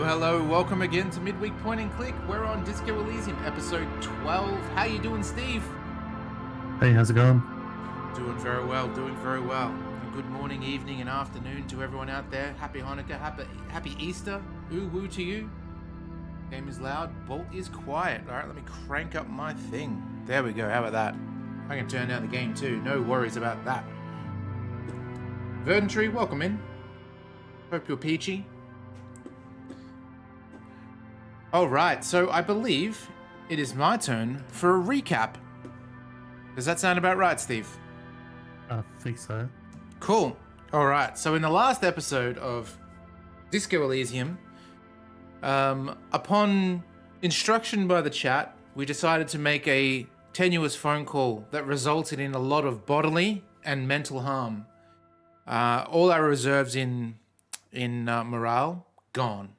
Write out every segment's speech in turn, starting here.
Hello, welcome again to Midweek Point and Click. We're on Disco Elysium, episode 12. How you doing, Steve? Hey, how's it going? Doing very well. And good morning, evening, and afternoon to everyone out there. Happy Hanukkah, happy Easter. Ooh, woo to you. Game is loud, Bolt is quiet. All right, let me crank up my thing. There we go, how about that? I can turn down the game too, no worries about that. Verdantry, welcome in. Hope you're peachy. Alright, so I believe it is my turn for a recap. Does that sound about right, Steve? I think so. Cool. Alright, so in the last episode of Disco Elysium, upon instruction by the chat, we decided to make a tenuous phone call that resulted in a lot of bodily and mental harm. All our reserves in morale, gone.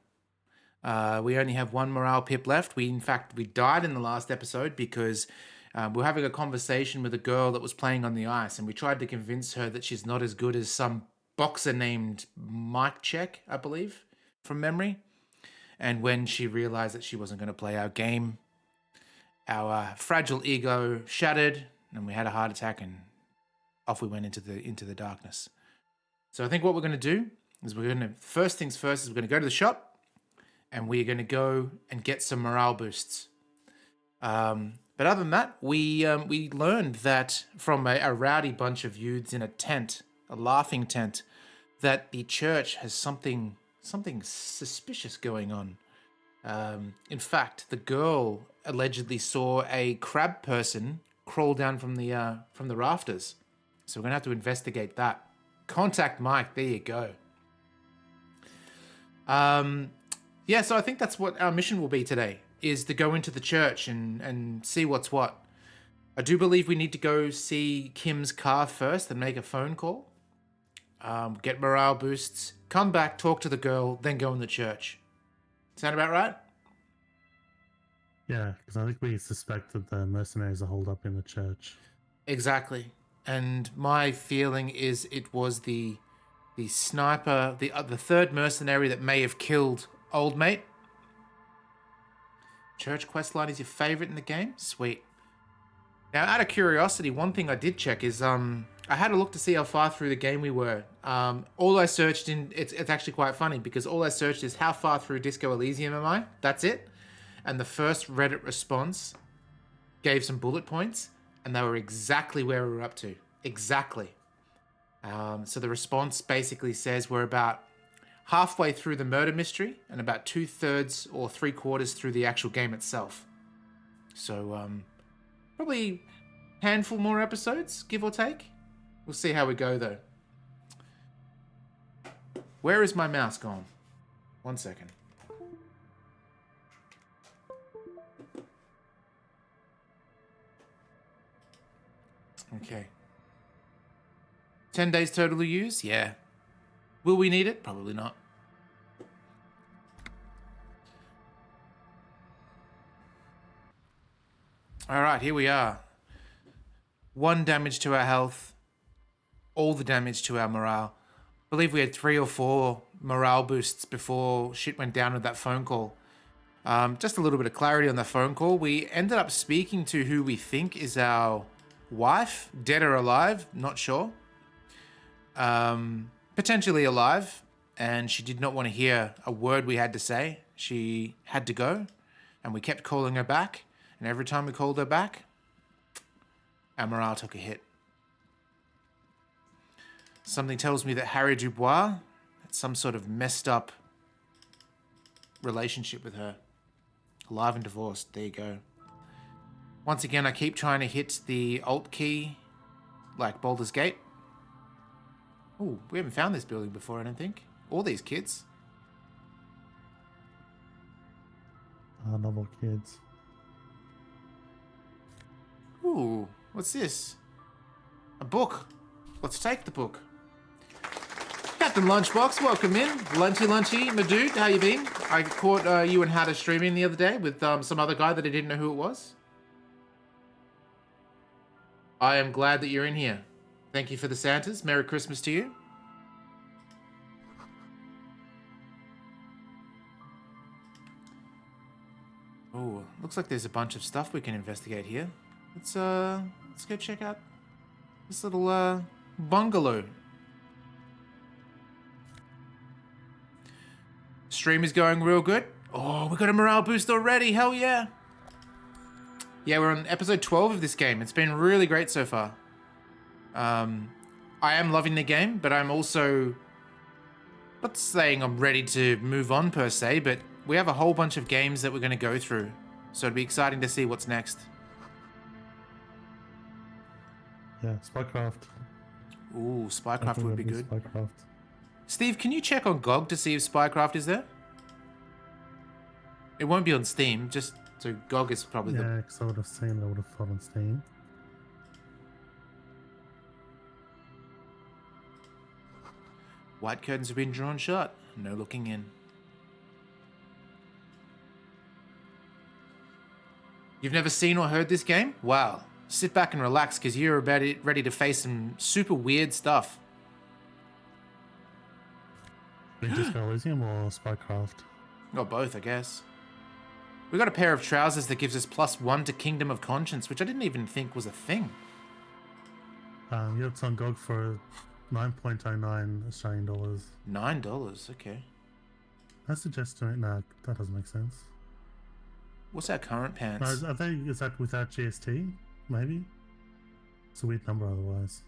We only have one morale pip left. We died in the last episode because we were having a conversation with a girl that was playing on the ice, and we tried to convince her that she's not as good as some boxer named Mike Check, I believe, from memory. And when she realized that she wasn't going to play our game, our fragile ego shattered, and we had a heart attack, and off we went into the darkness. So I think what we're going to do is first things first is we're going to go to the shop. And we're going to go and get some morale boosts. But other than that, we learned that from a rowdy bunch of youths in a tent, a laughing tent, that the church has something suspicious going on. In fact, the girl allegedly saw a crab person crawl down from the rafters. So we're going to have to investigate that. Contact Mike. There you go. Yeah, so I think that's what our mission will be today, is to go into the church and see what's what. I do believe we need to go see Kim's car first and make a phone call. Get morale boosts, come back, talk to the girl, then go in the church. Sound about right? Yeah, because I think we suspect that the mercenaries are holed up in the church. Exactly. And my feeling is it was the sniper, the third mercenary that may have killed old mate. Church questline is your favorite in the game? Sweet. Now, out of curiosity, one thing I did check is I had a look to see how far through the game we were. All I searched in, it's actually quite funny because all I searched is how far through Disco Elysium am I? That's it. And the first Reddit response gave some bullet points, and they were exactly where we were up to. Exactly. So the response basically says we're about halfway through the murder mystery and about 2/3 or 3/4 through the actual game itself. So probably a handful more episodes, give or take. We'll see how we go though. Where is my mouse gone? 1 second. Okay. 10 days total to use? Yeah. Will we need it? Probably not. All right, here we are. 1 damage to our health. All the damage to our morale. I believe we had 3 or 4 morale boosts before shit went down with that phone call. Just a little bit of clarity on the phone call. We ended up speaking to who we think is our wife, dead or alive, not sure. Potentially alive, and she did not want to hear a word we had to say. She had to go, and we kept calling her back, and every time we called her back, our morale took a hit. Something tells me that Harry Dubois had some sort of messed up relationship with her. Alive and divorced, there you go. Once again, I keep trying to hit the Alt key, like Baldur's Gate. Oh, we haven't found this building before, I don't think. All these kids. No more kids. Ooh, what's this? A book. Let's take the book. Captain Lunchbox, welcome in. Lunchy, my dude, how you been? I caught you and Hatter streaming the other day with some other guy that I didn't know who it was. I am glad that you're in here. Thank you for the Santas. Merry Christmas to you. Oh, looks like there's a bunch of stuff we can investigate here. Let's go check out this little bungalow. Stream is going real good. Oh, we got a morale boost already. Hell yeah. Yeah, we're on episode 12 of this game. It's been really great so far. I am loving the game, but I'm also not saying I'm ready to move on per se, but we have a whole bunch of games that we're going to go through. So it'd be exciting to see what's next. Yeah, Spycraft. Ooh, Spycraft would be good. Spycraft. Steve, can you check on GOG to see if Spycraft is there? It won't be on Steam, just so GOG is probably the... Yeah, because I would have seen it, I would have thought on Steam. White curtains have been drawn shut. No looking in. You've never seen or heard this game? Wow. Sit back and relax because you're ready to face some super weird stuff. Disco Elysium or Spycraft? Or both, I guess. We got a pair of trousers that gives us +1 to Kingdom of Conscience, which I didn't even think was a thing. Yeah, it's on GOG for 9.09 Australian dollars. $9, okay. I suggest doing no, that doesn't make sense. What's our current No, pants? is that without GST? Maybe? It's a weird number otherwise.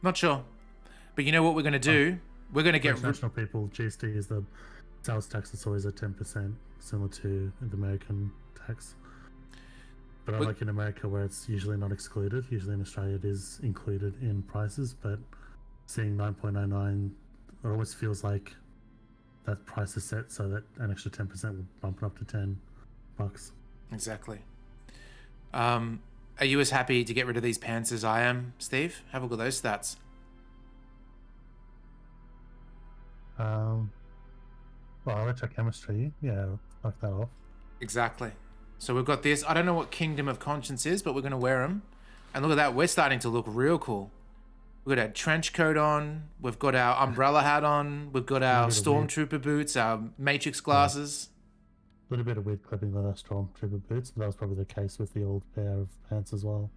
Not sure. But you know what we're going to do? We're going to get... International people, GST is the sales tax that's always at 10%, similar to the American tax. But unlike in America where it's usually not excluded, usually in Australia it is included in prices, but seeing 9.99, it always feels like that price is set so that an extra 10% will bump it up to $10. Exactly. Are you as happy to get rid of these pants as I am, Steve? Have a look at those stats. Well, electrochemistry, yeah, knock that off. Exactly. So we've got this. I don't know what Kingdom of Conscience is, but we're going to wear them. And look at that. We're starting to look real cool. We've got our trench coat on. We've got our umbrella hat on. We've got our stormtrooper boots, our Matrix glasses. A little bit of weird clipping with our stormtrooper boots, but that was probably the case with the old pair of pants as well.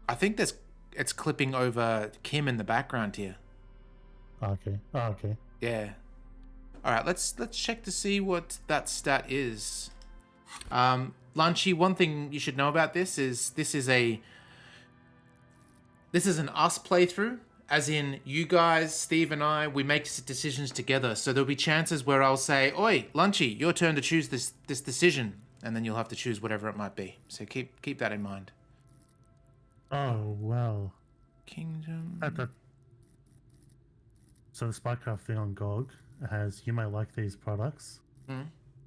I think it's clipping over Kim in the background here. Okay. Oh, okay. Yeah. All right, let's check to see what that stat is. Lunchy, one thing you should know about this is this is an us playthrough, as in you guys, Steve and I, we make decisions together. So there'll be chances where I'll say, "Oi, Lunchy, your turn to choose this decision," and then you'll have to choose whatever it might be. So keep that in mind. Oh well. Kingdom. So the Spycraft thing on GOG has "You may like these products."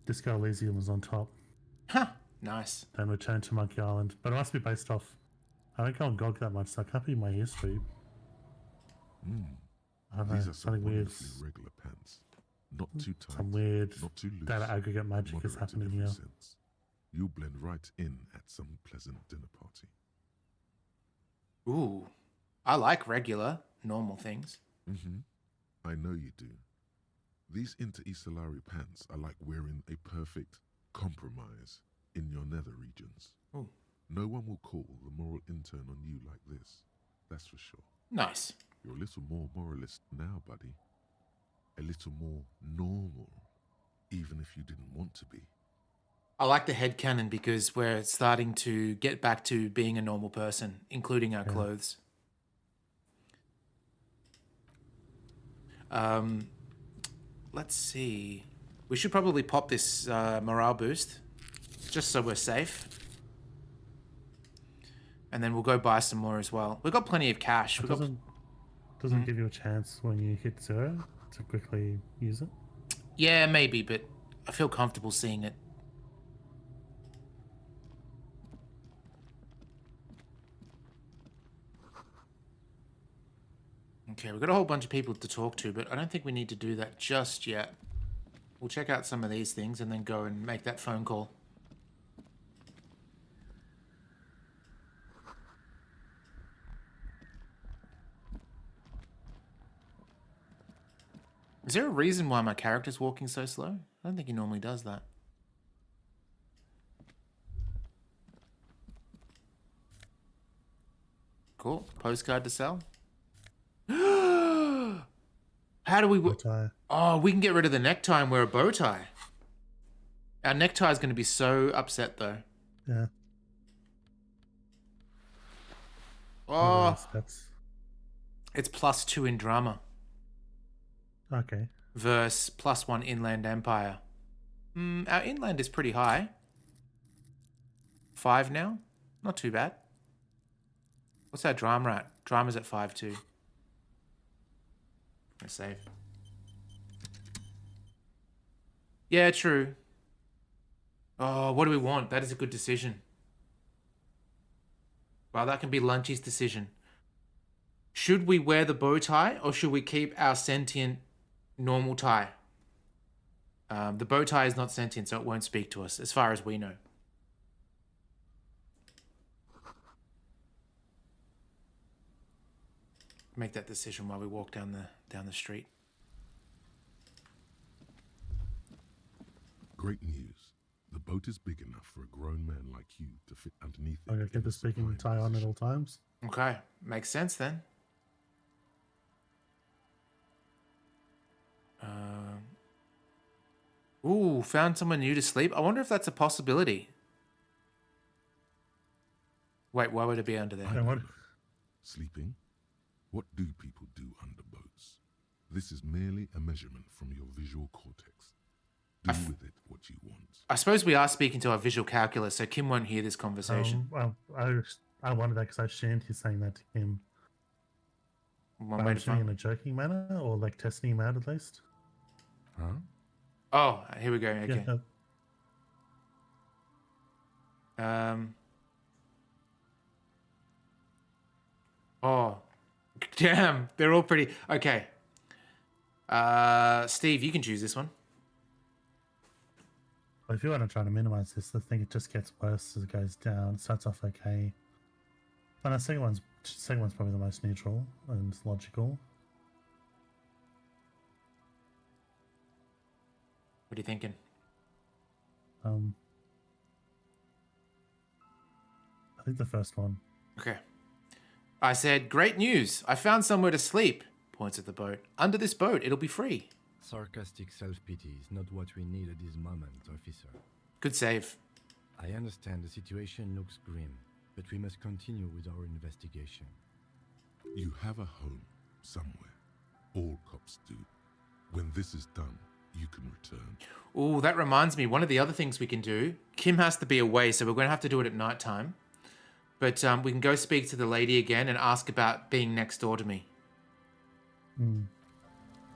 Disco Elysium was on top. Huh. Nice. Then Return to Monkey Island, but it must be based off. I don't go on GOG that much, so I can't be in my history. I don't know, These are some something weird. wonderfully regular pants. Not too tight, Some weird not too loose. data aggregate magic is moderate in happening every here. sense. You'll blend right in at some pleasant dinner party. Ooh. I like regular, normal things. I know you do. These Inter Isolari pants are like wearing a perfect compromise in your nether regions. Ooh. No one will call the moral intern on you like this. That's for sure. Nice. You're a little more moralist now, buddy. A little more normal, even if you didn't want to be. I like the headcanon because we're starting to get back to being a normal person, including our clothes. Let's see. We should probably pop this morale boost, just so we're safe. And then we'll go buy some more as well. We've got plenty of cash. It doesn't give you a chance when you hit 0 to quickly use it? Yeah, maybe, but I feel comfortable seeing it. Okay, we've got a whole bunch of people to talk to, but I don't think we need to do that just yet. We'll check out some of these things and then go and make that phone call. Is there a reason why my character's walking so slow? I don't think he normally does that. Cool. Postcard to sell. How do we... Bow tie. Oh, we can get rid of the necktie and wear a bow tie. Our necktie is going to be so upset, though. Yeah. Oh, That's it's +2 in drama okay. versus +1 inland empire. Our inland is pretty high. 5 now. Not too bad. What's our drama at? Drama's at 5 too. Let's save. Yeah, true. Oh, what do we want? That is a good decision. Well, that can be Lunchy's decision. Should we wear the bow tie or should we keep our sentient normal tie? The bow tie is not sentient, so it won't speak to us, as far as we know. Make that decision while we walk down the street. Great news. The boat is big enough for a grown man like you to fit underneath it. I'm gonna keep the speaking tie on at all times. Okay, makes sense then. Ooh, found someone new to sleep. I wonder if that's a possibility. Wait, why would it be under there? And what? Sleeping? What do people do under boats? This is merely a measurement from your visual cortex. Do with it what you want. I suppose we are speaking to our visual calculus, so Kim won't hear this conversation. Well, I wondered that because I assumed he's saying that to him. One But way I'm to assuming in find. a joking manner or like testing him out at least. Huh? Oh, here we go. Okay. Yeah. Oh, damn! They're all pretty. Okay. Steve, you can choose this one. But if you want to try to minimize this, I think it just gets worse as it goes down. It starts off okay. And the second one's probably the most neutral and logical. What are you thinking? I think the first one. Okay. I said, great news. I found somewhere to sleep. Points at the boat. Under this boat, it'll be free. Sarcastic self-pity is not what we need at this moment, officer. Good save. I understand the situation looks grim, but we must continue with our investigation. You have a home somewhere. All cops do. When this is done, you can return. Ooh, that reminds me. One of the other things we can do, Kim has to be away, so we're going to have to do it at night time. But we can go speak to the lady again and ask about being next door to me.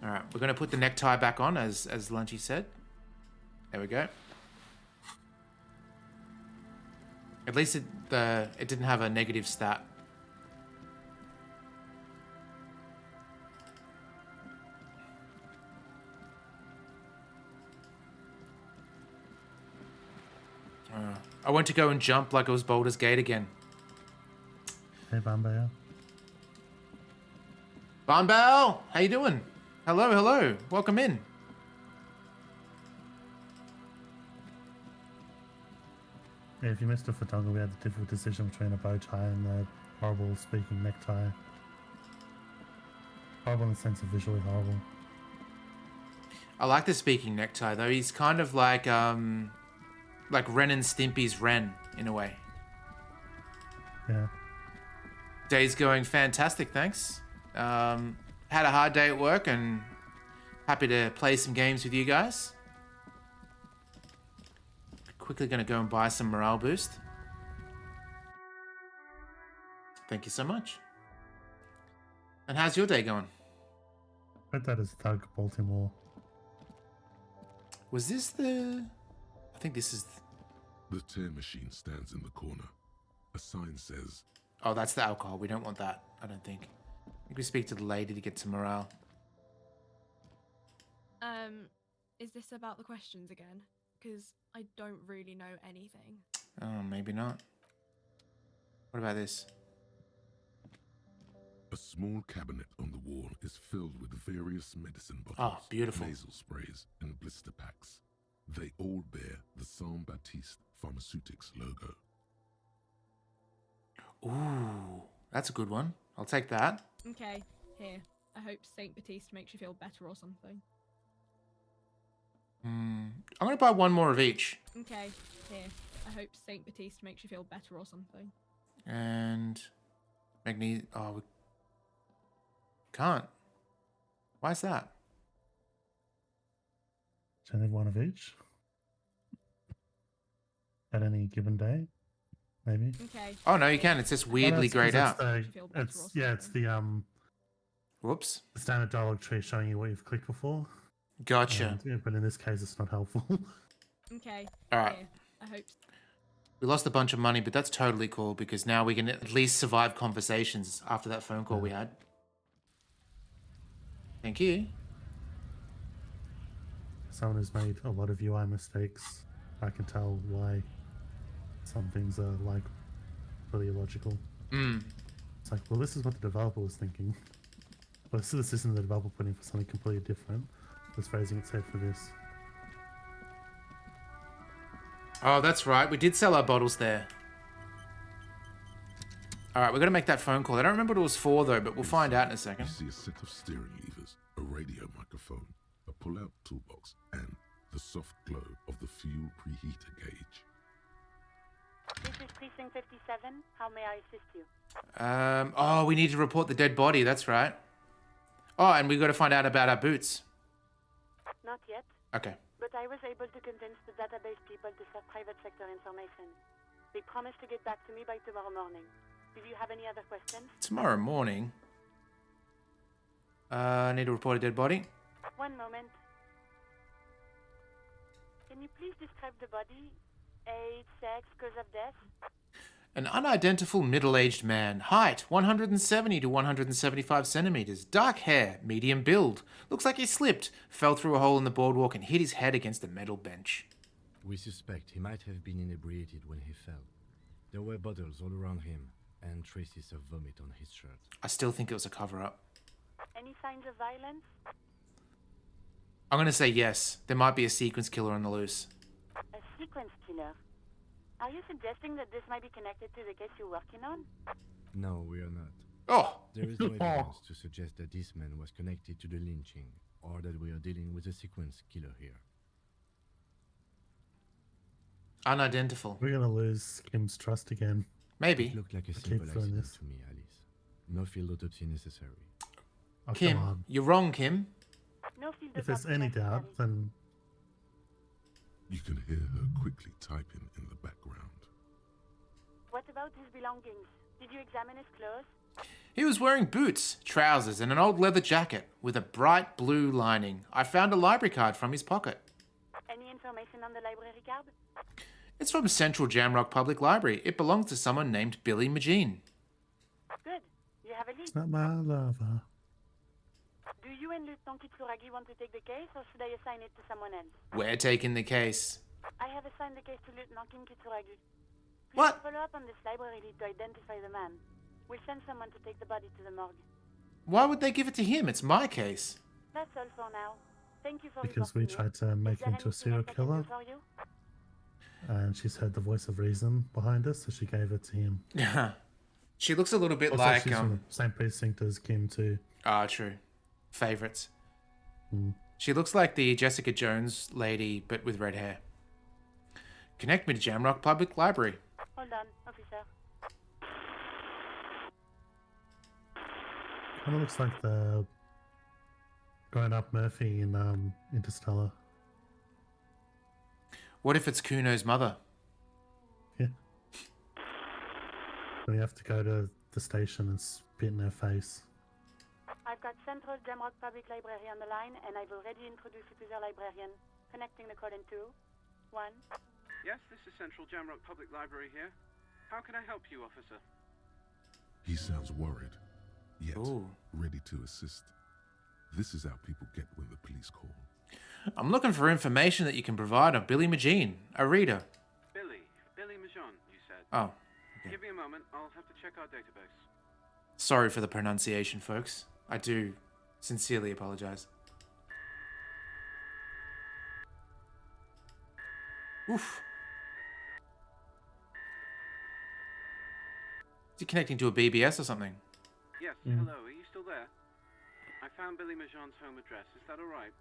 All right, we're going to put the necktie back on, as Lunchy said. There we go. At least it didn't have a negative stat. I went to go and jump like it was Baldur's Gate again. Hey, Bambaya. Bonbell, how you doing? Hello, hello. Welcome in. Yeah, if you missed a Fatonga, we had the difficult decision between a bow tie and the horrible speaking necktie. Horrible in the sense of visually horrible. I like the speaking necktie though. He's kind of like Ren and Stimpy's Ren in a way. Yeah. Day's going fantastic, thanks. Had a hard day at work and happy to play some games with you guys. Quickly gonna go and buy some morale boost. Thank you so much. And how's your day going? Read that as Thug Baltimore. Was this the... I think this is... The tear machine stands in the corner. A sign says, Oh, that's the alcohol. We don't want that, I don't think. I think we speak to the lady to get some morale. Is this about the questions again? Because I don't really know anything. Oh, maybe not. What about this? a small cabinet on the wall is filled with various medicine bottles, Oh, beautiful. nasal sprays, and blister packs. They all bear the Saint Baptiste Pharmaceutics logo. Ooh. That's a good one. I'll take that. Okay, here. I hope Saint Baptiste makes you feel better or something. I'm going to buy one more of each. Okay, here. I hope Saint Baptiste makes you feel better or something. And magnesium. Oh, we can't. Why is that? Do you need one of each? At any given day? Maybe? Okay. Oh, no, you can. It's just weirdly grayed out. It's the Whoops. standard dialogue tree showing you what you've clicked before. Gotcha. But in this case, it's not helpful. Okay. All right. Here. I hope. We lost a bunch of money, but that's totally cool because now we can at least survive conversations after that phone call we had. Thank you. Someone who's made a lot of UI mistakes, I can tell why some things are like really illogical. It's like, well, this is what the developer was thinking. Well, this isn't the developer putting for something completely different. Let's phrasing it said for this. Oh, that's right. We did sell our bottles there. All right, we're going to make that phone call. I don't remember what it was for, though, but we'll find out in a second. You see a set of steering levers, a radio microphone, a pull-out toolbox, and the soft glow of the fuel preheater gauge. This is Precinct 57. How may I assist you? Oh, we need to report the dead body. That's right. Oh, and we got to find out about our boots. Not yet, Okay. but I was able to convince the database people to send private sector information. They promised to get back to me by tomorrow morning. Do you have any other questions? Tomorrow morning. I need to report a dead body. One moment. Can you please describe the body? Age, sex, cause of death? An unidentified middle-aged man. Height, 170 to 175 centimeters. Dark hair, medium build. Looks like he slipped, fell through a hole in the boardwalk and hit his head against a metal bench. We suspect he might have been inebriated when he fell. There were bottles all around him, and traces of vomit on his shirt. I still think it was a cover-up. Any signs of violence? I'm going to say yes. There might be a sequence killer on the loose. A sequence killer? Are you suggesting that this might be connected to the case you're working on? No, we are not. Oh! There is no evidence to suggest that this man was connected to the lynching, or that we are dealing with a sequence killer here. Unidentified. We're gonna lose Kim's trust again. Maybe. It looked like a keep simple doing accident this. to me, Alice. No field autopsy necessary. Oh, Kim, come on. you're wrong, Kim. No field If there's autopsy any necessary. doubt, then You can hear her quickly typing in the background. What about his belongings? Did you examine his clothes? He was wearing boots, trousers, and an old leather jacket with a bright blue lining. I found a library card from his pocket. Any information on the library card? It's from Central Jamrock Public Library. It belongs to someone named Billy Magine. Good. You have a lead. it's not my lover. Do you and Lieutenant Kitsuragi want to take the case, or should I assign it to someone else? We're taking the case. I have assigned the case to Lieutenant Kitsuragi. Please What? follow up on this library lead to identify the man. We'll send someone to take the body to the morgue. Why would they give it to him? It's my case. That's all for now. Thank you for Because we reporting tried to it. make Is him there into a anything serial else I can do killer, for you? and she's heard the voice of reason behind us, so she gave it to him. She looks a little bit Also, like she's from the same precinct as Kim too. true. Favorites. Hmm. She looks like the Jessica Jones lady, but with red hair. Connect me to Jamrock Public Library. Hold on, officer. Kind of looks like the grown-up Murphy in Interstellar. What if it's Kuno's mother? Yeah. We have to go to the station and spit in her face. I've got Central Jamrock Public Library on the line, and I've already introduced you to their librarian. Connecting the call in 2, 1. Yes, this is Central Jamrock Public Library here. How can I help you, officer? He sounds worried, yet Ooh. ready to assist. This is how people get when the police call. I'm looking for information that you can provide on Billy Magine, a reader. Billy Majon, you said. Oh, Give me a moment, I'll have to check our database. sorry for the pronunciation, folks. I do sincerely apologize. Oof. Is he connecting to a BBS or something? Yes, hello, are you still there? I found Billy Majon's home address. Is that alright?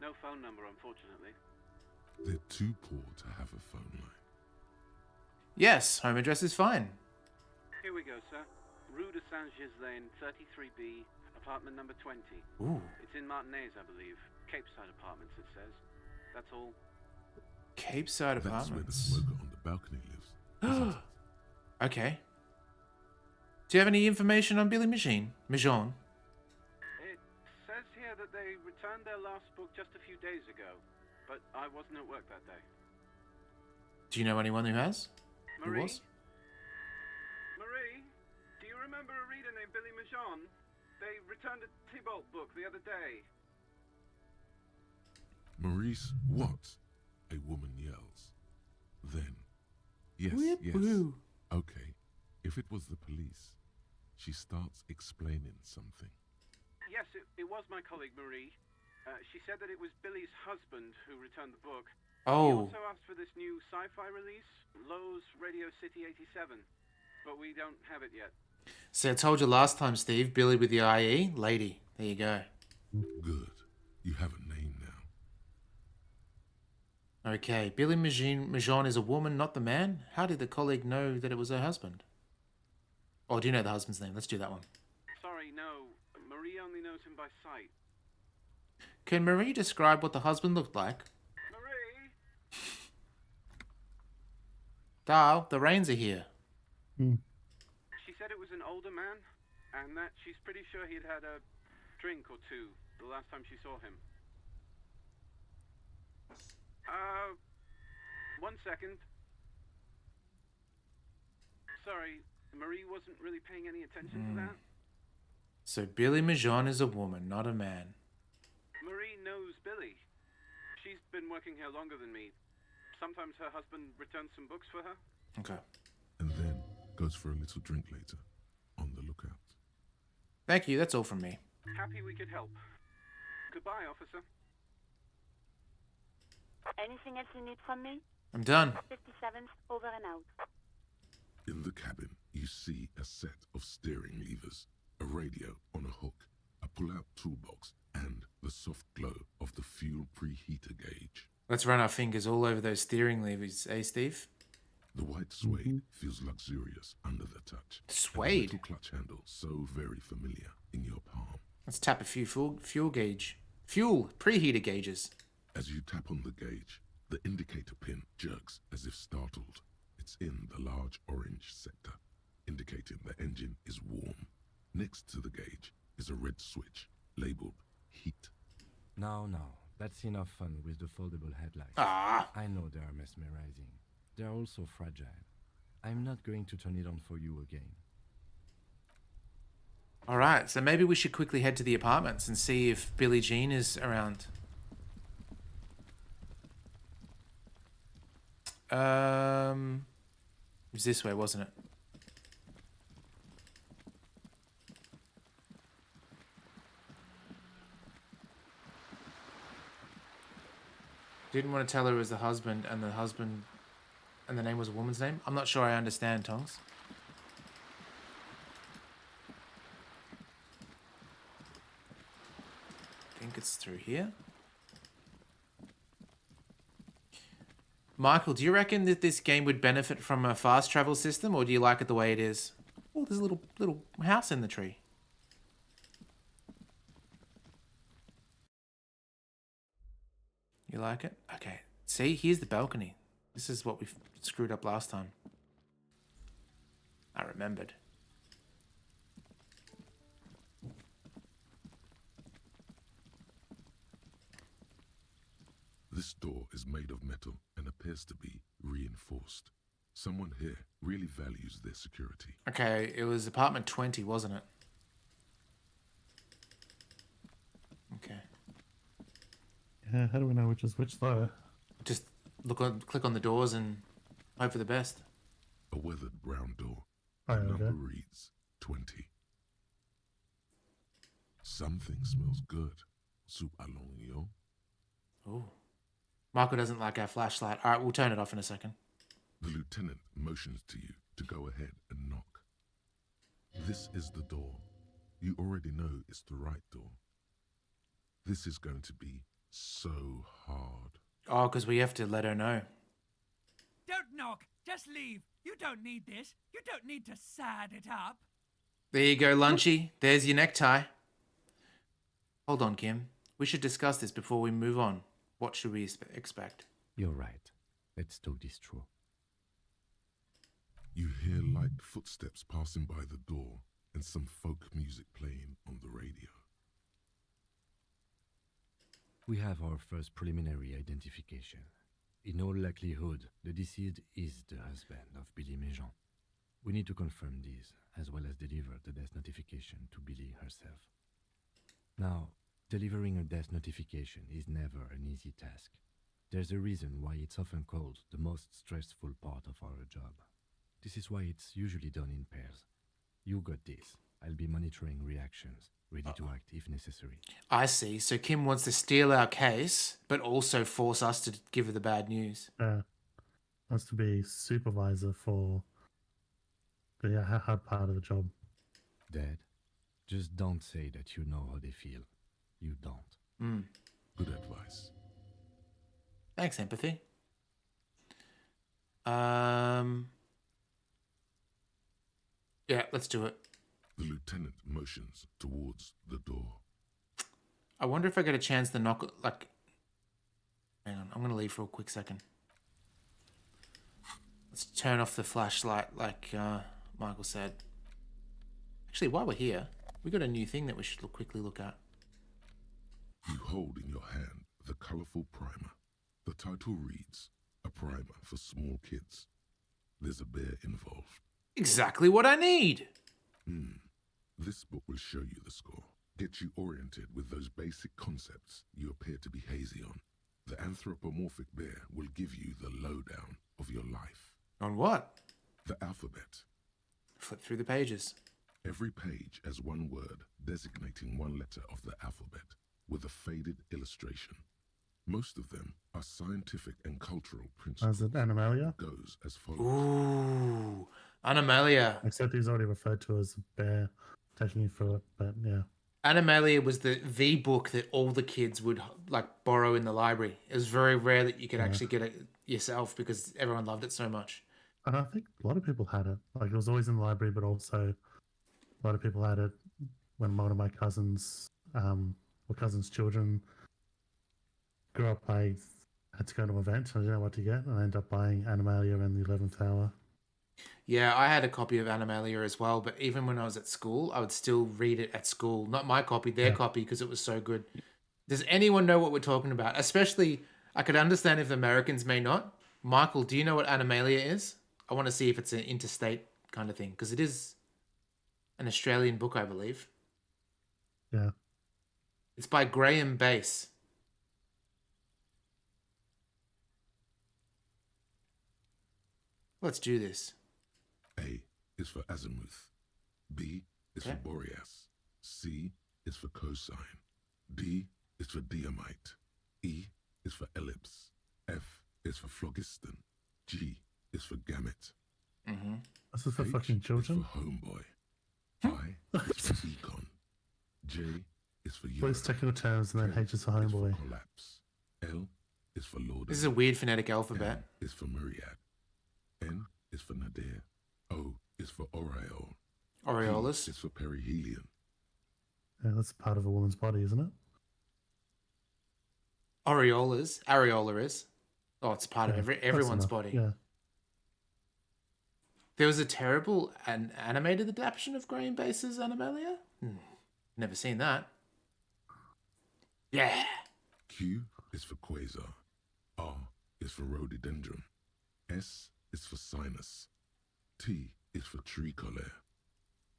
No phone number, unfortunately. They're too poor to have a phone line. Yes, home address is fine. Here we go, sir. Rue de Saint-Ghislain, 33B, apartment number 20. Ooh. It's in Martinez, I believe. Cape Side Apartments, it says. That's all. Cape Side That's where the Apartments. smoker on the balcony lives, isn't it? Okay. Do you have any information on Billy Majon? It says here that they returned their last book just a few days ago, but I wasn't at work that day. Do you know anyone who has? Marie? Who was? Marie? Do you remember a reader named Billy Majon? They returned a Tybalt book the other day. Maurice, what? A woman yells. Then, yes, Whip yes. woo. Okay, if it was the police, she starts explaining something. Yes, it was my colleague Marie. She said that it was Billy's husband who returned the book. He Oh, also asked for this new sci-fi release, Lowe's Radio City 87, but we don't have it yet. so I told you last time, Steve. Billy with the IE, lady. There you go. Good. You have a name now. Okay, Billy Majon is a woman, not the man. How did the colleague know that it was her husband? Oh, do you know the husband's name? Let's do that one. Sorry, no. Marie only knows him by sight. Can Marie describe what the husband looked like? Marie? Darl, the rains are here. She said it was an older man, and that she's pretty sure he'd had a drink or two the last time she saw him. 1 second. Sorry, Marie wasn't really paying any attention to that. So Billy Majon is a woman, not a man. Marie knows Billy. She's been working here longer than me. Sometimes her husband returns some books for her. Okay. And then goes for a little drink later. On the lookout. Thank you, that's all from me. Happy we could help. Goodbye, officer. Anything else you need from me? I'm done. 57th, over and out. In the cabin, you see a set of steering levers, a radio on a hook, a pull-out toolbox, and the soft glow of the fuel preheater gauge. Let's run our fingers all over those steering levers, eh, Steve? The white suede feels luxurious under the touch. and the Suede? little clutch handle so very familiar in your palm. Let's tap a few fuel preheater gauges. As you tap on the gauge, the indicator pin jerks as if startled. It's in the large orange sector, indicating the engine is warm. Next to the gauge is a red switch labeled heat. Now, that's enough fun with the foldable headlights. Ah, I know they are mesmerizing. They are also fragile. I'm not going to turn it on for you again. all right. So maybe we should quickly head to the apartments and see if Billie Jean is around. It was this way, wasn't it? Didn't want to tell her it was the husband, and the name was a woman's name. I'm not sure I understand, Tongs. I think it's through here. Michael, do you reckon that this game would benefit from a fast travel system, or do you like it the way it is? Oh, there's a little house in the tree. You like it? Okay. See, here's the balcony. This is what we screwed up last time. I remembered. This door is made of metal and appears to be reinforced. Someone here really values their security. Okay, it was apartment 20, wasn't it? Okay. Yeah, how do we know which is which though? Just click on the doors and hope for the best. A weathered brown door. Oh, The okay. number reads 20. Something smells good. Soup alongio. Ooh. Michael doesn't like our flashlight. All right, we'll turn it off in a second. The lieutenant motions to you to go ahead and knock. This is the door. You already know it's the right door. This is going to be so hard. Oh, because we have to let her know. Don't knock. Just leave. You don't need this. You don't need to sad it up. There you go, Lunchy. There's your necktie. Hold on, Kim. We should discuss this before we move on. What should we expect? You're right. Let's talk this through. You hear light footsteps passing by the door and some folk music playing on the radio. We have our first preliminary identification. In all likelihood, the deceased is the husband of Billy Méjean. We need to confirm this, as well as deliver the death notification to Billy herself. Now, delivering a death notification is never an easy task. There's a reason why it's often called the most stressful part of our job. This is why it's usually done in pairs. You got this. I'll be monitoring reactions, ready to act if necessary. I see. So Kim wants to steal our case, but also force us to give her the bad news. Wants to be supervisor for the hard part of the job. Dad, just don't say that you know how they feel. You don't. Good advice. Thanks, empathy. Yeah, let's do it. The lieutenant motions towards the door. I wonder if I get a chance to knock, like... Hang on, I'm going to leave for a quick second. Let's turn off the flashlight like Michael said. Actually, while we're here, we got a new thing that we should quickly look at. You hold in your hand the colourful primer. The title reads, A Primer for Small Kids. There's a bear involved. Exactly what I need! This book will show you the score. Get you oriented with those basic concepts you appear to be hazy on. The anthropomorphic bear will give you the lowdown of your life. On what? The alphabet. Flip through the pages. Every page has one word designating one letter of the alphabet with a faded illustration. Most of them are scientific and cultural principles. Is it Animalia? Goes as follows. Ooh, Animalia. Except he's already referred to as a bear, taking you through it, but yeah. Animalia was the book that all the kids would like borrow in the library. It was very rare that you could actually get it yourself because everyone loved it so much. And I think a lot of people had it. Like, it was always in the library, but also a lot of people had it when one of my cousins, or cousins' children, grew up. I had to go to an event, and I didn't know what to get, and I ended up buying Animalia and the 11th Hour. Yeah, I had a copy of Animalia as well, but even when I was at school, I would still read it at school. Not my copy, their copy, because it was so good. Does anyone know what we're talking about? Especially, I could understand if the Americans may not. Michael, do you know what Animalia is? I want to see if it's an interstate kind of thing, because it is an Australian book, I believe. Yeah. It's by Graham Bass. Let's do this. A is for azimuth. B is for Boreas. C is for cosine. D is for diamite. E is for ellipse. F is for phlogiston. G is for gamete. This is for H fucking children. is for homeboy. I is for econ. J is for All these Europe. technical terms, and then K H is for is homeboy. collapse. L is for Lord. This is a weird phonetic alphabet. N is for myriad. N is for nadir. O is for aureole. Aureolus. P is for perihelion. Yeah, that's part of a woman's body, isn't it? Aureolas. Areola is. Oh, it's part of Close everyone's enough. body. Yeah. There was a terrible animated adaptation of Graham Bass's Animalia. Never seen that. Yeah. Q is for quasar. R is for rhododendron. S is for sinus. T is for tricolor.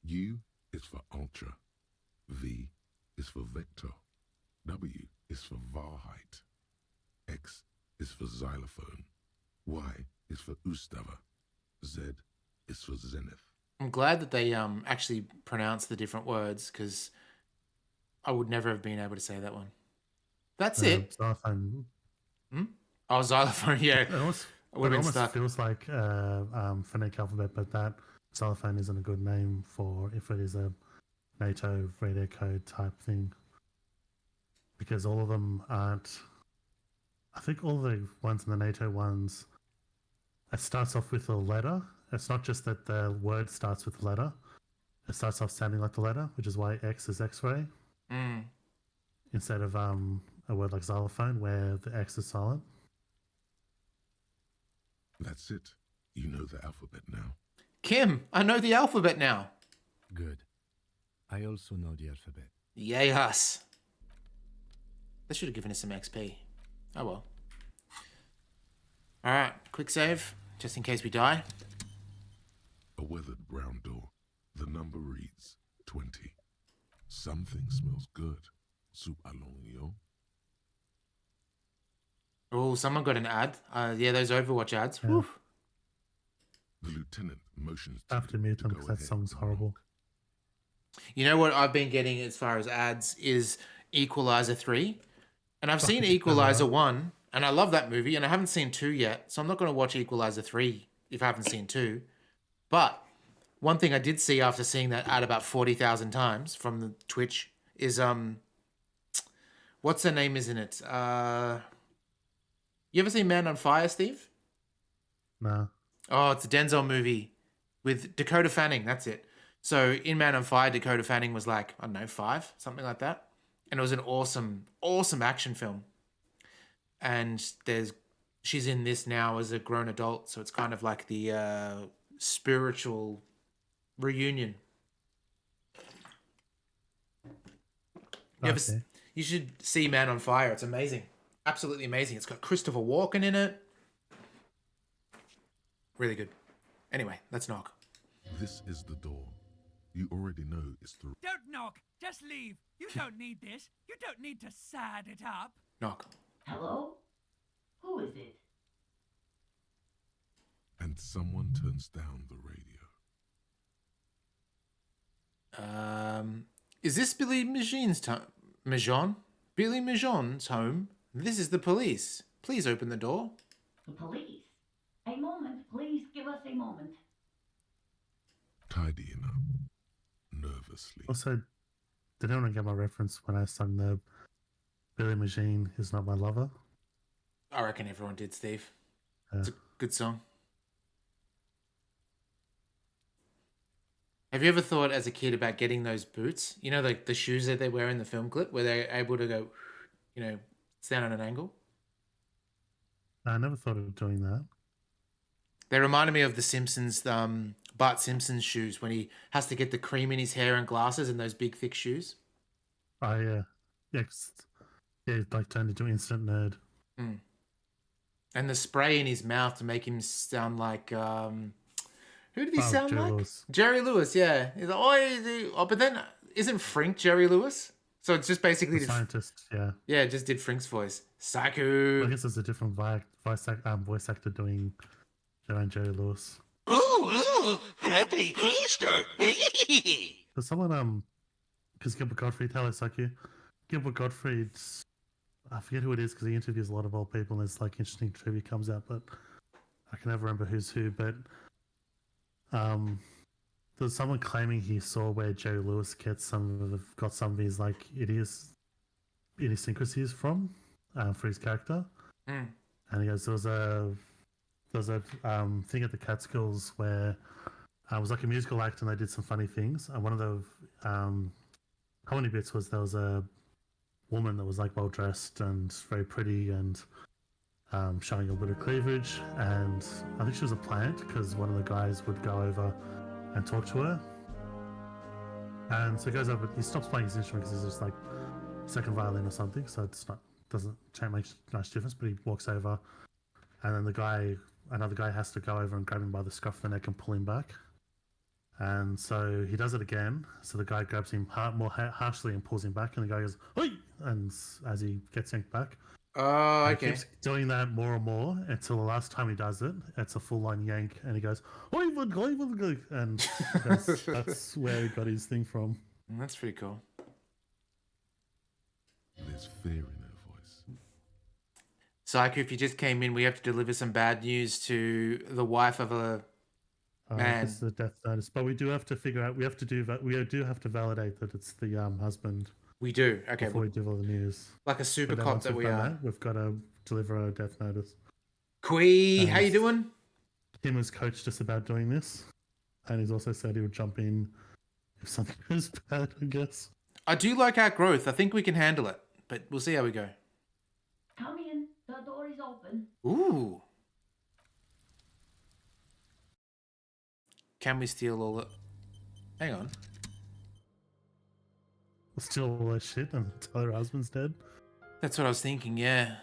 U is for ultra. V is for vector. W is for Wahrheit. X is for xylophone. Y is for Ustava. Z is for zenith. I'm glad that they actually pronounced the different words because I would never have been able to say that one. That's it. Xylophone. Oh, xylophone. Yeah. I I would It have been almost stuck. feels like phonetic alphabet, but that xylophone isn't a good name for if it is a NATO radio code type thing. Because all of them aren't. I think all the ones in the NATO ones, it starts off with a letter. It's not just that the word starts with a letter. It starts off sounding like the letter, which is why X is X-ray. Mm. Instead of a word like xylophone where the X is silent. That's it. You know the alphabet now. Kim, I know the alphabet now. Good. I also know the alphabet. Yay us. They should have given us some XP. Oh well. Alright, quick save, just in case we die. A weathered brown door. The number reads 20. Something smells good. Soup alonio. Oh, someone got an ad. Yeah, those Overwatch ads. Yeah. Whew. The lieutenant motions I have to mute him go because that ahead song's and horrible. knock. You know what I've been getting as far as ads is Equalizer 3. And I've seen Equalizer 1, and I love that movie, and I haven't seen 2 yet, so I'm not going to watch Equalizer 3 if I haven't seen 2. But one thing I did see after seeing that ad about 40,000 times from the Twitch is, what's her name is in it? You ever seen Man on Fire, Steve? No. Oh, it's a Denzel movie with Dakota Fanning. That's it. So in Man on Fire, Dakota Fanning was like, I don't know, 5, something like that. And it was an awesome, awesome action film. And she's in this now as a grown adult. So it's kind of like the spiritual reunion. You should see Man on Fire. It's amazing. Absolutely amazing. It's got Christopher Walken in it. Really good. Anyway, let's knock. This is the door. You already know it's the... Don't knock. Just leave. You don't need this. You don't need to sad it up. Knock. Hello? Who is it? And someone turns down the radio. Is this Billy Majon's Billy Majon's home? This is the police. Please open the door. The police? A moment, please give us a moment. Tidying up. Nervously. Also, did anyone get my reference when I sung the Billy Machine is Not My Lover? I reckon everyone did, Steve. It's a good song. Have you ever thought as a kid about getting those boots? You know, like the shoes that they wear in the film clip where they're able to go, stand on an angle? I never thought of doing that. They reminded me of the Simpsons, Bart Simpson's shoes when he has to get the cream in his hair and glasses and those big thick shoes. Oh, yeah. Yeah, like turned into instant nerd. Mm. And the spray in his mouth to make him sound like... who did he sound Jerry like? Lewis. Jerry Lewis, yeah. He's like, but then isn't Frink Jerry Lewis? So it's just basically... The scientist, yeah. Yeah, it just did Frink's voice. Psycho. Well, I guess there's a different voice actor doing Jerry Lewis. Ooh, happy Easter! There's someone, because Gilbert Gottfried, hello, Psycho. Gilbert Gottfried, I forget who it is because he interviews a lot of old people and there's like interesting trivia comes out, but I can never remember who's who. But there's someone claiming he saw where Jerry Lewis got some of his like idiosyncrasies from for his character. Mm. And he goes, there was a thing at the Catskills where it was like a musical act and they did some funny things. And one of the comedy bits was there was a woman that was like well dressed and very pretty and showing a bit of cleavage. And I think she was a plant because one of the guys would go over and talk to her. And so he goes over, he stops playing his instrument because he's just like second violin or something. So doesn't make much difference, but he walks over. And then another guy has to go over and grab him by the scruff of the neck and pull him back. And so he does it again. So the guy grabs him more harshly and pulls him back. And the guy goes, "Oi!" And as he gets yanked back. Oh, okay. He keeps doing that more and more until the last time he does it, it's a full-on yank. And he goes, "Oi!" And that's where he got his thing from. That's pretty cool. There's fear in her voice. Psycho, if you just came in, we have to deliver some bad news to the wife of a man. This is a death notice, but we do have to figure out. We do have to validate that it's the husband. We do. Okay. Before we do all the news, Like a super But then cop once that we've we done are. that, we've got to deliver a death notice. Quee, how you And doing? Tim has coached us about doing this, and he's also said he would jump in if something goes bad, I guess. I do like our growth. I think we can handle it, but we'll see how we go. Come in. The door is open. Ooh. Can we steal all the... Hang on. We'll steal all that shit and tell her husband's dead. That's what I was thinking, yeah.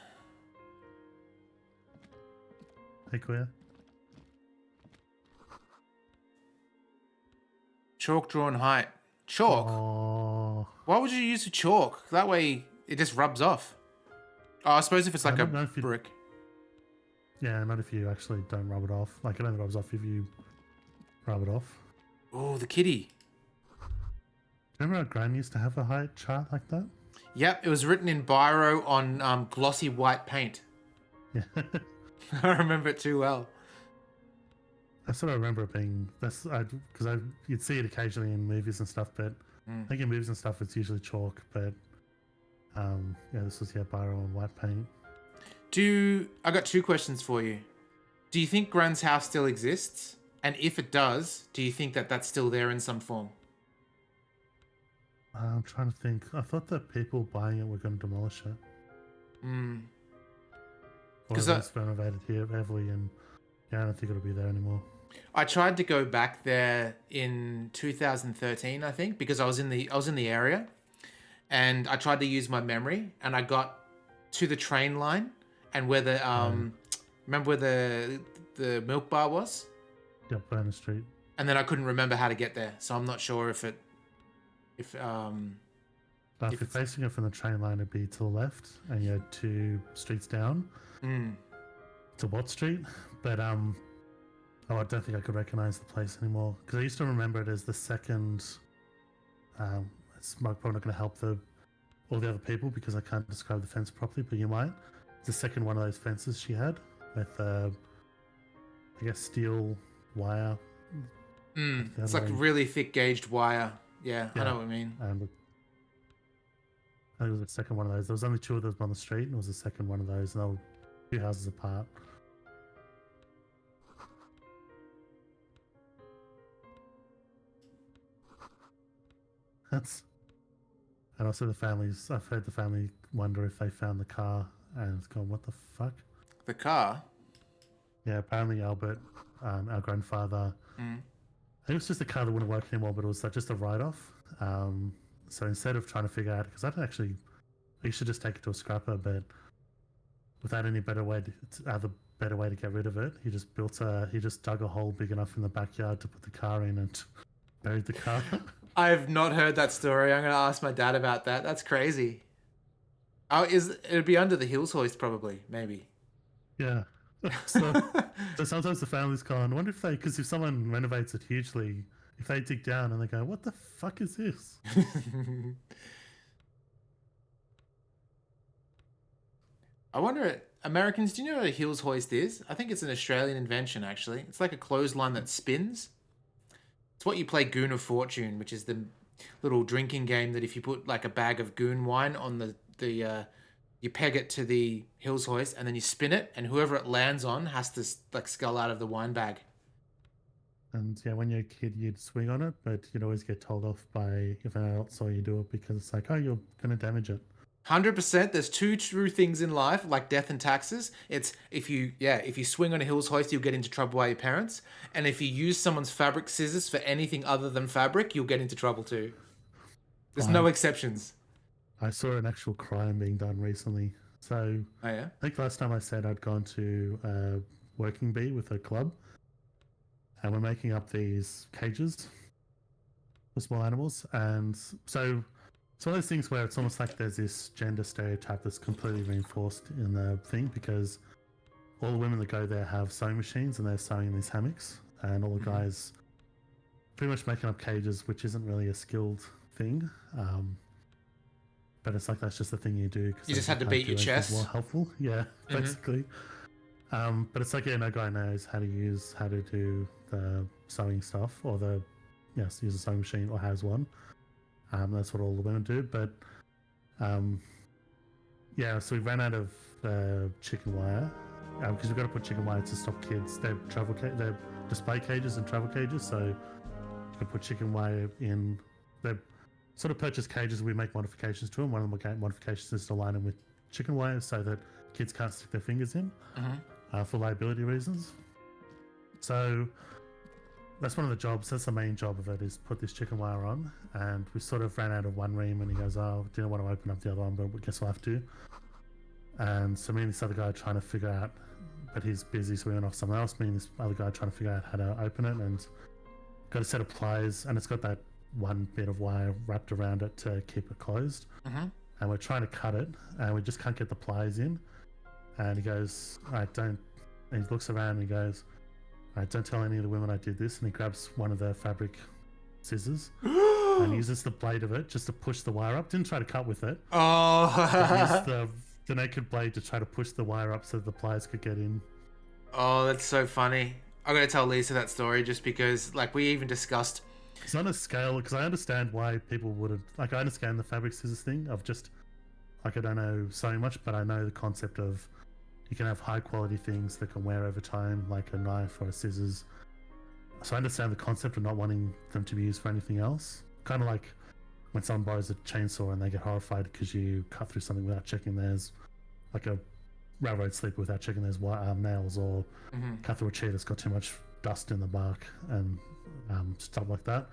Hey, Queer. Chalk drawn height. Chalk? Oh. Why would you use a chalk? That way it just rubs off. Oh, I suppose if it's like a brick. Yeah, not if you actually don't rub it off. Like, it only rubs off if you rub it off. Oh, the kitty. Remember our Gran used to have a height chart like that? Yep, it was written in biro on glossy white paint. Yeah. I remember it too well. That's what I remember it being. Because you'd see it occasionally in movies and stuff, but I think in movies and stuff it's usually chalk. But yeah, this was biro and white paint. I got two questions for you. Do you think Gran's house still exists? And if it does, do you think that that's still there in some form? I'm trying to think. I thought that people buying it were going to demolish it. Or at least renovated here heavily, and yeah, I don't think it'll be there anymore. I tried to go back there in 2013, I think, because I was in the area, and I tried to use my memory, and I got to the train line, and where the remember where the milk bar was? Yep, Burner Street. And then I couldn't remember how to get there, so I'm not sure if you're facing it from the train line, it'd be to the left, and you had 2 streets down to Watt Street. But I don't think I could recognize the place anymore because I used to remember it as the second. It's probably not going to help all the other people because I can't describe the fence properly, but you might. It's the second one of those fences she had with, I guess, steel wire. It's like really thick gauged wire. Yeah, I know what I mean. I think it was the second one of those. There was only 2 of them on the street, and it was the second one of those, and they were 2 houses apart. And also I've heard the family wonder if they found the car, and it's gone, what the fuck? The car? Yeah, apparently Albert, our grandfather, it was just a car that wouldn't work anymore, but it was like just a write-off. So instead of trying to figure out, because you should just take it to a scrapper, but without any better way to get rid of it, he just dug a hole big enough in the backyard to put the car in and buried the car. I've not heard that story. I'm gonna ask my dad about that. That's crazy. Oh, it'd be under the Hills hoist probably, maybe. Yeah. So sometimes the family's gone, I wonder if because if someone renovates it hugely, if they dig down and they go, what the fuck is this? I wonder, Americans, do you know what a Hills hoist is? I think it's an Australian invention, actually. It's like a clothesline that spins. It's what you play Goon of Fortune, which is the little drinking game that if you put like a bag of goon wine on you peg it to the Hills hoist and then you spin it, and whoever it lands on has to like scull out of the wine bag. And yeah, when you're a kid, you'd swing on it, but you'd always get told off if an adult saw you do it because it's like, oh, you're going to damage it. 100%. There's 2 true things in life, like death and taxes. It's if you swing on a Hills hoist, you'll get into trouble by your parents. And if you use someone's fabric scissors for anything other than fabric, you'll get into trouble too. There's no exceptions. I saw an actual crime being done recently. So I think last time I said I'd gone to a working bee with a club, and we're making up these cages for small animals. And so it's one of those things where it's almost like there's this gender stereotype that's completely reinforced in the thing because all the women that go there have sewing machines and they're sewing in these hammocks, and all the guys pretty much making up cages, which isn't really a skilled thing. but it's like that's just the thing you do. Cause You just like, had to can't beat do your anything chest? more helpful. Yeah, basically. But it's like, yeah, no guy knows how to do the sewing stuff or use a sewing machine or has one. That's what all the women do. But yeah, so we ran out of chicken wire because we've got to put chicken wire to stop kids. They're they're display cages and travel cages, so you can put chicken wire in. They're sort of purchase cages. We make modifications to them. One of the modifications is to line them with chicken wire so that kids can't stick their fingers in for liability reasons. So that's one of the jobs. That's the main job of it, is put this chicken wire on. And we sort of ran out of one ream, and he goes, "Oh, didn't want to open up the other one, but I guess we'll have to." And so me and this other guy are trying to figure out, but he's busy, so we went off somewhere else. Me and this other guy trying to figure out how to open it, and got a set of pliers, and it's got that one bit of wire wrapped around it to keep it closed. And we're trying to cut it, and we just can't get the pliers in. And he goes, "All right, don't." And he looks around and he goes, "All right, don't tell any of the women I did this." And he grabs one of the fabric scissors and uses the blade of it just to push the wire up. Didn't try to cut with it. Used the naked blade to try to push the wire up so the pliers could get in. Oh, that's so funny. I'm going to tell Lisa that story just because, like, we even discussed... It's on a scale, because I understand why people wouldn't... Like, I understand the fabric scissors thing of just... Like, I don't know sewing much, but I know the concept of you can have high-quality things that can wear over time, like a knife or a scissors. So I understand the concept of not wanting them to be used for anything else. Kind of like when someone borrows a chainsaw and they get horrified because you cut through something without checking there's like a railroad sleeper without checking there's nails, or cut through a chair that's got too much dust in the bark and stuff like that.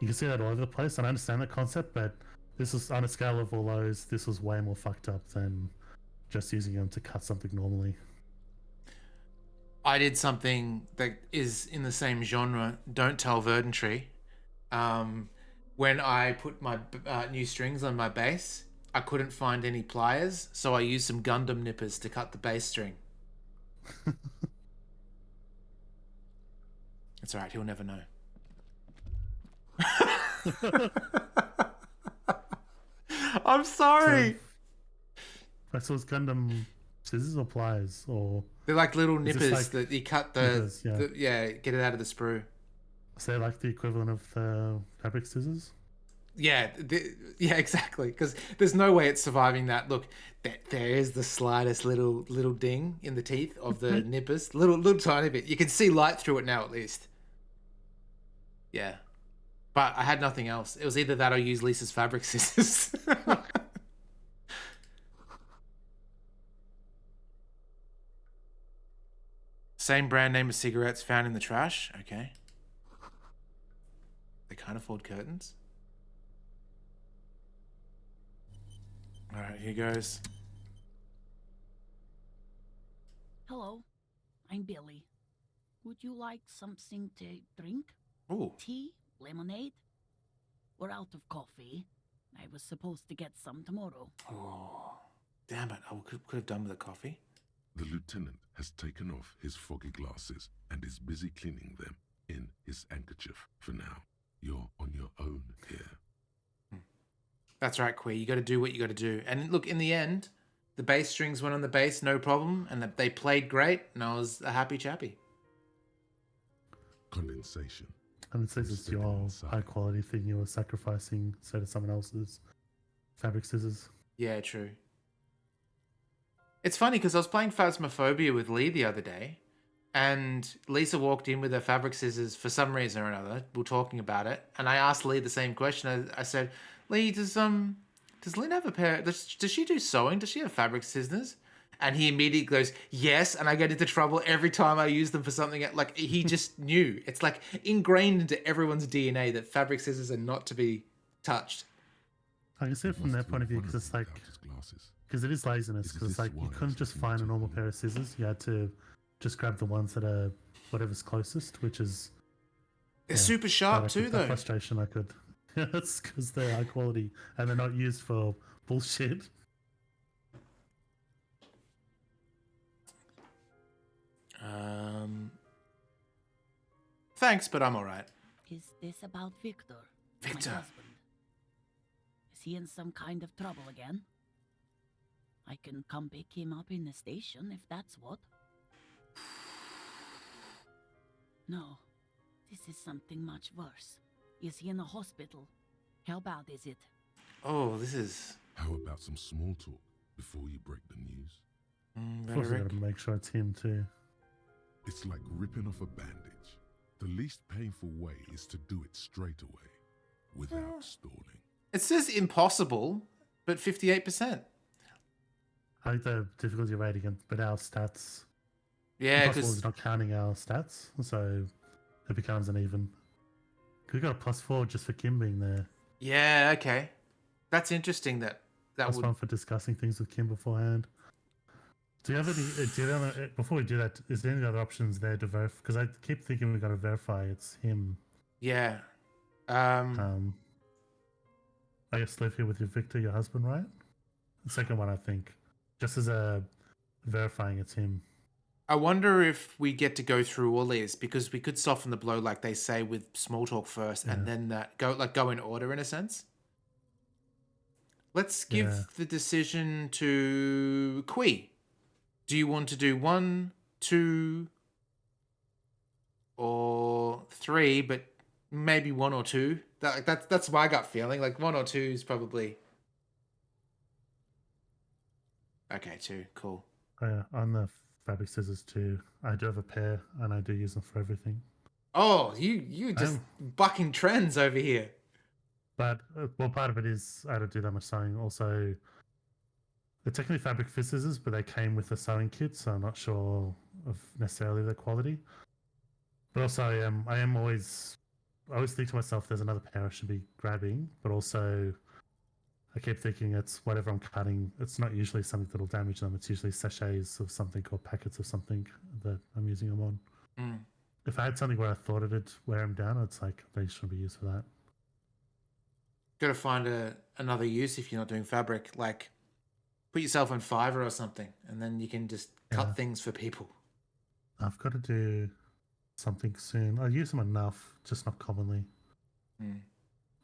You can see that all over the place, and I understand that concept, but this is on a scale of all those, this was way more fucked up than just using them to cut something normally. I did something that is in the same genre. Don't tell Verdantry. When I put my new strings on my bass, I couldn't find any pliers, so I used some Gundam nippers to cut the bass string. It's alright, he'll never know. I'm sorry. So it's Gundam scissors or pliers, or they're like little nippers like that you cut nippers, get it out of the sprue. So they're like the equivalent of fabric scissors? Yeah, yeah, exactly. Because there's no way it's surviving that. Look, there is the slightest little ding in the teeth of the nippers, little tiny bit. You can see light through it now, at least. Yeah, but I had nothing else. It was either that or use Lisa's fabric scissors. Same brand name of cigarettes found in the trash. Okay. They can't afford curtains. All right, here goes. Hello, I'm Billy. Would you like something to drink? Ooh. Tea? Lemonade? We're out of coffee. I was supposed to get some tomorrow. Oh, damn it. I could have done with a coffee. The lieutenant has taken off his foggy glasses and is busy cleaning them in his handkerchief. For now, you're on your own here. That's right, Queer. You got to do what you got to do. And look, in the end, the bass strings went on the bass, no problem, and they played great, and I was a happy chappy. Condensation. And it says it's your high quality thing you were sacrificing instead of someone else's fabric scissors. Yeah, true. It's funny because I was playing Phasmophobia with Lee the other day, and Lisa walked in with her fabric scissors for some reason or another. We were talking about it, and I asked Lee the same question. I said, "Lee, does Lynn have a pair? Does she do sewing? Does she have fabric scissors?" And he immediately goes, "Yes," and I get into trouble every time I use them for something. Like, he just knew. It's like ingrained into everyone's DNA that fabric scissors are not to be touched. I can see it from their point of view because it's like, because it is laziness. Because it's like you couldn't just find a normal pair of scissors. You had to just grab the ones that are whatever's closest, which is they're super sharp too, though. Frustration I could. That's because they're high quality and they're not used for bullshit. Thanks, but I'm alright. Is this about Victor? Victor. My husband? Is he in some kind of trouble again? I can come pick him up in the station if that's what. No, this is something much worse. Is he in the hospital? How bad is it? Oh, this is... How about some small talk before you break the news? Of course, we gotta make sure it's him too. It's like ripping off a bandage. The least painful way is to do it straight away, without stalling. It says impossible, but 58%. I think the difficulty rating, but our stats. Yeah, Impossible because... is not counting our stats, so it becomes an even. We got a +4 just for Kim being there. Yeah, okay. That's interesting that That's would... one for discussing things with Kim beforehand. Do you have any? Before we do that, is there any other options there to verify? Because I keep thinking we got to verify it's him. Yeah. I guess live here with your Victor, your husband, right? The second one, I think, just as a verifying it's him. I wonder if we get to go through all these, because we could soften the blow, like they say, with small talk first, and then that go in order in a sense. Let's give the decision to Kui. Do you want to do 1, 2, or 3, but maybe 1 or 2? That's my gut feeling. Like 1 or 2 is probably... Okay, 2. Cool. On the fabric scissors too, I do have a pair, and I do use them for everything. Oh, you just bucking trends over here. But well, part of it is I don't do that much sewing. Also, they're technically fabric fit scissors, but they came with a sewing kit, so I'm not sure of necessarily the quality. But also, I always think to myself, there's another pair I should be grabbing. But also, I keep thinking it's whatever I'm cutting. It's not usually something that'll damage them. It's usually sachets of something or packets of something that I'm using them on. Mm. If I had something where I thought it'd wear them down, it's like they shouldn't be used for that. Got to find another use if you're not doing fabric. Like, put yourself on Fiverr or something, and then you can just cut things for people. I've got to do something soon. I use them enough, just not commonly. Mm.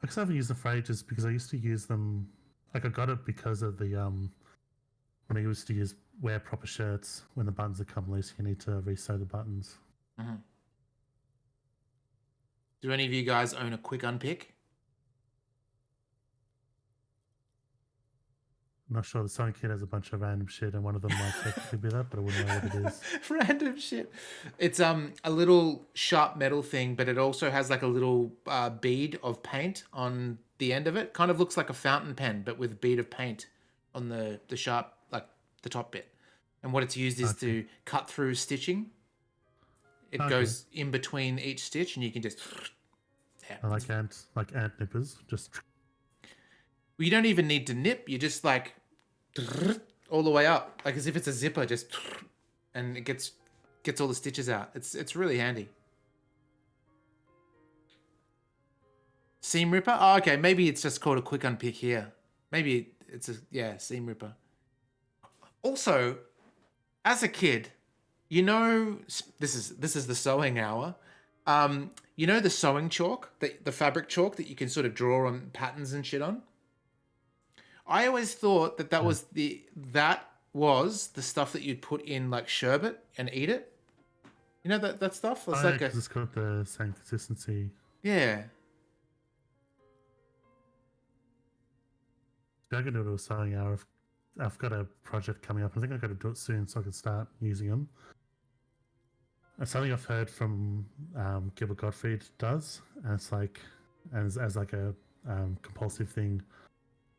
I guess I haven't used them for ages because I used to use them. Like I got it because of the when I used to wear proper shirts. When the buttons have come loose, you need to resew the buttons. Mm-hmm. Do any of you guys own a quick unpick? I'm not sure. The sewing kit has a bunch of random shit, and one of them might technically be that, but I wouldn't know what it is. Random shit. It's a little sharp metal thing, but it also has like a little bead of paint on the end of it. Kind of looks like a fountain pen, but with a bead of paint on the sharp, like the top bit. And what it's used is to cut through stitching. It goes in between each stitch, and you can just... Yeah. I like ant nippers. Just... Well, you don't even need to nip. You just like... all the way up, like as if it's a zipper, just... And it gets all the stitches out. It's really handy. Seam ripper? Oh, okay. Maybe it's just called a quick unpick here. Maybe it's a seam ripper. Also, as a kid, you know, this is the sewing hour. You know the sewing chalk, the fabric chalk that you can sort of draw on patterns and shit on. I always thought that was the stuff that you'd put in like sherbet and eat it. You know that stuff? It's like it's got the same consistency. Yeah. I'm going to do a sewing hour. I've got a project coming up. I think I've got to do it soon so I can start using them. It's something I've heard from Gilbert Gottfried does, and it's like as like a compulsive thing.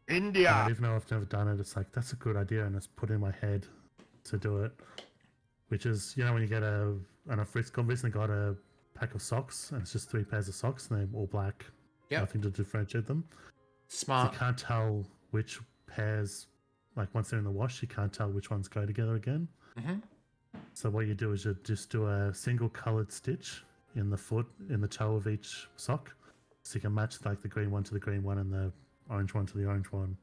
India. And even though I've never done it, it's like that's a good idea, and it's put in my head to do it. Which is, you know, when you get I've recently got a pack of socks, and it's just 3 pairs of socks, and they're all black. Yeah. Nothing to differentiate them. Smart. So you can't tell which pairs, like once they're in the wash, you can't tell which ones go together again. Mm-hmm. So what you do is you just do a single coloured stitch in the toe of each sock, so you can match like the green one to the green one and the orange one to the orange one.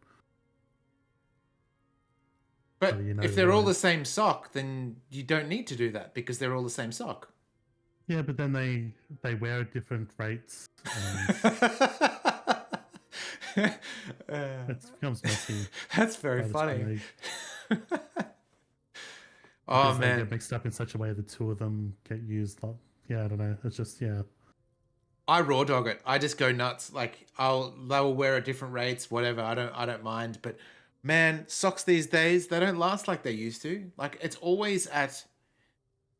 But so you know if they're all the same sock, then you don't need to do that because they're all the same sock. Yeah, but then they wear at different rates. And It becomes messy. That's very by the funny. time Oh because they man, get mixed up in such a way the two of them get used. Like, yeah, I don't know. It's just I raw dog it. I just go nuts. Like they'll wear at different rates, whatever. I don't mind. But man, socks these days they don't last like they used to. Like it's always at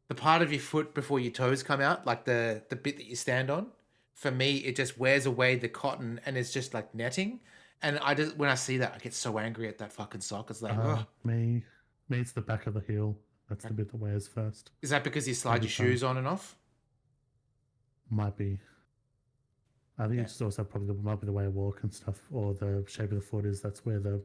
the part of your foot before your toes come out, like the bit that you stand on. For me, it just wears away the cotton and it's just like netting. And I just when I see that, I get so angry at that fucking sock. It's like, oh, me, it's the back of the heel. That's the bit that wears first. is that because you slide Every your shoes time. on and off? Might be. I think Yeah. it's just also probably might be the way I walk and stuff, or the shape of the foot is. That's where the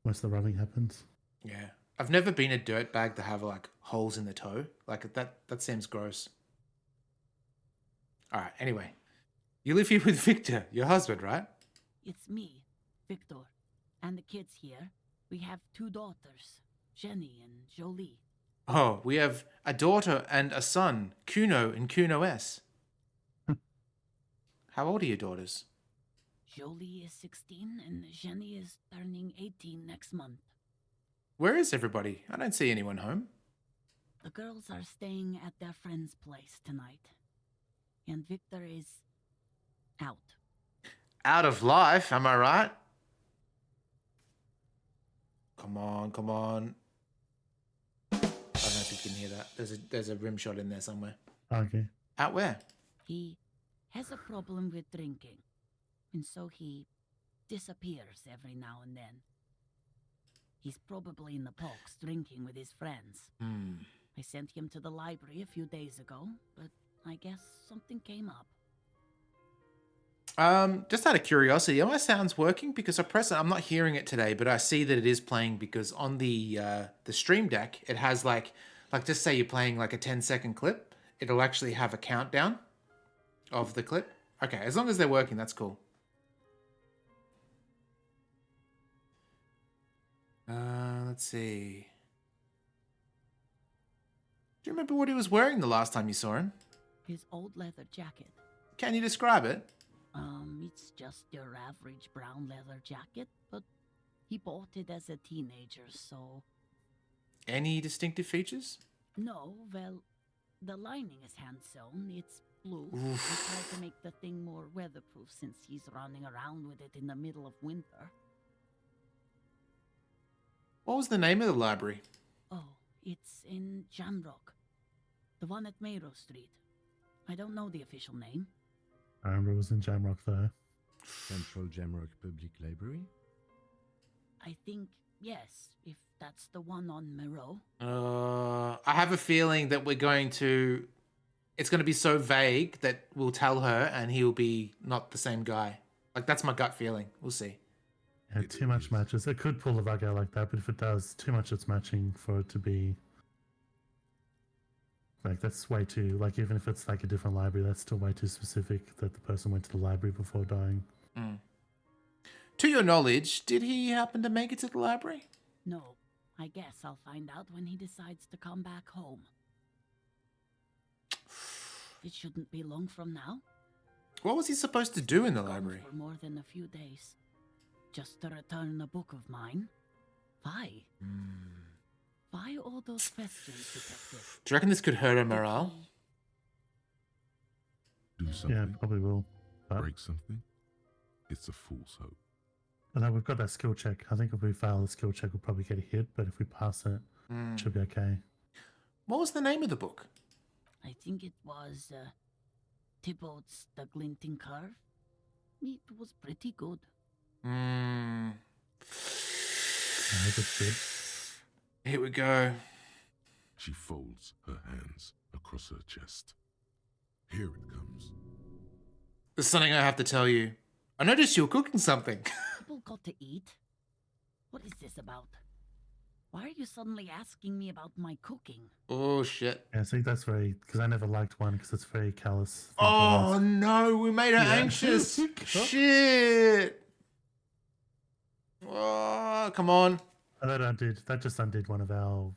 most of the running happens. Yeah. I've never been a dirt bag to have like holes in the toe. Like that seems gross. All right. Anyway, you live here with Victor, your husband, right? It's me, Victor, and the kids here. We have 2 daughters, Jenny and Jolie. Oh, we have a daughter and a son, Kuno and Kuno S. How old are your daughters? Jolie is 16 and Jenny is turning 18 next month. Where is everybody? I don't see anyone home. The girls are staying at their friend's place tonight. And Victor is out. Out of life, am I right? Come on, come on. I don't know if you can hear that. There's a rim shot in there somewhere. Okay. Out where? He has a problem with drinking. And so he disappears every now and then. He's probably in the parks drinking with his friends. I sent him to the library a few days ago, but I guess something came up. Just out of curiosity, are my sounds working? Because I press it, I'm not hearing it today, but I see that it is playing because on the Stream Deck, it has like just say you're playing like a 10-second clip, it'll actually have a countdown of the clip. Okay, as long as they're working, that's cool. Let's see. Do you remember what he was wearing the last time you saw him? His old leather jacket. Can you describe it? It's just your average brown leather jacket, but he bought it as a teenager, so... Any distinctive features? No, well, the lining is hand-sewn. It's blue. We tried to make the thing more weatherproof since he's running around with it in the middle of winter. What was the name of the library? Oh, it's in Jamrock. The one at Mayrow Street. I don't know the official name. I remember it was in Jamrock though. Central Jamrock Public Library? I think, yes, if that's the one on Mayrow. I have a feeling that it's going to be so vague that we'll tell her and he'll be not the same guy. Like, that's my gut feeling. We'll see. Yeah, too much matches. It could pull the rug out like that, but if it does, too much it's matching for it to be... Like, that's way too... Like, even if it's like a different library, that's still way too specific that the person went to the library before dying. To your knowledge, did he happen to make it to the library? No, I guess I'll find out when he decides to come back home. It shouldn't be long from now. What was he supposed to do in the Gone library? for more than a few days. Just to return a book of mine. Why? Why all those questions, Detective? Do you reckon this could hurt her morale? Do something. Yeah, probably will. But Break something. It's a fool's hope. although we've got that skill check. I think if we fail the skill check, we'll probably get a hit, but if we pass it, it should be okay. What was the name of the book? I think it was Thibaut's The Glinting Curve. It was pretty good. I hope it's good. Here we go. She folds her hands across her chest. Here it comes. There's something I have to tell you. I noticed you're cooking something. People got to eat. What is this about? Why are you suddenly asking me about my cooking? Oh, shit. Yeah, I think that's very... Because I never liked one because it's very callous. Oh, no. We made her anxious. Shit. Oh, come on. Oh, that just undid one of our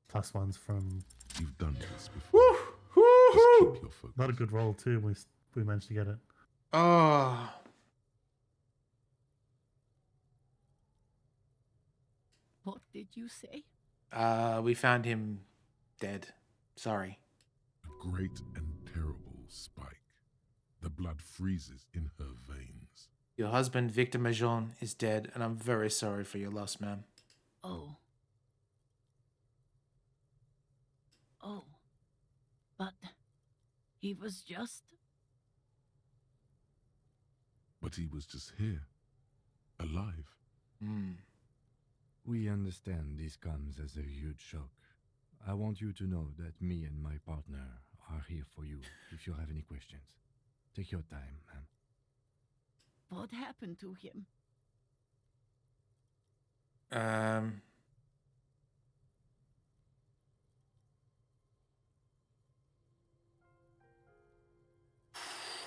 plus ones from... You've done this before. Woo! Just Woo-hoo! keep your focus. Not a good roll too. We managed to get it. Oh. did you say? We found him dead. Sorry. A great and terrible spike. The blood freezes in her veins. Your husband, Victor Majon, is dead, and I'm very sorry for your loss, ma'am. Oh. Oh. But he was just... But he was just here, alive. We understand this comes as a huge shock. I want you to know that me and my partner are here for you if you have any questions. Take your time, ma'am. What happened to him?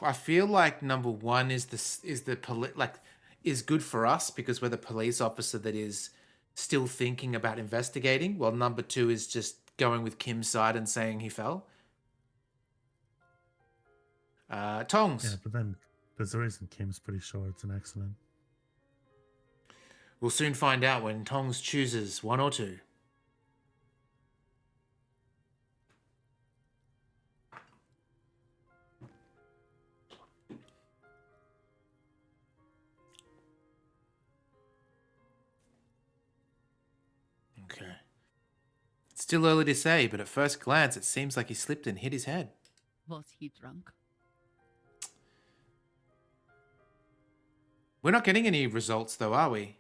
I feel like number one is is good for us because we're the police officer that is still thinking about investigating, while number two is just going with Kim's side and saying he fell. Tongs. Yeah, but then there's a reason Kim's pretty sure it's an accident. We'll soon find out when Tongs chooses one or two. Okay. It's still early to say, but at first glance it seems like he slipped and hit his head. Was he drunk? We're not getting any results though, are we?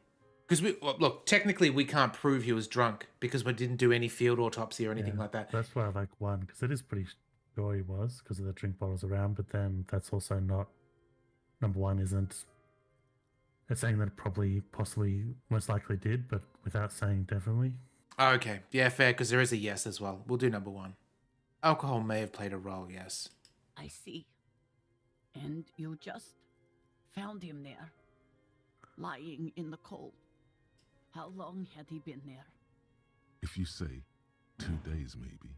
Because look, technically we can't prove he was drunk because we didn't do any field autopsy or anything like that. That's why I like one, because it is pretty sure he was because of the drink bottles around, but then that's also not... Number one isn't... It's saying that it probably, possibly, most likely did, but without saying definitely. Oh, okay. Yeah, fair, because there is a yes as well. We'll do number one. Alcohol may have played a role, yes. I see. And you just found him there, lying in the cold. How long had he been there? If you say 2 days maybe,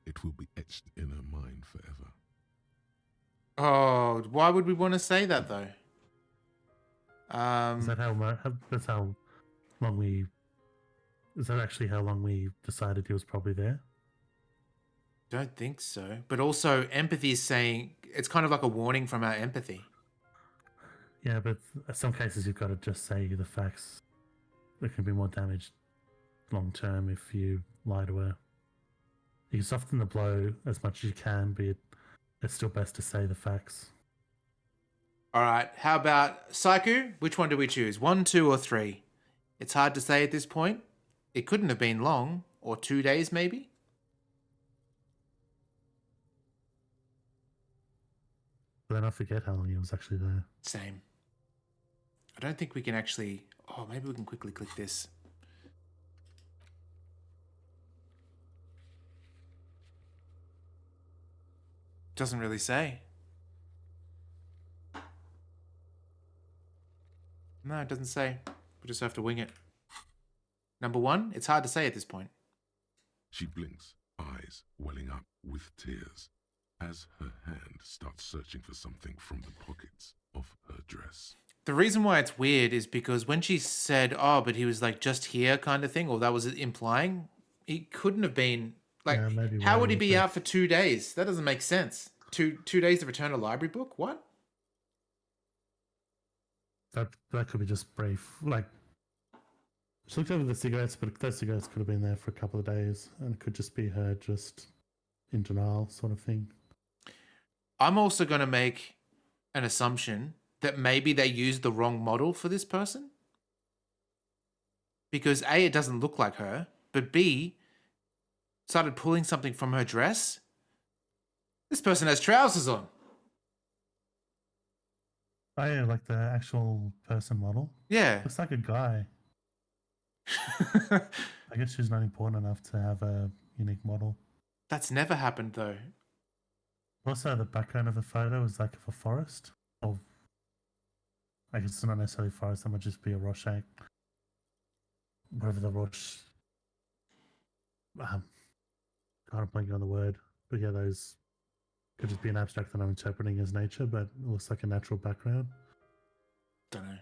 it will be etched in her mind forever. Oh, why would we want to say that though? Is that that's how long we... Is that actually how long we decided he was probably there? Don't think so. But also, empathy is saying it's kind of like a warning from our empathy. Yeah, but in some cases you've got to just say the facts. There can be more damage long term if you lie to her. You can soften the blow as much as you can, but it's still best to say the facts. All right. How about Saiku? Which one do we choose? 1, 2, or 3? It's hard to say at this point. It couldn't have been long, or 2 days maybe. But then I forget how long he was actually there. Same. I don't think we can actually... Oh, maybe we can quickly click this. Doesn't really say. No, it doesn't say. We just have to wing it. Number one, it's hard to say at this point. She blinks, eyes welling up with tears, as her hand starts searching for something from the pockets of her dress. The reason why it's weird is because when she said, oh, but he was like just here kind of thing, or that was implying, it couldn't have been, like, Yeah, how would he be out for 2 days? That doesn't make sense. Two days to return a library book? What? That could be just brief. Like, she looked over the cigarettes, but those cigarettes could have been there for a couple of days, and it could just be her just in denial sort of thing. I'm also going to make an assumption that maybe they used the wrong model for this person. Because A, it doesn't look like her, but B, started pulling something from her dress. This person has trousers on. Oh yeah, like the actual person model. Yeah. Looks like a guy. I guess she's not important enough to have a unique model. That's never happened though. Also, the background of the photo is like of a forest. Or I guess it's not necessarily forest, that might just be a Rorschach. Wherever the Rorschach... can't blank on the word. But yeah, those could just be an abstract that I'm interpreting as nature, but it looks like a natural background. Don't know.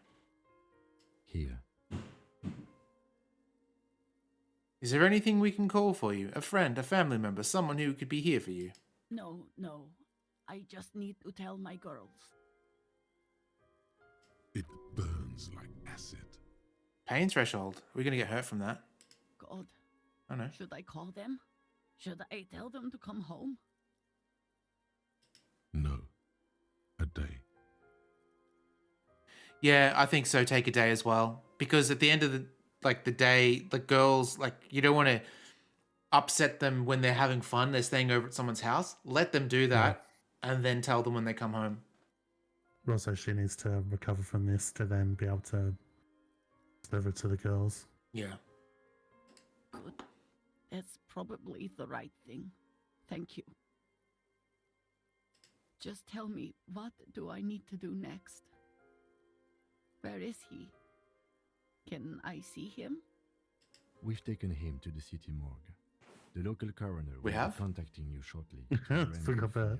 Here. Is there anything we can call for you? A friend, a family member, someone who could be here for you? No, no. I just need to tell my girls. It burns like acid. Pain threshold. We're going to get hurt from that. God, I know. should I call them? Should I tell them to come home? No. A day. Yeah, I think so. Take a day as well. Because at the end of the day, the girls, you don't want to upset them when they're having fun. They're staying over at someone's house. Let them do that and then tell them when they come home. But also, she needs to recover from this to then be able to deliver it to the girls. Yeah. Good. That's probably the right thing. Thank you. Just tell me, what do I need to do next? Where is he? Can I see him? We've taken him to the city morgue. The local coroner will We have? be contacting you shortly. Forgot that.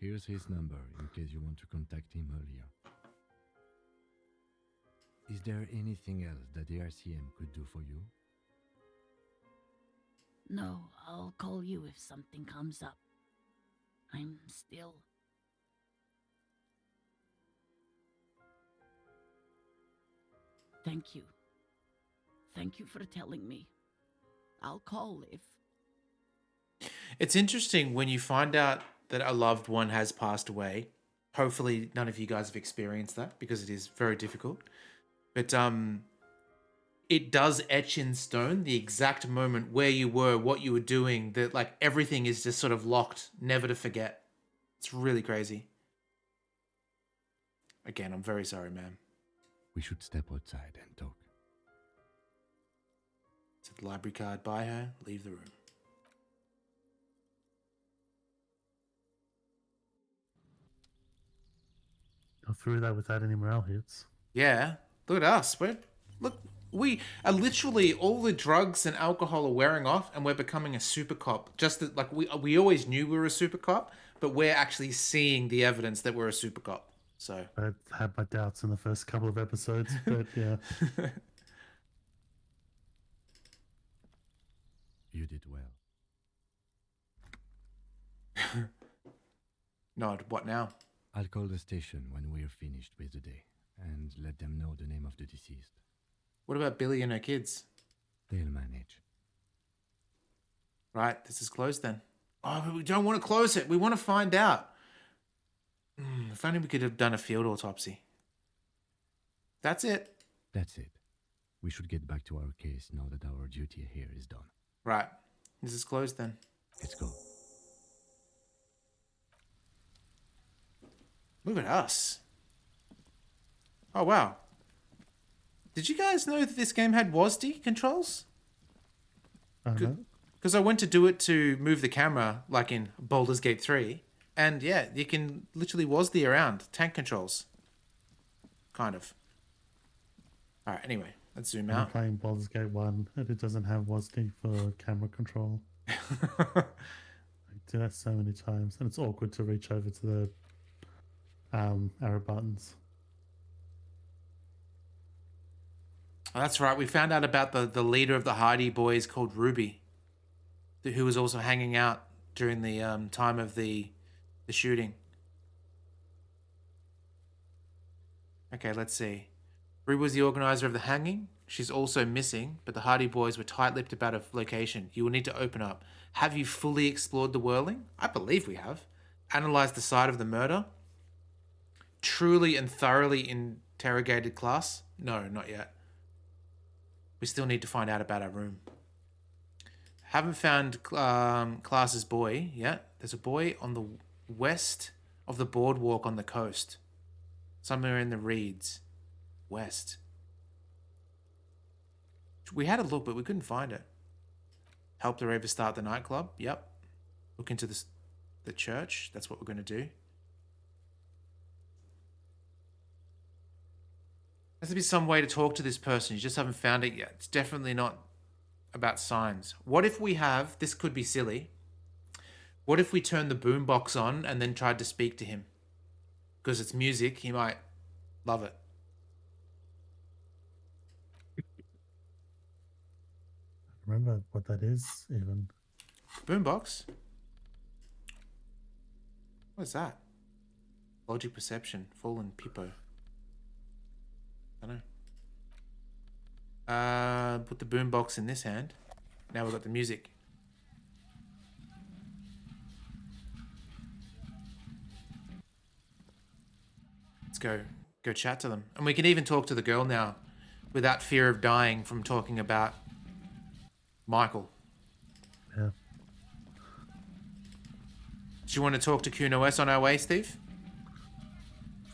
Here's his number in case you want to contact him earlier. Is there anything else that the RCM could do for you? No, I'll call you if something comes up. I'm still... Thank you. Thank you for telling me. I'll call if... It's interesting when you find out that a loved one has passed away. Hopefully none of you guys have experienced that because it is very difficult. But it does etch in stone the exact moment where you were, what you were doing, that everything is just sort of locked, never to forget. It's really crazy. Again, I'm very sorry, ma'am. We should step outside and talk. Set the library card by her, leave the room. Go through that without any morale hits. Yeah, look at us. We are literally, all the drugs and alcohol are wearing off and we're becoming a super cop. Just that, we always knew we were a super cop, but we're actually seeing the evidence that we're a super cop. So I had my doubts in the first couple of episodes, but yeah. You did well. Nod, what now? I'll call the station when we're finished with the day and let them know the name of the deceased. What about Billy and her kids? They'll manage. Right, this is closed then. Oh, but we don't want to close it. We want to find out. If only we could have done a field autopsy. That's it. That's it. We should get back to our case now that our duty here is done. Right, this is closed then. Let's go. Look at us. Oh, wow. Did you guys know that this game had WASD controls? I don't know. Because I went to do it to move the camera, like in Baldur's Gate 3. And yeah, you can literally WASD around. Tank controls. Kind of. Alright, anyway, let's zoom I'm out. playing Baldur's Gate 1 and it doesn't have WASD for camera control. I do that so many times and it's awkward to reach over to the arrow buttons. Oh, that's right, we found out about the leader of the Hardy Boys called Ruby, who was also hanging out during the time of the shooting. Okay, let's see. Ruby was the organizer of the hanging. She's also missing, but the Hardy Boys were tight-lipped about her location. You will need to open up. Have you fully explored the whirling? I believe we have. Analyzed the site of the murder? Truly and thoroughly interrogated class? No, not yet. We still need to find out about our room. Haven't found class's boy yet. There's a boy on the west of the boardwalk on the coast. Somewhere in the reeds. West. We had a look, but we couldn't find it. Helped her start the nightclub. Yep. Look into the church. That's what we're going to do. Has to be some way to talk to this person. You just haven't found it yet. It's definitely not about signs. What if we have, this could be silly, what if we turn the boombox on and then tried to speak to him? Because it's music, he might love it. remember what that is, even. Boombox? What is that? Logic perception. Fallen Pippo. I don't know. Put the boombox in this hand. Now we've got the music. Let's go chat to them. And we can even talk to the girl now without fear of dying from talking about Michael. Yeah. Do you want to talk to Kuno S on our way, Steve?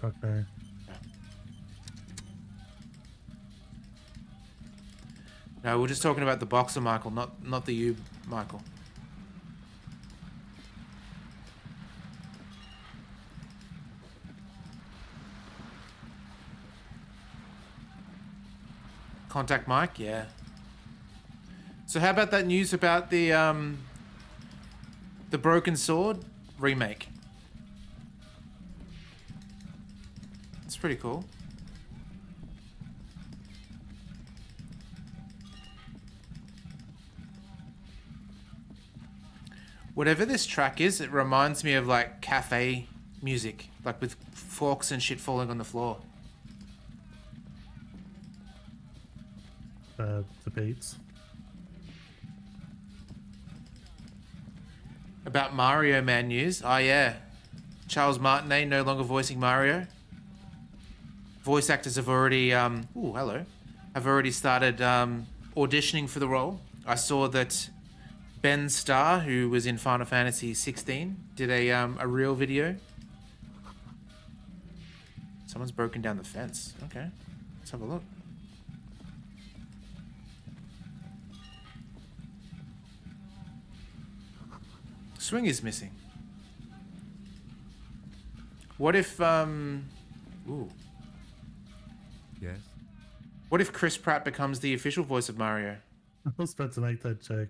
Fuck no. No, we're just talking about the boxer Michael, not the you Michael. Contact Mike, yeah. So how about that news about the Broken Sword remake? It's pretty cool. Whatever this track is, it reminds me of like cafe music, like with forks and shit falling on the floor. The beats. About Mario Man news. Oh yeah. Charles Martinet no longer voicing Mario. Voice actors have already have already started auditioning for the role. I saw that Ben Starr, who was in Final Fantasy 16, did a real video. Someone's broken down the fence. Okay. Let's have a look. Swing is missing. What if ooh. Yes? What if Chris Pratt becomes the official voice of Mario? I was about to make that joke.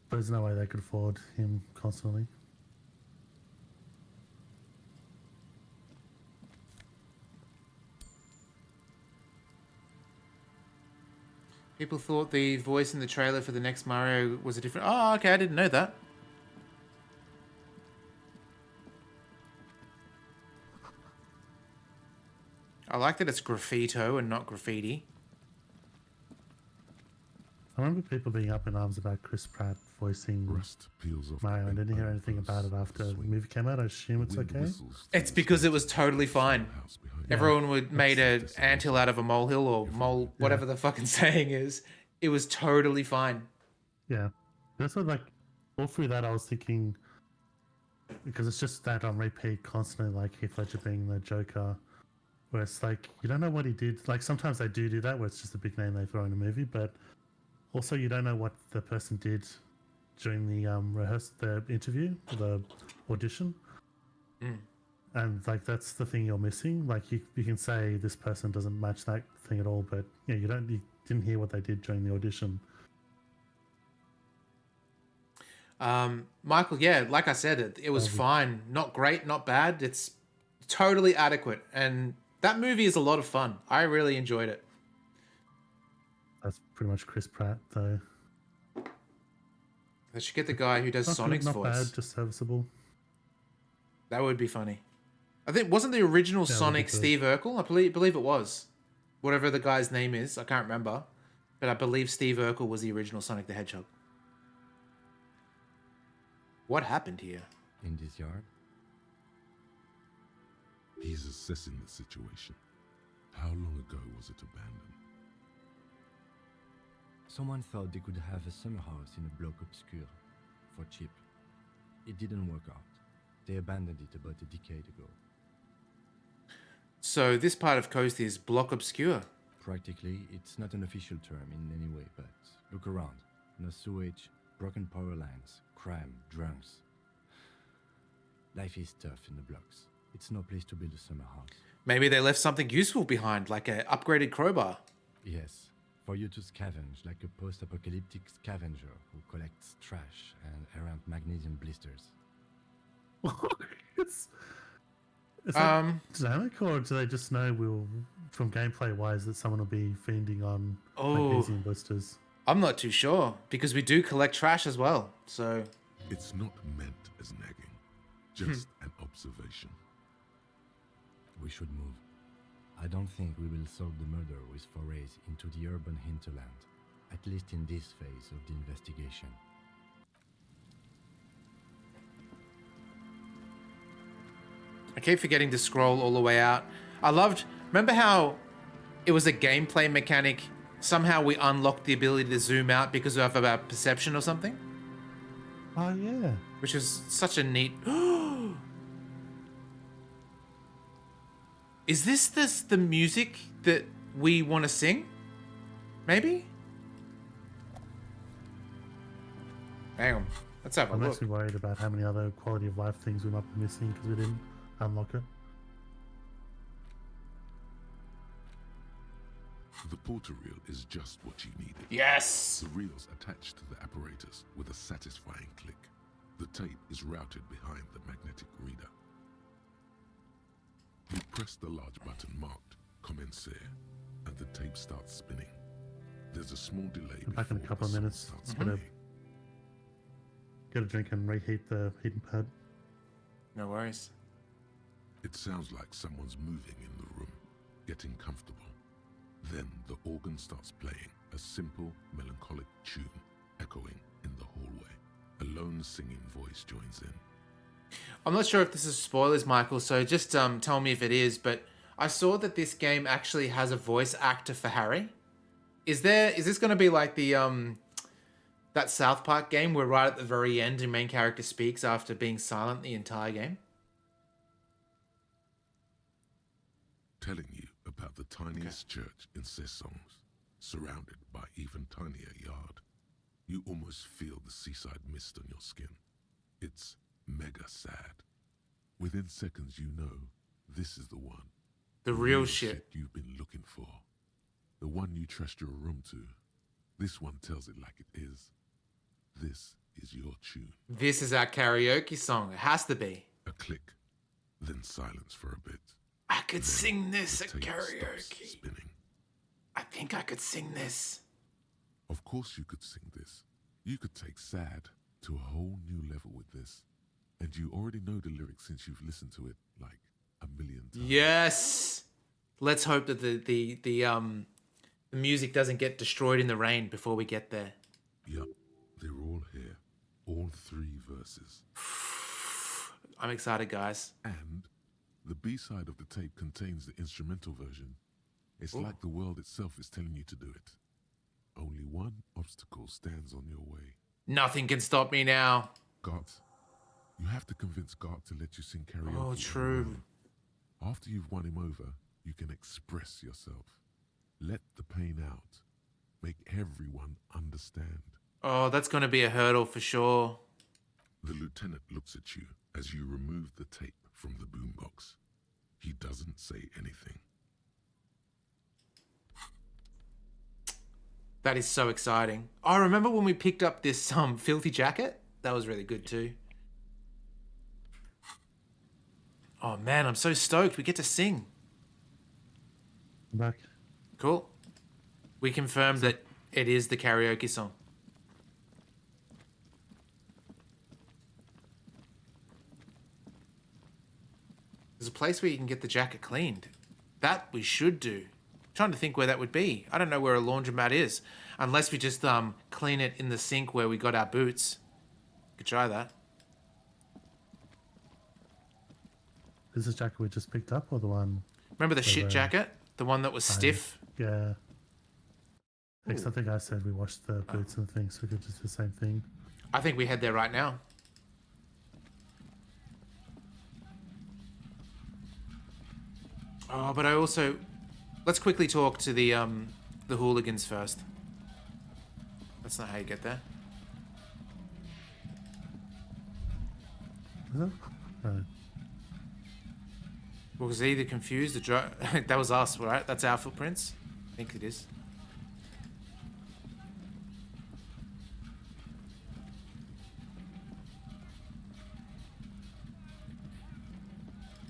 But there's no way they could afford him constantly. People thought the voice in the trailer for the next Mario was a different... Oh, okay, I didn't know that. I like that it's graffito and not graffiti. I remember people being up in arms about Chris Pratt voicing Rust peels off Mario. I the didn't hear big anything bone about it first, after the swing. movie came out. I assume it's Wind okay. whistles It's through because the it was totally fine. house behind Yeah. Everyone would made a That's anthill out of a molehill or mole, whatever the fucking saying is. It was totally fine. Yeah. That's what, like, all through that I was thinking, because it's just that on repeat constantly, like Heath Ledger being the Joker, where it's like, you don't know what he did. Like, sometimes they do that, where it's just a big name they throw in a movie, but also you don't know what the person did during the interview, the audition. Mm. And, like, that's the thing you're missing. Like, you can say this person doesn't match that thing at all, but, yeah, you didn't hear what they did during the audition. Michael, yeah, like I said, it was fine. Not great, not bad. It's totally adequate. And that movie is a lot of fun. I really enjoyed it. That's pretty much Chris Pratt, though. They should get the guy who does Not Sonic's good, not voice. bad, just serviceable. That would be funny. I think, wasn't the original Yeah, Sonic that'd be Steve Urkel? I believe it was. Whatever the guy's name is, I can't remember. But I believe Steve Urkel was the original Sonic the Hedgehog. What happened here? In this yard? He's assessing the situation. How long ago was it abandoned? Someone thought they could have a summer house in a bloc obscur for cheap. It didn't work out. They abandoned it about a decade ago. So this part of coast is block obscure. Practically, it's not an official term in any way, but look around. No sewage, broken power lines, crime, drunks. Life is tough in the blocks. It's no place to build a summer house. Maybe they left something useful behind, like an upgraded crowbar. Yes, for you to scavenge like a post-apocalyptic scavenger who collects trash and errant magnesium blisters. Is that dynamic, or do they just know from gameplay wise that someone will be fiending on magnesium blisters? I'm not too sure, because we do collect trash as well, so... It's not meant as nagging, just an observation. We should move. I don't think we will solve the murder with forays into the urban hinterland, at least in this phase of the investigation. I keep forgetting to scroll all the way out. Remember how it was a gameplay mechanic? Somehow we unlocked the ability to zoom out because of our perception or something? Oh, yeah. Which is such a neat... Is this the music that we want to sing? Maybe? Hang on. Let's have a I'm look. actually worried about how many other quality of life things we might be missing because we didn't unlock it. The porter reel is just what you needed. Yes! The reel's attached to the apparatus with a satisfying click. The tape is routed behind the magnetic reader. You press the large button marked Commencer, and the tape starts spinning. There's a small delay Come back in a before couple of the song minutes. starts Get a playing. drink and reheat the heating pad. No worries. It sounds like someone's moving in the room, getting comfortable. Then the organ starts playing, a simple, melancholic tune echoing in the hallway. A lone singing voice joins in. I'm not sure if this is spoilers, Michael, so just tell me if it is, but I saw that this game actually has a voice actor for Harry. Is this going to be like the that South Park game where right at the very end the main character speaks after being silent the entire game? Telling you about the tiniest church in Cessons, surrounded by even tinier yard. You almost feel the seaside mist on your skin. It's mega sad. Within seconds you know this is the one. The real shit. You've been looking for. The one you trust your room to. This one tells it like it is. This is your tune. This is our karaoke song. It has to be. A click, then silence for a bit. I could Then sing this the at tape stops karaoke. spinning. I think I could sing this. Of course you could sing this. You could take sad to a whole new level with this. And you already know the lyrics since you've listened to it like a million times. Yes. Let's hope that the music doesn't get destroyed in the rain before we get there. Yup, they're all here. All 3 verses. I'm excited, guys. And the B-side of the tape contains the instrumental version. It's Ooh. like the world itself is telling you to do it. Only one obstacle stands on your way. Nothing can stop me now. Gart. You have to convince Gart to let you sing karaoke. Oh, on true. your own. After you've won him over, you can express yourself. Let the pain out. Make everyone understand. Oh, that's going to be a hurdle for sure. The lieutenant looks at you as you remove the tape from the boombox. He doesn't say anything. That is so exciting. I remember when we picked up this filthy jacket. That was really good too. Oh man, I'm so stoked. We get to sing. I'm back. Cool. We confirmed that it is the karaoke song. There's a place where you can get the jacket cleaned. That we should do. Trying to think where that would be. I don't know where a laundromat is. Unless we just clean it in the sink where we got our boots. Could try that. Is this jacket we just picked up or the one? Remember the shit the- jacket? The one that was stiff? Yeah. Because I think I said we washed the boots and things, so we could just do the same thing. I think we head there right now. Oh, but I also... Let's quickly talk to the hooligans first. That's not how you get there. Is it? Right. Well, was either confused or that was us, right? That's our footprints? I think it is.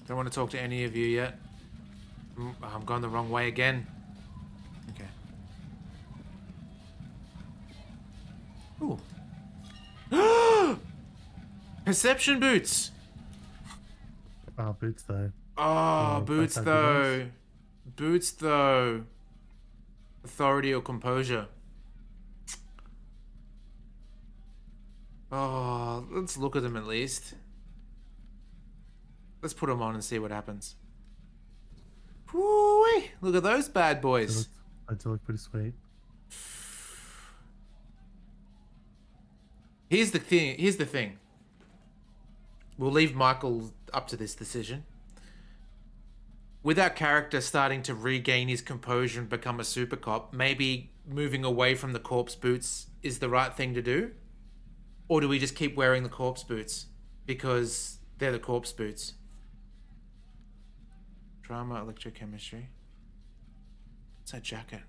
Don't want to talk to any of you yet. I'm going the wrong way again. Okay. Ooh. Perception boots. Oh, boots though. Oh, boots that'd be though. nice. Boots though. Authority or composure. Oh, let's look at them at least. Let's put them on and see what happens. Whoo-wee! Look at those bad boys. They do look pretty sweet. Here's the thing. We'll leave Michael up to this decision. With our character starting to regain his composure and become a super cop, maybe moving away from the corpse boots is the right thing to do? Or do we just keep wearing the corpse boots? Because they're the corpse boots. Drama, electrochemistry. What's that jacket?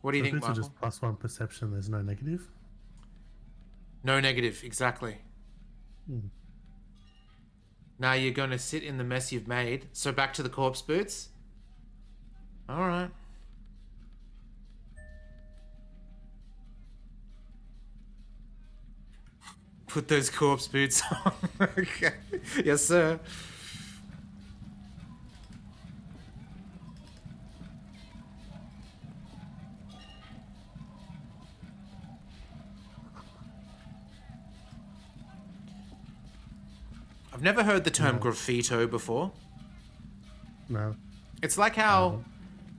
What do you think, boots are Michael? just +1 perception. There's no negative. No negative, exactly. Now you're going to sit in the mess you've made. So back to the corpse boots. All right. Put those corpse boots on. Okay. Yes, sir. I've never heard the term graffito before. No. It's like how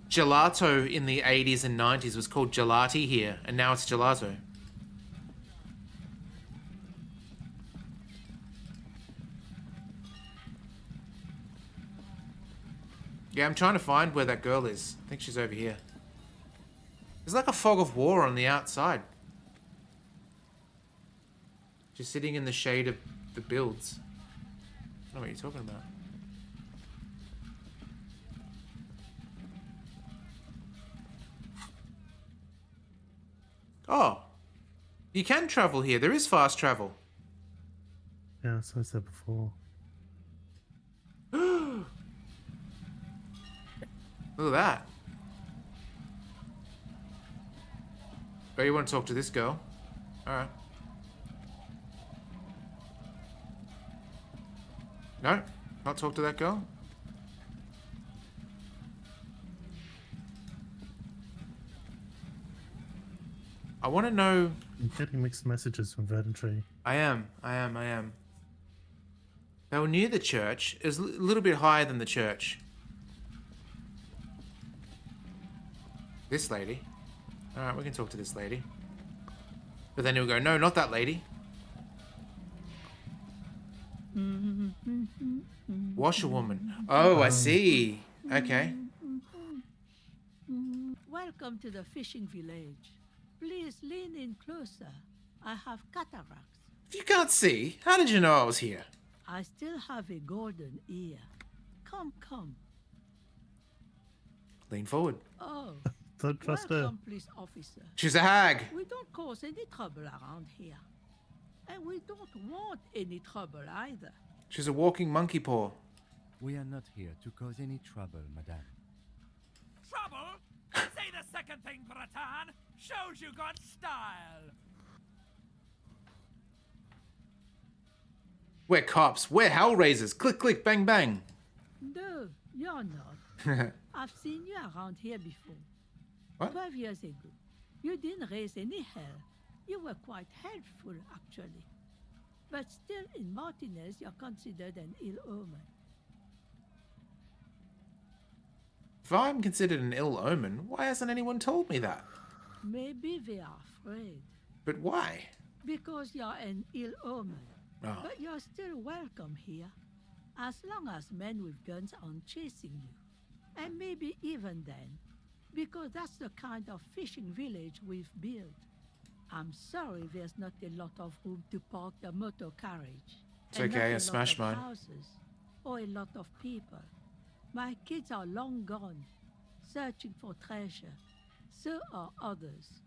gelato in the 80s and 90s was called gelati here, and now it's gelato. Yeah, I'm trying to find where that girl is. I think she's over here. There's like a fog of war on the outside. She's sitting in the shade of the builds. I don't know what you're talking about. Oh. You can travel here. There is fast travel. Yeah, as I said before. Look at that. Oh, you want to talk to this girl? Alright. No? Not talk to that girl? I want to know... I'm getting mixed messages from Verdantry. I am. They were near the church. It was a little bit higher than the church. This lady. Alright, we can talk to this lady. But then he'll go, no, not that lady. Washerwoman. Oh, I see. Okay. Welcome to the fishing village. Please lean in closer. I have cataracts. If you can't see, how did you know I was here? I still have a golden ear. Come. Lean forward. Oh. Don't trust her. Welcome, police officer. She's a hag. We don't cause any trouble around here. And we don't want any trouble either. She's a walking monkey paw. We are not here to cause any trouble, madame. Trouble? Say the second thing, Bratan. Shows you got style. We're cops. We're hellraisers. Click, click, bang, bang. No, you're not. I've seen you around here before. What? 12 years ago. You didn't raise any hell. You were quite helpful, actually. But still, in Martinez, you're considered an ill omen. If I'm considered an ill omen, why hasn't anyone told me that? Maybe they are afraid. But why? Because you're an ill omen. Oh. But you're still welcome here. As long as men with guns aren't chasing you. And maybe even then. Because that's the kind of fishing village we've built. I'm sorry there's not a lot of room to park the motor carriage. It's okay, I smashed mine. Houses, or a lot of people. My kids are long gone, searching for treasure. So are others.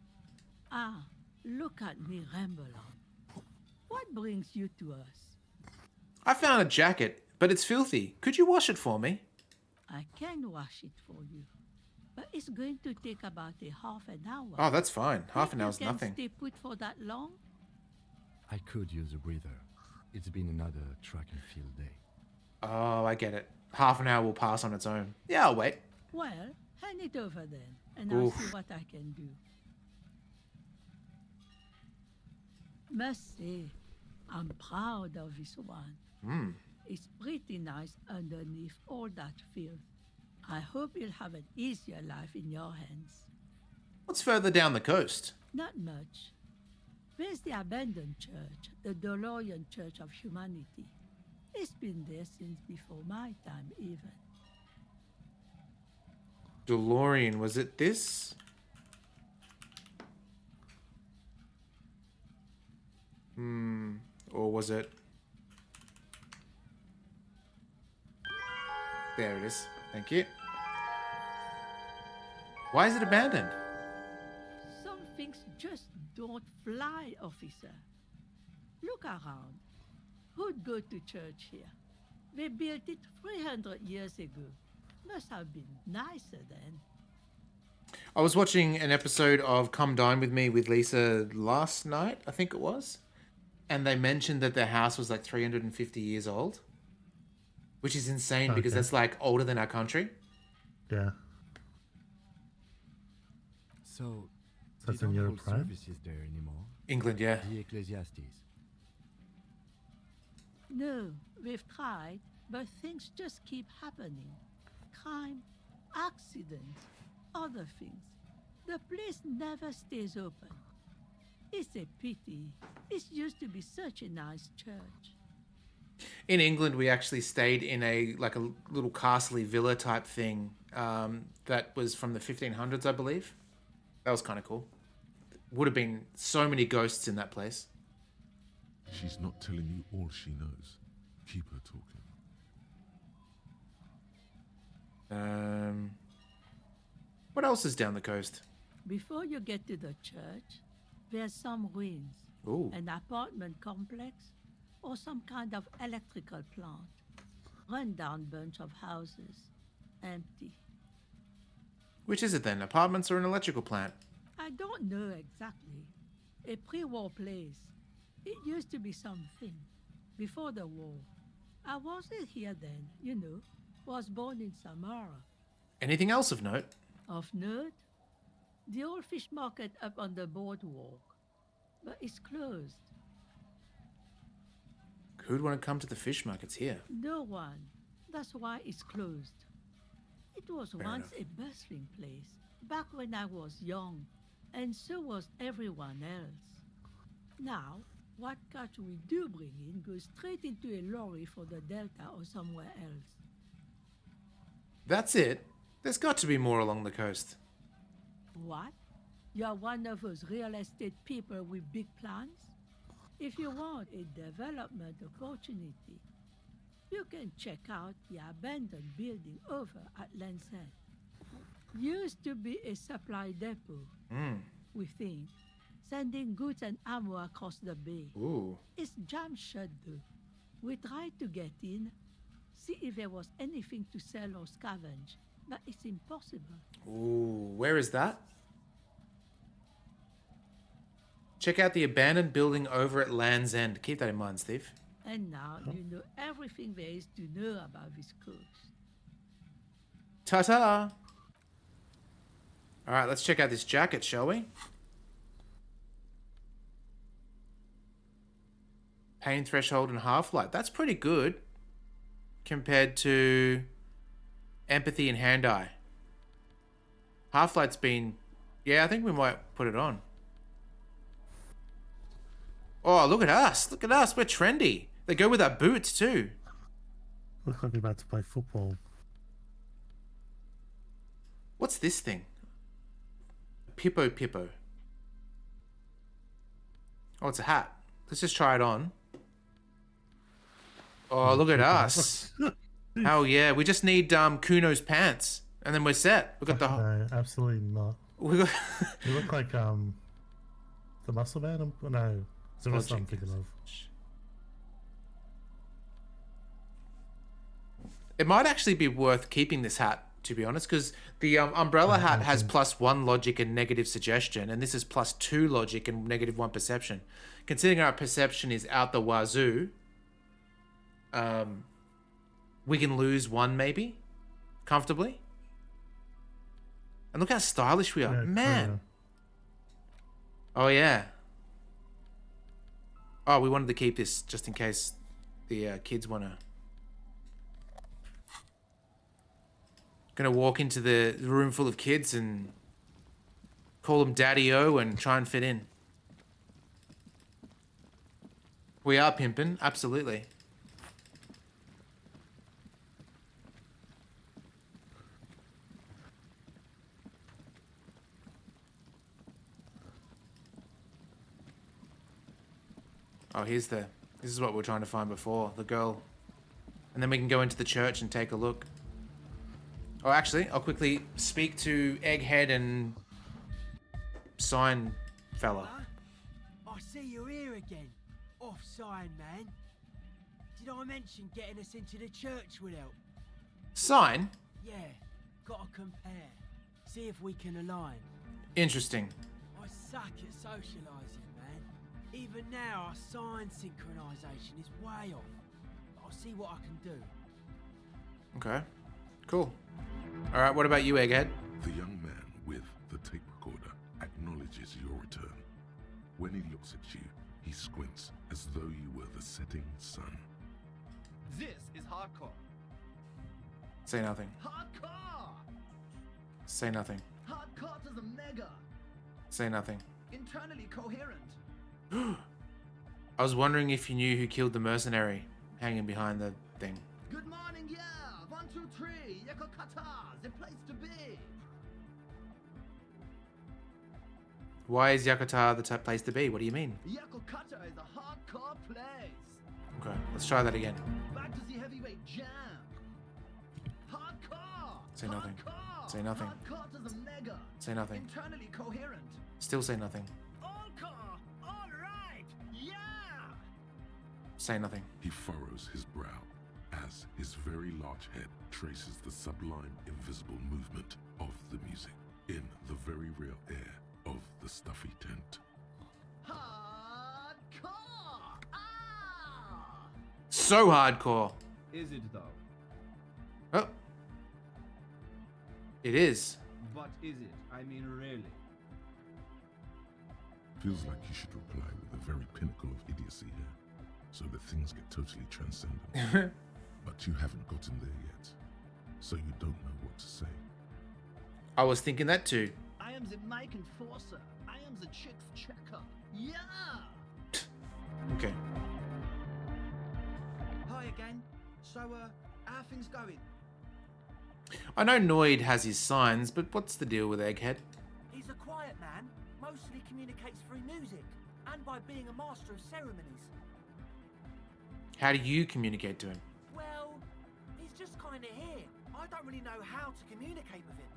Ah, look at me ramble on. What brings you to us? I found a jacket, but it's filthy. Could you wash it for me? I can wash it for you, but it's going to take about a half an hour. Oh, that's fine. Half an Think hour's you can nothing. stay put for that long? I could use a breather. It's been another track and field day. Oh, I get it. Half an hour will pass on its own. Yeah, I'll wait. Well, hand it over then, and I'll see Oof. what I can do. Must say, I'm proud of this one. Hmm. It's pretty nice underneath all that filth. I hope you'll have an easier life in your hands. What's further down the coast? Not much. There's the abandoned church, the DeLorean Church of Humanity. It's been there since before my time, even. DeLorean, was it this? Or was it? There it is. Thank you. Why is it abandoned? Some things just don't fly, officer. Look around. Who'd go to church here? They built it 300 years ago. Must have been nicer then. I was watching an episode of Come Dine With Me with Lisa last night, I think it was. And they mentioned that their house was like 350 years old. Which is insane because Okay. that's like older than our country. Yeah. So, So they it's in don't Europe, hold right? services there anymore. England, yeah. The Ecclesiastes. No, we've tried, but things just keep happening. Crime, accidents, other things. The place never stays open. It's a pity. It used to be such a nice church. In England, we actually stayed in a little castle villa type thing that was from the 1500s, I believe. That was kind of cool. Would have been so many ghosts in that place. She's not telling you all she knows. Keep her talking. What else is down the coast? Before you get to the church, there's some ruins. Ooh. An apartment complex or some kind of electrical plant. Run-down bunch of houses. Empty. Which is it then? Apartments or an electrical plant? I don't know exactly. A pre-war place. It used to be something. Before the war. I wasn't here then, you know. Was born in Samara. Anything else of note? Of note? The old fish market up on the boardwalk. But it's closed. Who'd want to come to the fish markets here? No one. That's why it's closed. It was once a bustling place, back when I was young, and so was everyone else. Now, what catch we do bring in goes straight into a lorry for the Delta or somewhere else. That's it. There's got to be more along the coast. What? You're one of those real estate people with big plans? If you want a development opportunity, you can check out the abandoned building over at Land's End. Used to be a supply depot, we think, sending goods and ammo across the bay. Ooh. It's jammed shut though. We tried to get in, see if there was anything to sell or scavenge, but it's impossible. Ooh, where is that? Check out the abandoned building over at Land's End. Keep that in mind, Steve. And now you know everything there is to know about this coast. Ta-ta! Alright, let's check out this jacket, shall we? Pain threshold and half-light. That's pretty good. Compared to empathy and hand-eye. Half-light's been... Yeah, I think we might put it on. Oh, look at us. Look at us. We're trendy. They go with our boots, too. Look like we're about to play football. What's this thing? Pippo Pippo. Oh, it's a hat. Let's just try it on. Oh, look at us. Hell yeah. We just need Kuno's pants. And then we're set. We got the... No, absolutely not. We got... You look like the muscle man? No. It's the rest I'm thinking of. It might actually be worth keeping this hat, to be honest, because the umbrella hat has +1 logic and negative suggestion, and this is +2 logic and -1 perception. Considering our perception is out the wazoo, we can lose 1 maybe, comfortably. And look how stylish we are, man. Oh yeah. Oh, we wanted to keep this just in case the kids wanna. Gonna walk into the room full of kids and call them Daddy-O and try and fit in. We are pimping, absolutely. Oh, this is what we were trying to find before, the girl. And then we can go into the church and take a look. Oh, actually, I'll quickly speak to Egghead and Sign fella. I see you're here again. Off Sign, man. Did I mention getting us into the church would help? Sign? Yeah, gotta compare. See if we can align. Interesting. I suck at socialising, man. Even now, our sign synchronisation is way off. I'll see what I can do. Okay, cool. All right, what about you, Egghead? The young man with the tape recorder acknowledges your return. When he looks at you, he squints as though you were the setting sun. This is hardcore. Say nothing. Hardcore! Say nothing. Hardcore to the mega. Say nothing. Internally coherent. I was wondering if you knew who killed the mercenary hanging behind the thing. Good morning, yeah. 1, 2, 3. Yakokata, the place to be. Why is Yakata the place to be? What do you mean? Yakokata is a hardcore place. Okay, let's try that again. Back to the heavyweight jam. Hardcore. Say nothing. Hardcore. Say nothing. Hardcore to the mega. Say nothing. Internally coherent. Still say nothing. All-core. All right. Yeah. Say nothing. He furrows his brow as his very large head traces the sublime invisible movement of the music in the very real air of the stuffy tent. Hardcore. Ah. So hardcore. Is it though? Oh. It is. But is it? I mean, really? Feels like you should reply with the very pinnacle of idiocy here, so that things get totally transcendent. But you haven't gotten there yet, so you don't know what to say. I was thinking that too. I am the mic enforcer. I am the chicks checker. Yeah! Okay. Hi again. So, how are things going? I know Noid has his signs, but what's the deal with Egghead? He's a quiet man, mostly communicates through music, and by being a master of ceremonies. How do you communicate to him? Well, he's just kinda here. I don't really know how to communicate with him.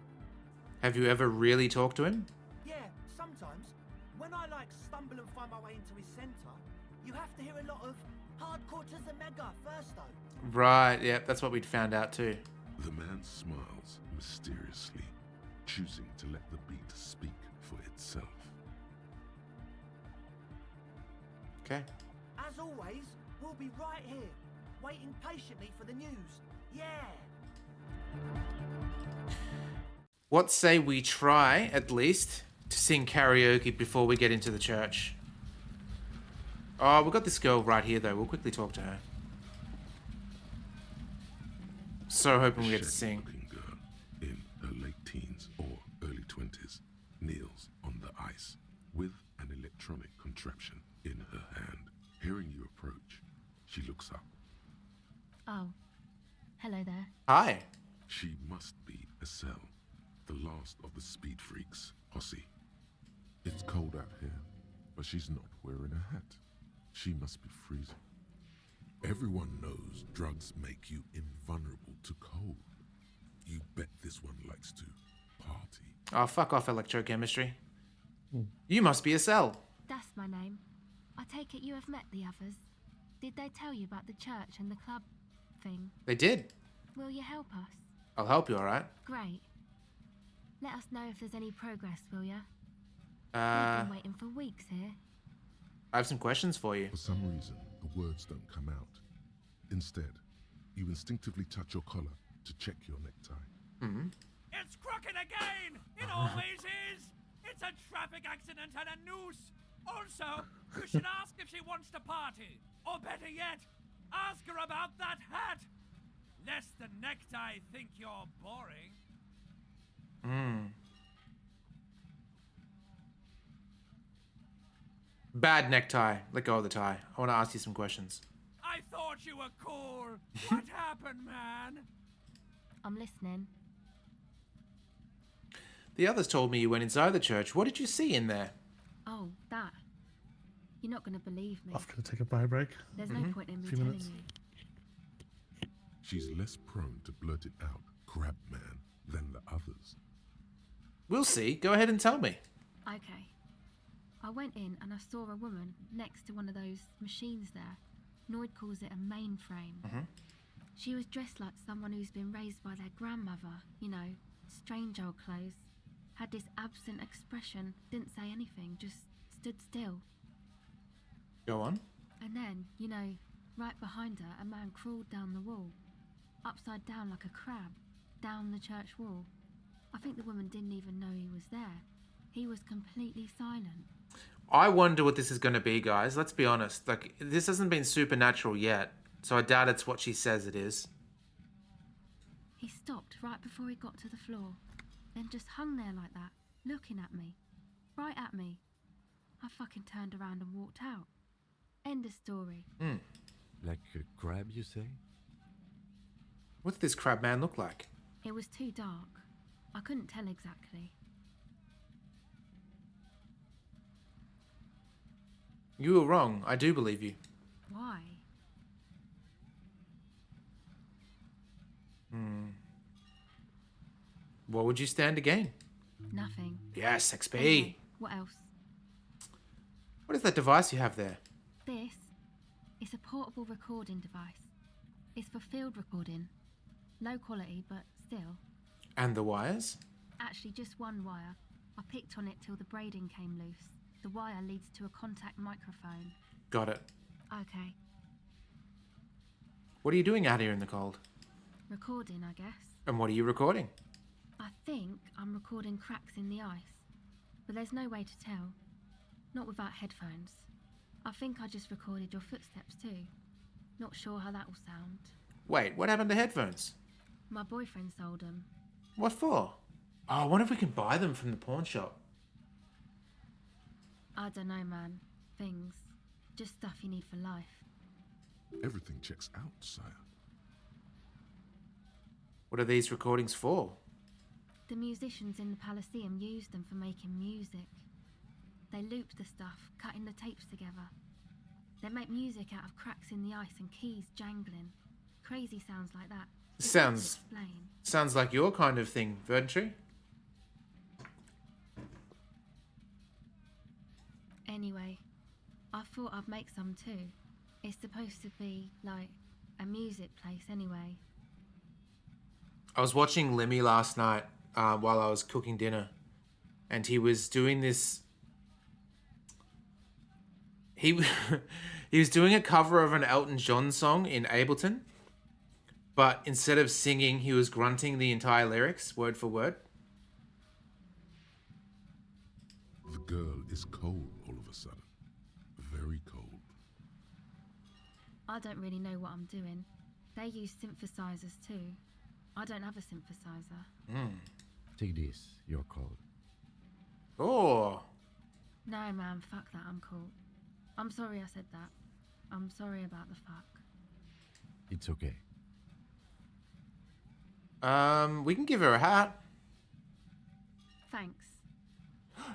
Have you ever really talked to him? Yeah, sometimes. When I stumble and find my way into his centre, you have to hear a lot of hardcore to the mega first though. Right, yeah, that's what we'd found out too. The man smiles mysteriously, choosing to let the beat speak for itself. Okay. As always, we'll be right here, waiting patiently for the news. Yeah! What say we try, at least, to sing karaoke before we get into the church? Oh, we've got this girl right here, though. We'll quickly talk to her. So hoping we get to sing. Looking girl in her late teens or early 20s kneels on the ice with an electronic contraption in her hand. Hearing you approach, she looks up. Oh, hello there. Hi. She must be Estelle, the last of the speed freaks, Posse. It's cold out here, but she's not wearing a hat. She must be freezing. Everyone knows drugs make you invulnerable to cold. You bet this one likes to party. Oh, fuck off, electrochemistry. You must be a cell. That's my name. I take it you have met the others. Did they tell you about the church and the club thing? They did. Will you help us? I'll help you, alright? Great. Let us know if there's any progress, will ya? We've I been waiting for weeks here. have some questions for you. For some reason, the words don't come out. Instead, you instinctively touch your collar to check your necktie. Mm-hmm. It's crooked again! It always is! It's a traffic accident and a noose! Also, you should ask if she wants to party. Or better yet, ask her about that hat! Lest the necktie think you're boring. Bad necktie. Let go of the tie. I want to ask you some questions. I thought you were cool. What happened, man? I'm listening. The others told me you went inside the church. What did you see in there? Oh, that. You're not going to believe me. Off gonna take a bio break. There's no point in me Few telling minutes. you. She's less prone to blurt it out, crab man, than the others. We'll see. Go ahead and tell me. Okay. I went in and I saw a woman next to one of those machines there. Noid calls it a mainframe. She was dressed like someone who's been raised by their grandmother, you know, strange old clothes. Had this absent expression, didn't say anything, just stood still. Go on. And then, you know, right behind her, a man crawled down the wall, upside down like a crab, down the church wall. I think the woman didn't even know he was there. He was completely silent. I wonder what this is going to be, guys. Let's be honest. Like, this hasn't been supernatural yet, so I doubt it's what she says it is. He stopped right before he got to the floor, then just hung there like that, looking at me, right at me. I fucking turned around and walked out. End of story. Like a crab, you say? What did this crab man look like? It was too dark. I couldn't tell exactly. You were wrong. I do believe you. Why? What would you stand to gain? Nothing. Yes, XP. Okay, what else? What is that device you have there? This is a portable recording device. It's for field recording. Low quality, but still. And the wires? Actually, just one wire. I picked on it till the braiding came loose. The wire leads to a contact microphone. Got it. Okay. What are you doing out here in the cold? Recording, I guess. And what are you recording? I think I'm recording cracks in the ice. But there's no way to tell. Not without headphones. I think I just recorded your footsteps too. Not sure how that will sound. Wait, what happened to headphones? My boyfriend sold them. What for? Oh, I wonder if we can buy them from the pawn shop. I don't know, man. Things. Just stuff you need for life. Everything checks out, sire. What are these recordings for? The musicians in the Elysium used them for making music. They loop the stuff, cutting the tapes together. They make music out of cracks in the ice and keys jangling. Crazy sounds like that. It's hard to explain. Sounds like your kind of thing, Verdantry. Anyway, I thought I'd make some too. It's supposed to be, like, a music place anyway. I was watching Lemmy last night while I was cooking dinner. And he was doing this... He was doing a cover of an Elton John song in Ableton. But instead of singing, he was grunting the entire lyrics, word for word. The girl is cold all of a sudden. Very cold. I don't really know what I'm doing. They use synthesizers too. I don't have a synthesizer. Take this, you're cold. Oh. No, man, fuck that, I'm cool. I'm sorry I said that. I'm sorry about the fuck. It's okay. We can give her a hat. Thanks.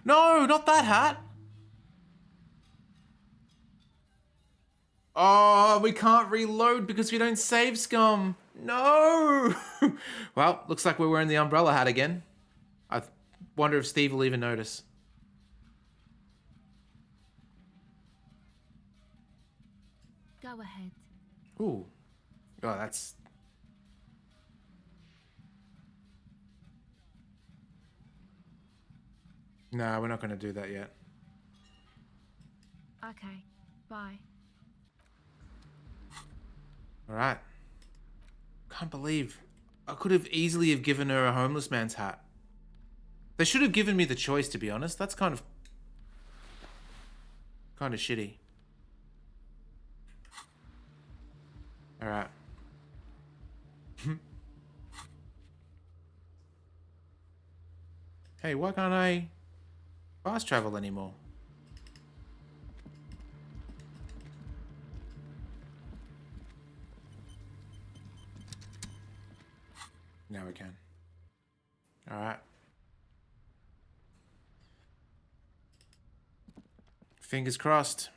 No, not that hat. Oh, we can't reload because we don't save scum. No. Well, looks like we're wearing the umbrella hat again. I wonder if Steve will even notice. Go ahead. Ooh. Oh, that's No, we're not going to do that yet. Okay, bye. All right. Can't believe I could have easily have given her a homeless man's hat. They should have given me the choice, to be honest. That's kind of shitty. All right. Hey, why can't I fast travel anymore? Now we can. All right. Fingers crossed.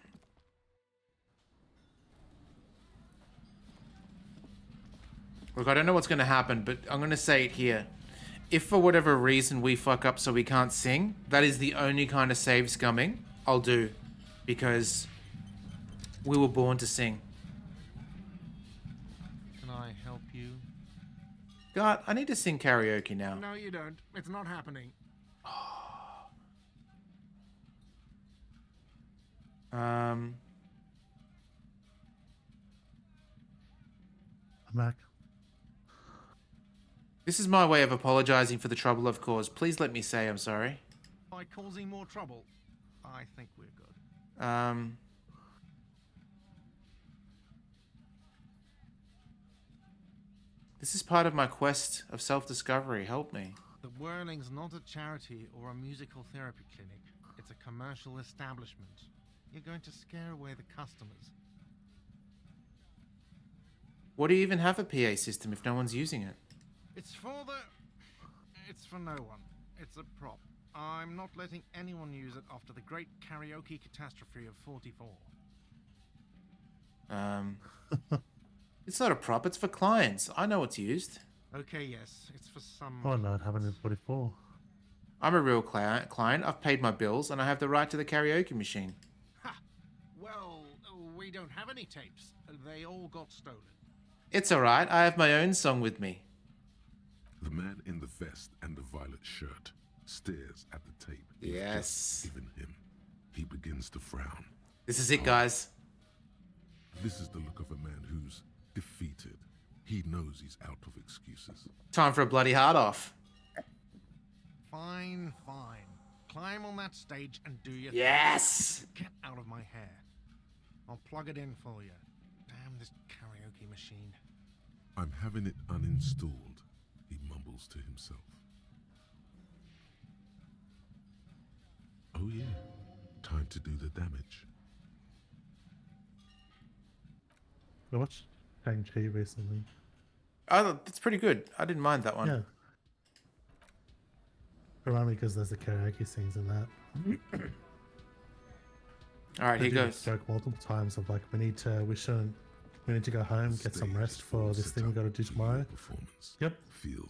Look, I don't know what's going to happen, but I'm going to say it here. If for whatever reason we fuck up so we can't sing, that is the only kind of save scumming I'll do. Because we were born to sing. Can I help you? God, I need to sing karaoke now. No, you don't. It's not happening. I'm back. This is my way of apologizing for the trouble I've caused. Please let me say I'm sorry. By causing more trouble, I think we're good. This is part of my quest of self-discovery. Help me. The Whirling's not a charity or a musical therapy clinic. It's a commercial establishment. You're going to scare away the customers. What do you even have a PA system if no one's using it? It's for no one. It's a prop. I'm not letting anyone use it after the great karaoke catastrophe of 44. It's not a prop, it's for clients. I know it's used. Okay, yes, it's for some... Oh no, it happened in 44. I'm a real client. I've paid my bills, and I have the right to the karaoke machine. Ha! Well, we don't have any tapes. They all got stolen. It's alright, I have my own song with me. The man in the vest and the violet shirt stares at the tape. Yes. Given him. He begins to frown. This is it, guys. This is the look of a man who's defeated. He knows he's out of excuses. Time for a bloody hard off. Fine. Climb on that stage and do your Yes! thing. Get out of my hair. I'll plug it in for you. Damn this karaoke machine. I'm having it uninstalled, he mumbles to himself. Oh yeah, time to do the damage. I watched Shang-Chi recently. Oh, that's pretty good. I didn't mind that one. Yeah. Remind me because there's the karaoke scenes in that. All right, here goes. Joke multiple times of like we need to go home, get some rest for this thing we got to do tomorrow. Yep,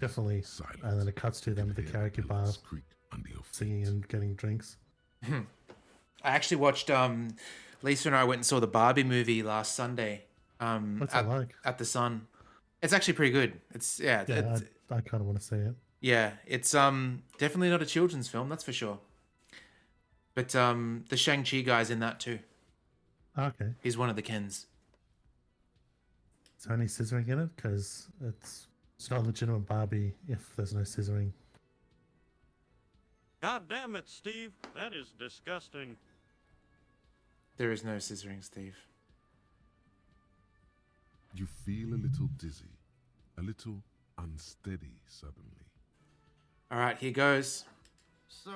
definitely. And then it cuts to them at the karaoke bar, singing and getting drinks. I actually watched. Lisa and I went and saw the Barbie movie last Sunday. What's that like? At the Sun. It's actually pretty good. It's I kind of want to see it. Yeah, it's definitely not a children's film, that's for sure. But the Shang-Chi guy's in that too. Okay. He's one of the Kens. Is there any scissoring in it? Because it's not legitimate Barbie if there's no scissoring. God damn it, Steve. That is disgusting. There is no scissoring, Steve. You feel a little dizzy, a little unsteady suddenly. All right, here goes. So,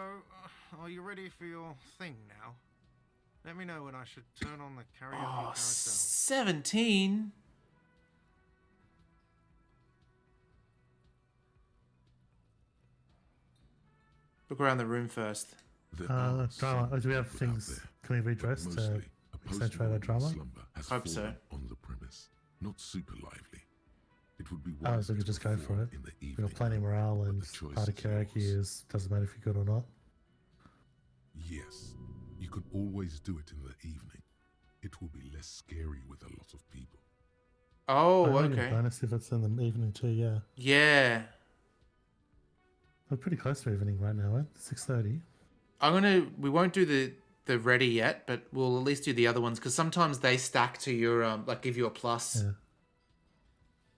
are you ready for your thing now? Let me know when I should turn on the karaoke carousel. 17? Look around the room first. Drama. Do we have things? Can we redress to accentuate our drama? Hope so. On the premise, not super lively. It would be So we could just go for it. We've got plenty of morale, and part of karaoke is doesn't matter if you're good or not. Yes, you can always do it in the evening. It will be less scary with a lot of people. Oh, okay. Bonus if it's in the evening too, yeah. Yeah. We're pretty close to evening right now, 6:30. We won't do the ready yet, but we'll at least do the other ones because sometimes they stack to your like give you a plus. Yeah.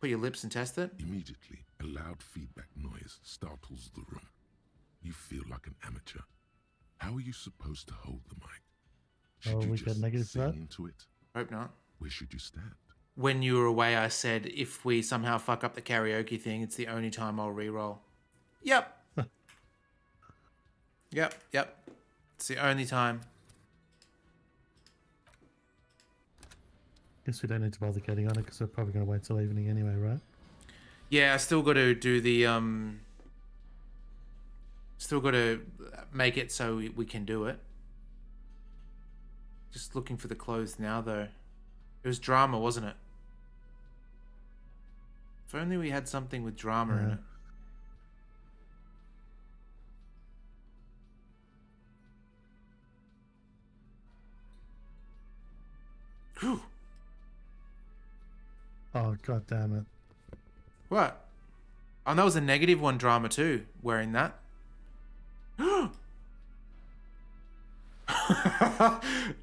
Put your lips and test it. Immediately, a loud feedback noise startles the room. You feel like an amateur. How are you supposed to hold the mic? Should you we just get negative for sing that? into it? Hope not. Where should you stand? When you were away, I said if we somehow fuck up the karaoke thing, it's the only time I'll re-roll. Yep. Yep. It's the only time. Guess we don't need to bother getting on it because we're probably going to wait till evening anyway, right? Yeah, I still got to do the Still got to make it so we can do it. Just looking for the clothes now, though. It was drama, wasn't it? If only we had something with drama in it. Whew. Oh, god damn it. What? Oh, that was a -1 drama too, wearing that.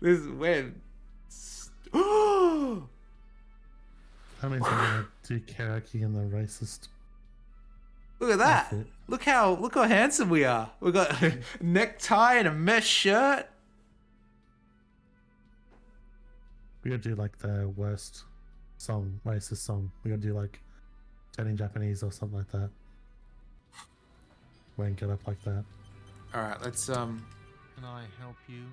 This is weird. That means I'm going to do karaoke in the racist. Look at that. outfit. Look how handsome we are. We got a necktie and a mesh shirt. We gotta do like the worst song, racist song. We gotta do like Turning Japanese or something like that. We ain't get up like that. Alright, let's Can I help you?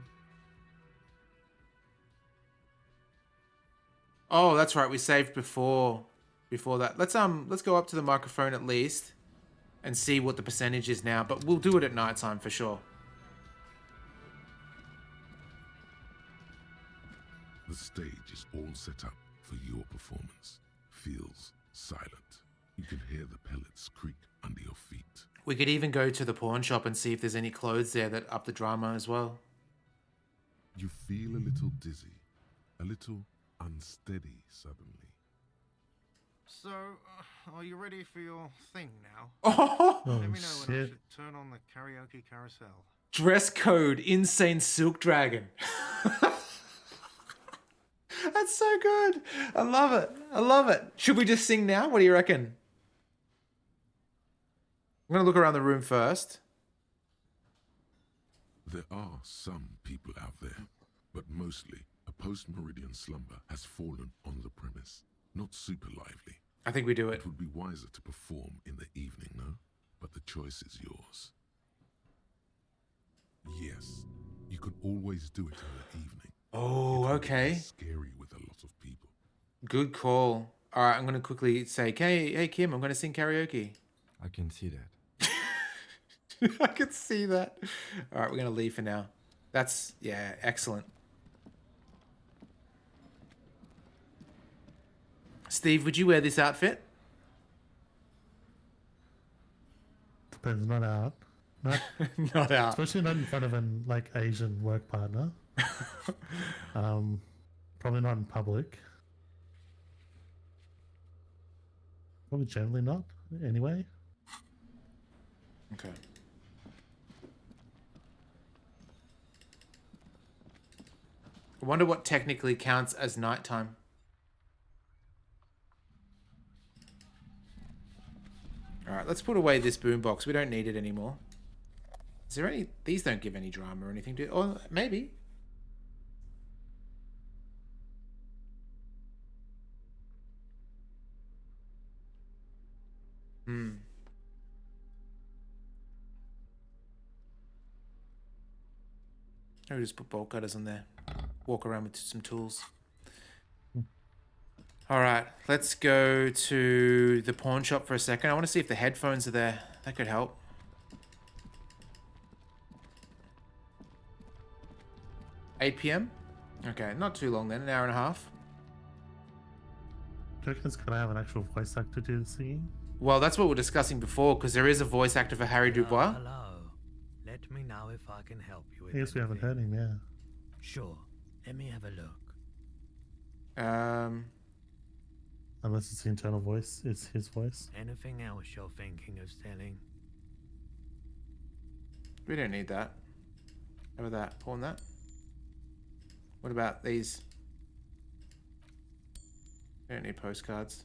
Oh, that's right. We saved before that. Let's go up to the microphone at least and see what the percentage is now, but we'll do it at nighttime for sure. The stage is all set up for your performance. Feels silent. You can hear the pellets creak under your feet. We could even go to the pawn shop and see if there's any clothes there that up the drama as well. You feel a little dizzy, a little unsteady suddenly. So, are you ready for your thing now? Oh, Let me know when I shit. should turn on the karaoke carousel. Dress code, insane silk dragon. That's so good. I love it. I love it. Should we just sing now? What do you reckon? I'm going to look around the room first. There are some people out there, but mostly a post-meridian slumber has fallen on the premise. Not super lively. I think we do it. It would be wiser to perform in the evening, no? But the choice is yours. Yes, you can always do it in the evening. Oh, It would okay. be scary with a lot of people. Good call. All right, I'm going to quickly say, hey, Kim, I'm going to sing karaoke. I can see that. I can see that. All right, we're going to leave for now. That's, yeah, excellent. Steve, would you wear this outfit? Depends, not out. Not, Not out. especially not in front of an like Asian work partner. Probably not in public. Probably generally not. Anyway. Okay. I wonder what technically counts as nighttime. All right, let's put away this boombox. We don't need it anymore. Is there any... These don't give any drama or anything, do... Or maybe. Maybe just put bolt cutters on there. Walk around with some tools. All right, let's go to the pawn shop for a second. I want to see if the headphones are there. That could help. $8 p.m. Okay, not too long then. An hour and a half. Do you reckon it's gonna have an actual voice actor do the singing? Well, that's what we were discussing before, because there is a voice actor for Harry Dubois. Hello. Let me know if I can help you with I guess we haven't heard him, yeah. Sure. Let me have a look. Unless it's the internal voice, it's his voice. Anything else you're thinking of selling? We don't need that. How about that? Pawn that. What about these? I don't need postcards.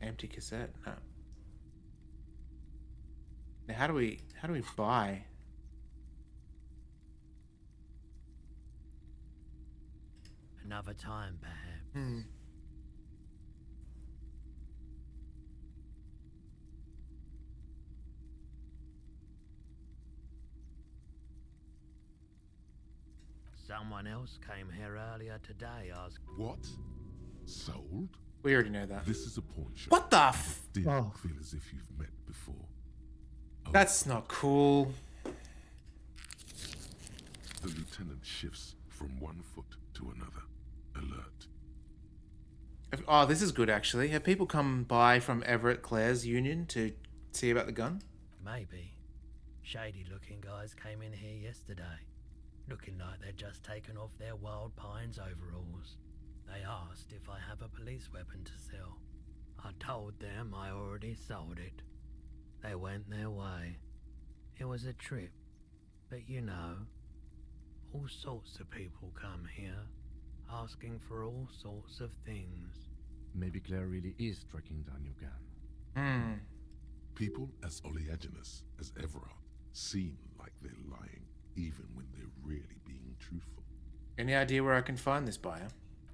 Empty cassette. No. Now, how do we buy? Another time, perhaps. Hmm. Someone else came here earlier today asking. What? Sold? We already know that. This is a pawn shop. What the f? Did feel as if you've met before. That's not cool. The lieutenant shifts from one foot to another. Alert. Oh, this is good actually. Have people come by from Everett Clare's union to see about the gun? Maybe. Shady looking guys came in here yesterday, looking like they'd just taken off their Wild Pines overalls. They asked if I have a police weapon to sell. I told them I already sold it. They went their way. It was a trip, but you know, all sorts of people come here, asking for all sorts of things. Maybe Claire really is tracking down your gun. Hmm. People as oleaginous as Everard seem like they're lying, even when they're really being truthful. Any idea where I can find this buyer?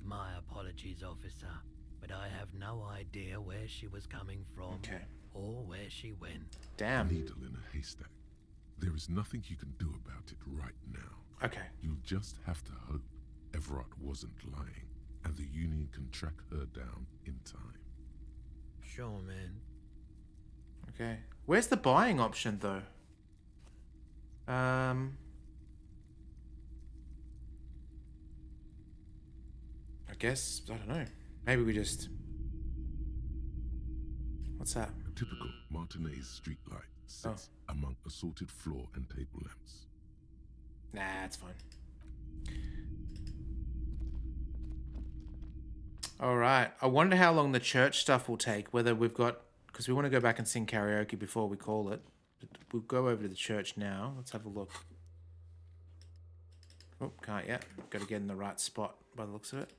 My apologies, officer, but I have no idea where she was coming from or where she went. Damn. A needle in a haystack. There is nothing you can do about it right now. Okay. You'll just have to hope Everard wasn't lying, and the Union can track her down in time. Sure, man. Okay. Where's the buying option though? I guess, I don't know. Maybe we just... What's that? A typical Martinez streetlight sits among assorted floor and table lamps. Nah, it's fine. Alright. I wonder how long the church stuff will take. Whether we've got... Because we want to go back and sing karaoke before we call it. We'll go over to the church now. Let's have a look. Oh, can't yet. Got to get in the right spot by the looks of it.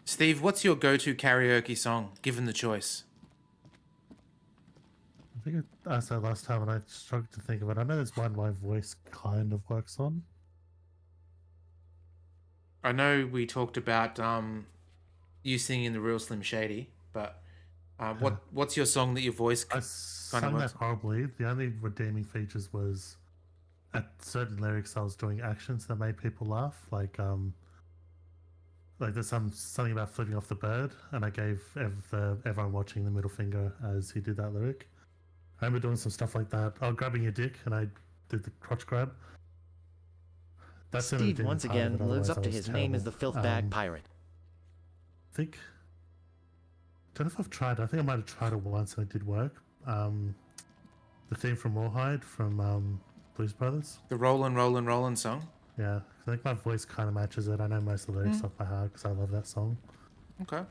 Steve, what's your go-to karaoke song, given the choice? I think I said last time and I struggled to think of it. I know there's one my voice kind of works on. I know we talked about you singing the real Slim Shady, but what's your song that your voice I kind of sang works? that horribly. The only redeeming features was at certain lyrics I was doing actions that made people laugh. Like there's something about flipping off the bird, and I gave everyone watching the middle finger as he did that lyric. I remember doing some stuff like that. Oh, grabbing your dick, and I did the crotch grab. That's Steve once again lives up to his name as the filth bag pirate. I think. Don't know if I've tried. I think I might have tried it once and it did work. The theme from Rawhide from Blues Brothers. The Rollin', Rollin', Rollin' song? Yeah, I think my voice kind of matches it. I know most of the lyrics off by heart because I love that song. Okay.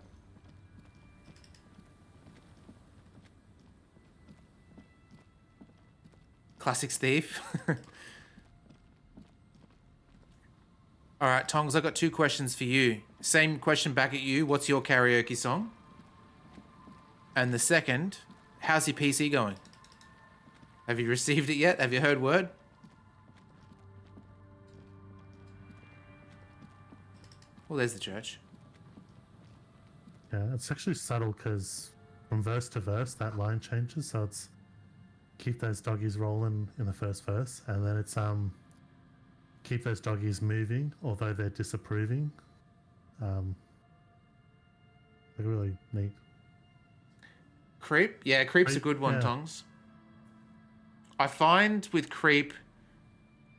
Classic Steve. All right, Tongs, I got 2 questions for you. Same question back at you. What's your karaoke song? And the second, how's your PC going? Have you received it yet? Have you heard word? Well, there's the church. Yeah, it's actually subtle because from verse to verse, that line changes. So it's keep those doggies rolling in the first verse, and then it's keep those doggies moving, although they're disapproving. They're really neat. Creep? Yeah, Creep's a good one, yeah. Tongs. I find with Creep,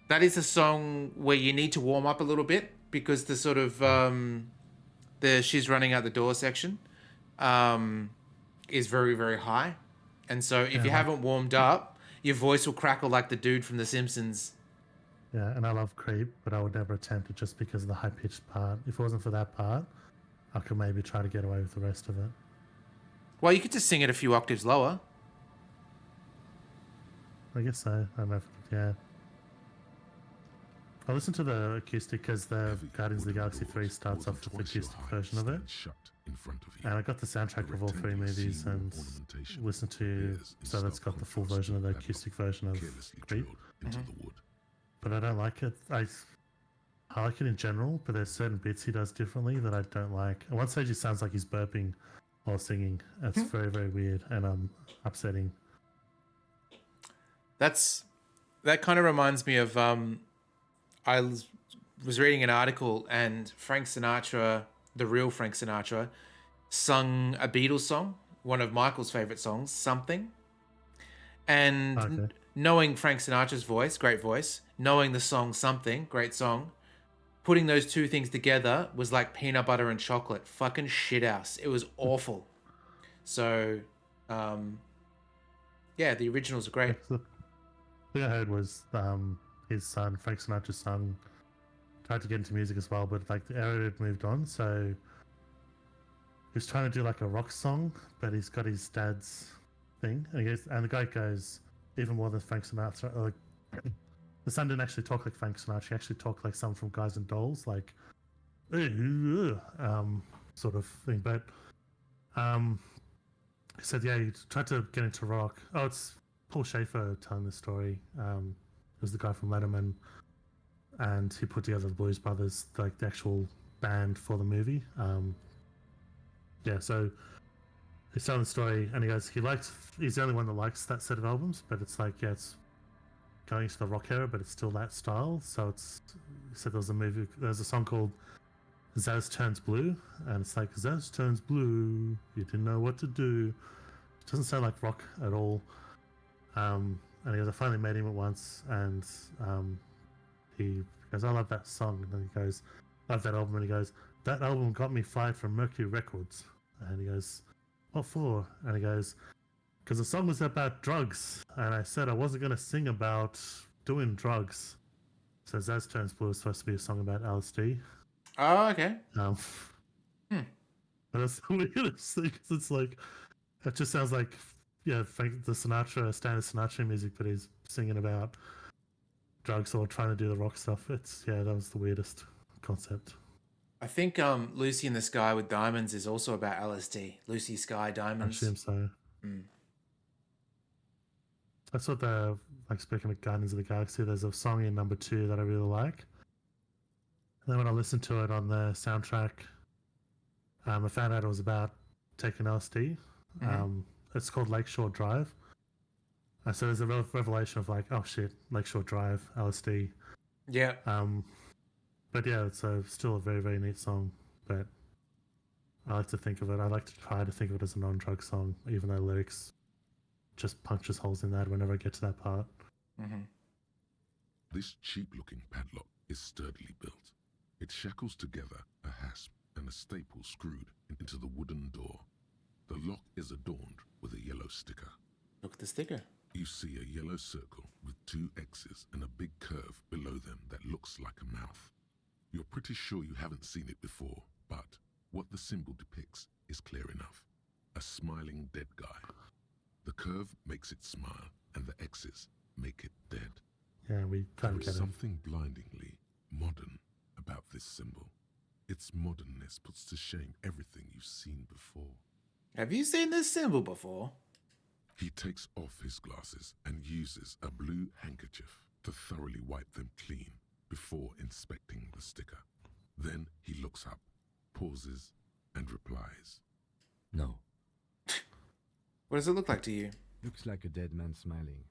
that is a song where you need to warm up a little bit because the sort of the she's running out the door section is very, very high. And so if you haven't warmed up, your voice will crackle like the dude from The Simpsons. Yeah, and I love Creep, but I would never attempt it just because of the high pitched part. If it wasn't for that part, I could maybe try to get away with the rest of it. Well, you could just sing it a few octaves lower. I guess so. I don't know. Yeah. I listened to the acoustic because the Guardians of the Galaxy 3 starts off with the acoustic version of it. And I got the soundtrack of all three movies and listened to, so that's got the full version of the acoustic version of Creep. But I don't like it. I like it in general, but there's certain bits he does differently that I don't like. At one stage, it sounds like he's burping while singing. That's very, very weird and upsetting. That kind of reminds me of I was reading an article and Frank Sinatra, the real Frank Sinatra, sung a Beatles song, one of Michael's favorite songs, Something. And knowing Frank Sinatra's voice, great voice, knowing the song Something, great song, putting those two things together was like peanut butter and chocolate. Fucking shithouse. It was awful. So, yeah, the originals are great. The thing I heard was his son, Frank Sinatra's son, tried to get into music as well, but like the era had moved on, so he was trying to do like a rock song, but he's got his dad's thing, and the guy goes even more than Frank Sinatra. Like, the son didn't actually talk like Frank Sinatra; he actually talked like someone from Guys and Dolls, like sort of thing. But he said, yeah, he tried to get into rock. Oh, it's Paul Schaefer telling the story. It was the guy from Letterman, and he put together the Blues Brothers, like the actual band for the movie. Yeah, so he's telling the story, and he goes, he's the only one that likes that set of albums, but it's like, yeah, it's going into the rock era, but it's still that style. So he said there's a song called Zaz Turns Blue, and it's like, Zaz turns blue, you didn't know what to do. It doesn't sound like rock at all. And he goes, I finally met him at once, and he goes, I love that song. And then he goes, I love that album. And he goes, that album got me fired from Mercury Records. And he goes, what for? And he goes, because the song was about drugs. And I said I wasn't going to sing about doing drugs. So Zaz Turns Blue is supposed to be a song about LSD. Oh, okay. But it's the weirdest thing, because it's like, it just sounds like, yeah, the Sinatra, standard Sinatra music, but he's singing about drugs or trying to do the rock stuff. That was the weirdest concept. I think Lucy in the Sky with Diamonds is also about LSD. Lucy Sky Diamonds. I assume so. That's what speaking of Guardians of the Galaxy, there's a song in number 2 that I really like. And then when I listened to it on the soundtrack, I found out it was about taking LSD. It's called Lakeshore Drive. So there's a revelation of like, oh shit, Lakeshore Drive, LSD. Yeah. But yeah, it's still a very, very neat song. But I like to try to think of it as a non-drug song, even though lyrics just punches holes in that whenever I get to that part. This cheap-looking padlock is sturdily built. It shackles together a hasp and a staple screwed into the wooden door. The lock is adorned with a yellow sticker. Look at the sticker. You see a yellow circle with 2 X's and a big curve below them that looks like a mouth. You're pretty sure you haven't seen it before, but what the symbol depicts is clear enough. A smiling dead guy. The curve makes it smile, and the X's make it dead. Yeah, we kind of There get is it. something blindingly modern about this symbol. Its modernness puts to shame everything you've seen before. Have you seen this symbol before? He takes off his glasses and uses a blue handkerchief to thoroughly wipe them clean before inspecting the sticker. Then he looks up, pauses, and replies. No. What does it look like to you? Looks like a dead man smiling.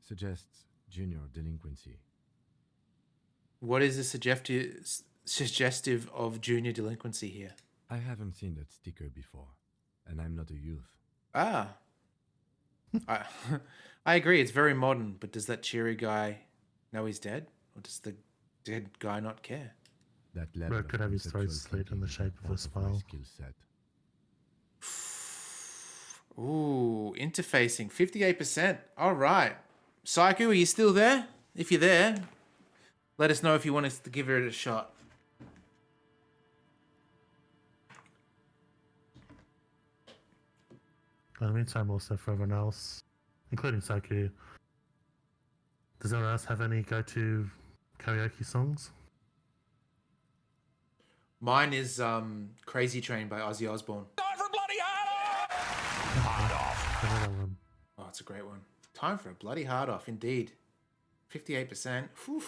Suggests junior delinquency. What is the suggestive of junior delinquency here? I haven't seen that sticker before, and I'm not a youth. Ah. I agree, it's very modern, but does that cheery guy know he's dead? Or does the dead guy not care? That level Could have his throat slit in the shape of a smile. Skill set. Ooh, interfacing, 58%. All right. Psycho, are you still there? If you're there, let us know if you want us to give it a shot. In the meantime, also for everyone else, including Saku, does anyone else have any go-to karaoke songs? Mine is Crazy Train by Ozzy Osbourne. Oh, it's a great one. Time for a bloody hard off, indeed. 58%. Whew.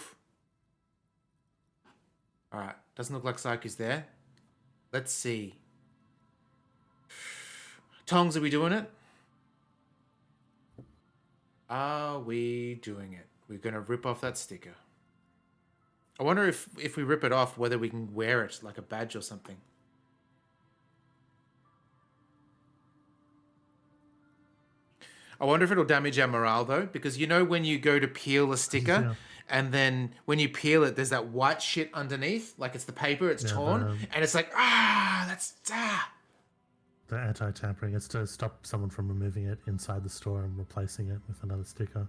All right. Doesn't look like Saku's there. Let's see. Tongs, are we doing it? Are we doing it? We're going to rip off that sticker. I wonder if we rip it off, whether we can wear it like a badge or something. I wonder if it'll damage our morale, though, because you know when you go to peel a sticker, and then when you peel it, there's that white shit underneath, like it's the paper, it's torn, and it's like, The anti-tampering, it's to stop someone from removing it inside the store and replacing it with another sticker.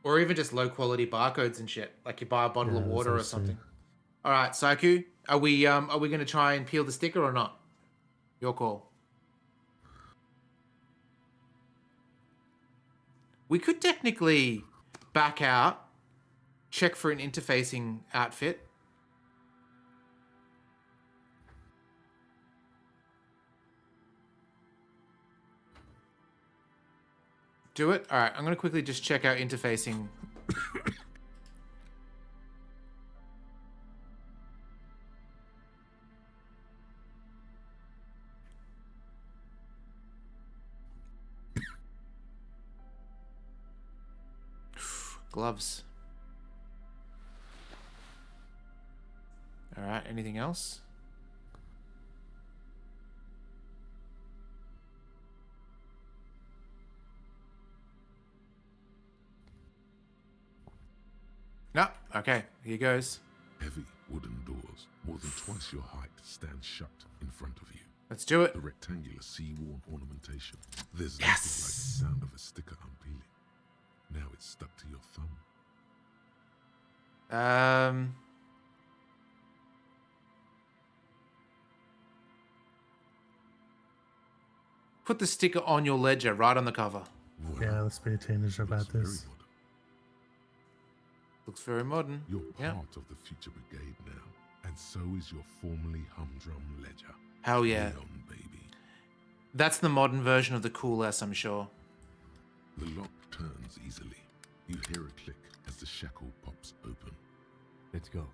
Or even just low-quality barcodes and shit, like you buy a bottle of water or something. All right, Saku, are we going to try and peel the sticker or not? Your call. We could technically back out, check for an interfacing outfit. Do it? All right, I'm going to quickly just check out interfacing. Gloves. All right, anything else? No. Okay, here goes. Heavy wooden doors, more than twice your height, stand shut in front of you. Let's do it. The rectangular sea-worn ornamentation. There's nothing like the sound of a sticker unpeeling. Now it's stuck to your thumb. Put the sticker on your ledger, right on the cover. Yeah, let's be a teenager about this. Looks very modern. You're part of the Future Brigade now, and so is your formerly humdrum ledger. Hell yeah. Leon, baby. That's the modern version of the Cool S, I'm sure. The lock turns easily. You hear a click as the shackle pops open. Let's go.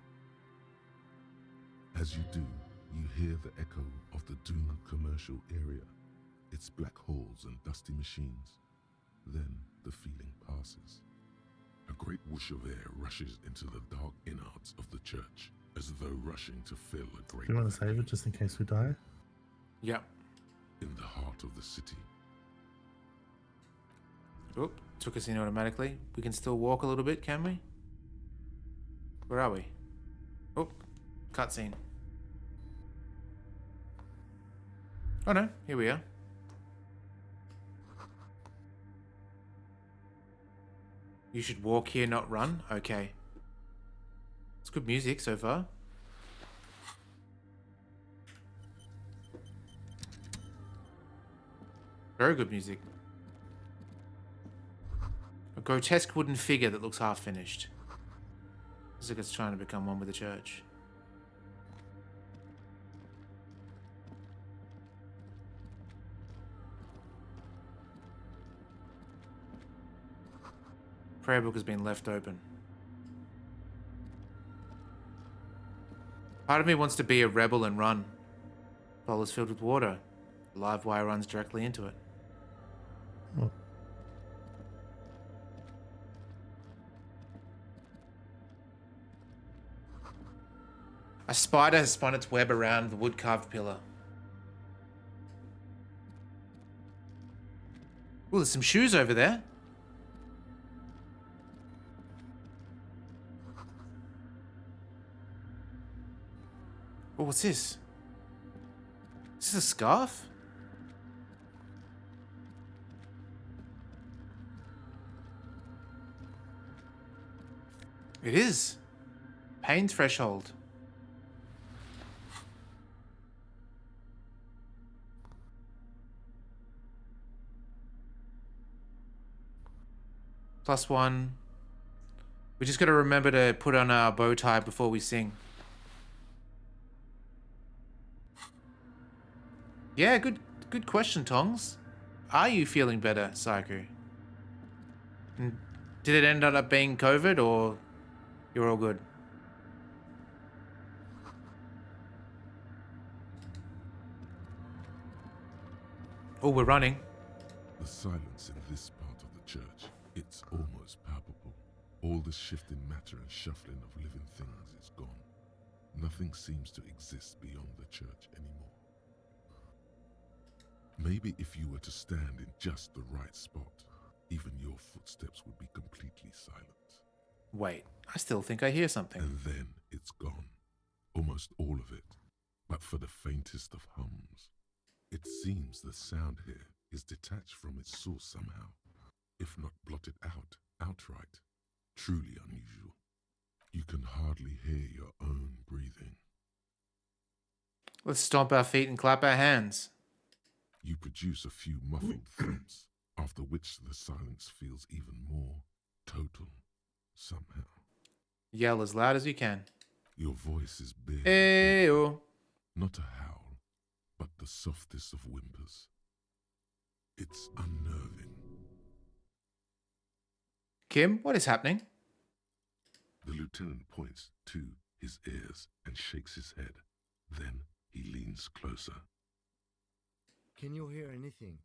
As you do, you hear the echo of the doomed commercial area. Its black halls and dusty machines. Then the feeling passes. A great whoosh of air rushes into the dark innards of the church, as though rushing to fill a great... Do you want to save it just in case we die? Yep. In the heart of the city. Oop, took us in automatically. We can still walk a little bit, can we? Where are we? Oh, cutscene. Oh no, here we are. You should walk here, not run? Okay. It's good music so far. Very good music. A grotesque wooden figure that looks half finished. Looks like it's trying to become one with the church. Prayer book has been left open. Part of me wants to be a rebel and run. Bowl is filled with water. The live wire runs directly into it. Oh. A spider has spun its web around the wood-carved pillar. Ooh, there's some shoes over there. Oh, what's this? Is this a scarf? It is. Pain threshold. +1. We just got to remember to put on our bow tie before we sing. Yeah, good question, Tongs. Are you feeling better, Psycho? And did it end up being COVID, or you're all good? Oh, we're running. The silence in this part of the church, it's almost palpable. All the shifting matter and shuffling of living things is gone. Nothing seems to exist beyond the church anymore. Maybe if you were to stand in just the right spot, even your footsteps would be completely silent. Wait, I still think I hear something. And then it's gone. Almost all of it. But for the faintest of hums. It seems the sound here is detached from its source somehow, if not blotted out outright. Truly unusual. You can hardly hear your own breathing. Let's stomp our feet and clap our hands. You produce a few muffled thumps, after which the silence feels even more total, somehow. Yell as loud as you can. Your voice is bare. Ayo. Not a howl, but the softest of whimpers. It's unnerving. Kim, what is happening? The lieutenant points to his ears and shakes his head. Then he leans closer. Can you hear anything?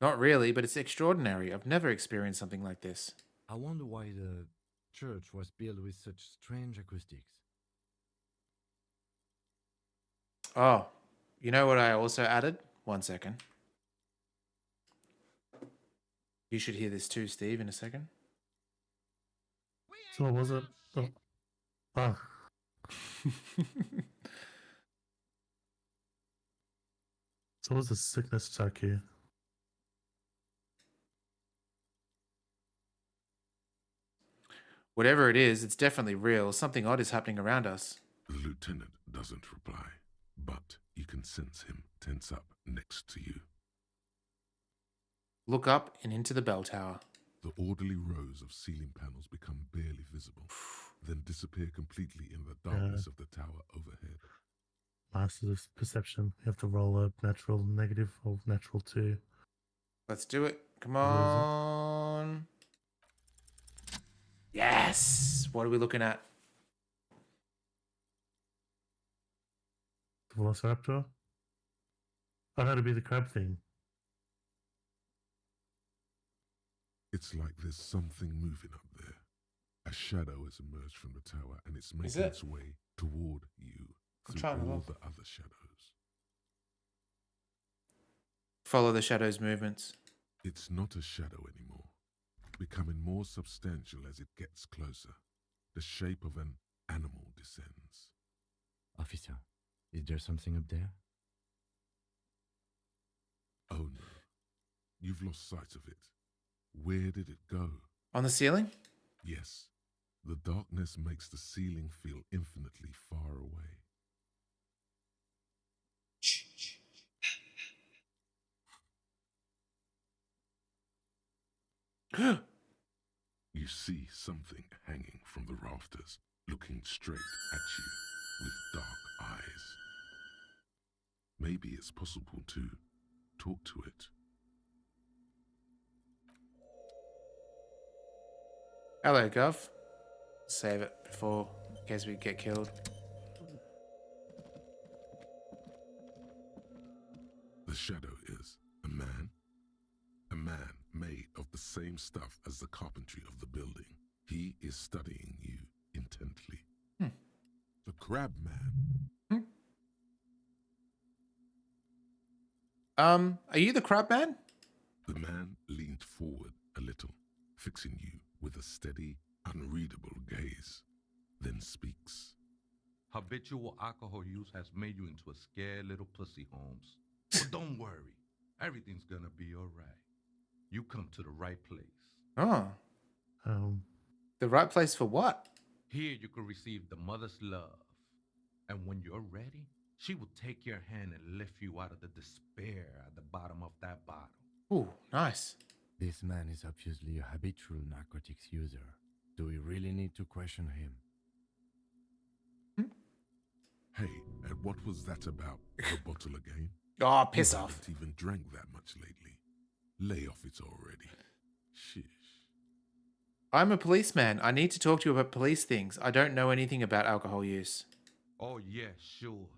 Not really, but it's extraordinary. I've never experienced something like this. I wonder why the church was built with such strange acoustics. Oh, you know what I also added? 1 second. You should hear this too, Steve, in a second. So what was it? Oh. Ah. So what was the sickness attack here? Whatever it is, it's definitely real. Something odd is happening around us. The lieutenant doesn't reply, but you can sense him tense up next to you. Look up and into the bell tower. The orderly rows of ceiling panels become barely visible, then disappear completely in the darkness of the tower overhead. Masters of perception. You have to roll a natural negative or natural 2. Let's do it. Come on. Yes! What are we looking at? The Velociraptor? Oh, that'd be the crab thing. It's like there's something moving up there. A shadow has emerged from the tower and it's making its way toward you through all the other shadows. Follow the shadow's movements. It's not a shadow anymore, becoming more substantial as it gets closer. The shape of an animal descends. Officer, is there something up there? Oh no, you've lost sight of it. Where did it go? On the ceiling? Yes. The darkness makes the ceiling feel infinitely far away. You see something hanging from the rafters, looking straight at you with dark eyes. Maybe it's possible to talk to it. Hello, Gov. Save it before, in case we get killed. The shadow is a man made of the same stuff as the carpentry of the building. He is studying you intently. The crab man. Are you the crab man? The man leaned forward a little, fixing you with a steady, unreadable gaze, then speaks. Habitual alcohol use has made you into a scared little pussy, Holmes. But don't worry, everything's gonna be alright. You come to the right place. Oh, Um, the right place for what? Here you can receive the mother's love. And when you're ready, she will take your hand and lift you out of the despair at the bottom of that bottle. Ooh, nice. This man is obviously a habitual narcotics user. Do we really need to question him? Hey, and what was that about? The bottle again? Oh, piss you off. haven't even drank that much lately. Lay off it already. Shish. I'm a policeman. I need to talk to you about police things. I don't know anything about alcohol use. Oh, yeah, sure.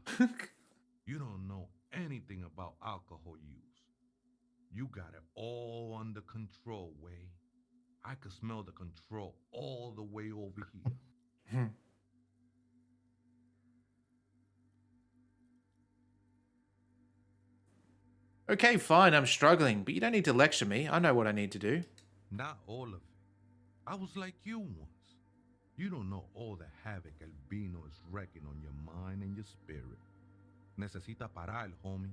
You don't know anything about alcohol use. You got it all under control, Way. I could smell the control all the way over here. Okay, fine, I'm struggling, but you don't need to lecture me. I know what I need to do. Not all of it. I was like you once. You don't know all the havoc Albino is wrecking on your mind and your spirit. Necesita parar, homie.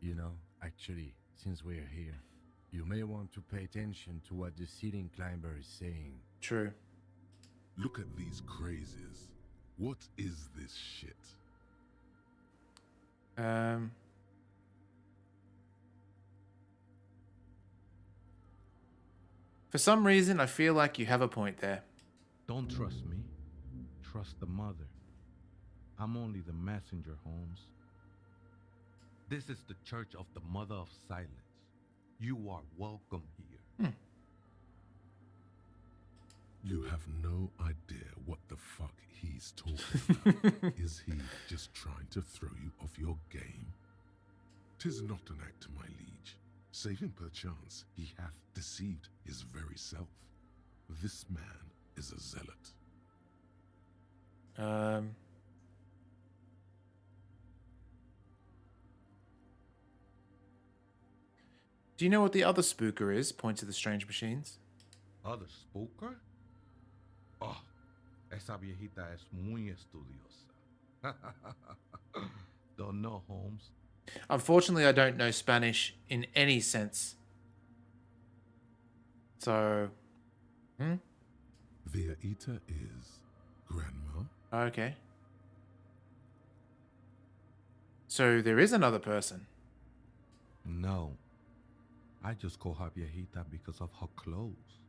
You know, actually, since we're here, you may want to pay attention to what the ceiling climber is saying. True. Look at these crazes. What is this shit? For some reason, I feel like you have a point there. Don't trust me. Trust the mother. I'm only the messenger, Holmes. This is the Church of the Mother of Silence. You are welcome here. You have no idea what the fuck he's talking about. Is he just trying to throw you off your game? 'Tis not an act, my liege. Save him perchance he hath deceived his very self. This man is a zealot. Do you know what the other spooker is? Point to the strange machines. Other spooker? Oh, esa viejita es muy estudiosa. Don't know, Holmes. Unfortunately, I don't know Spanish in any sense. So, Viejita is grandma. Okay. So there is another person. No. I just call her viejita because of her clothes.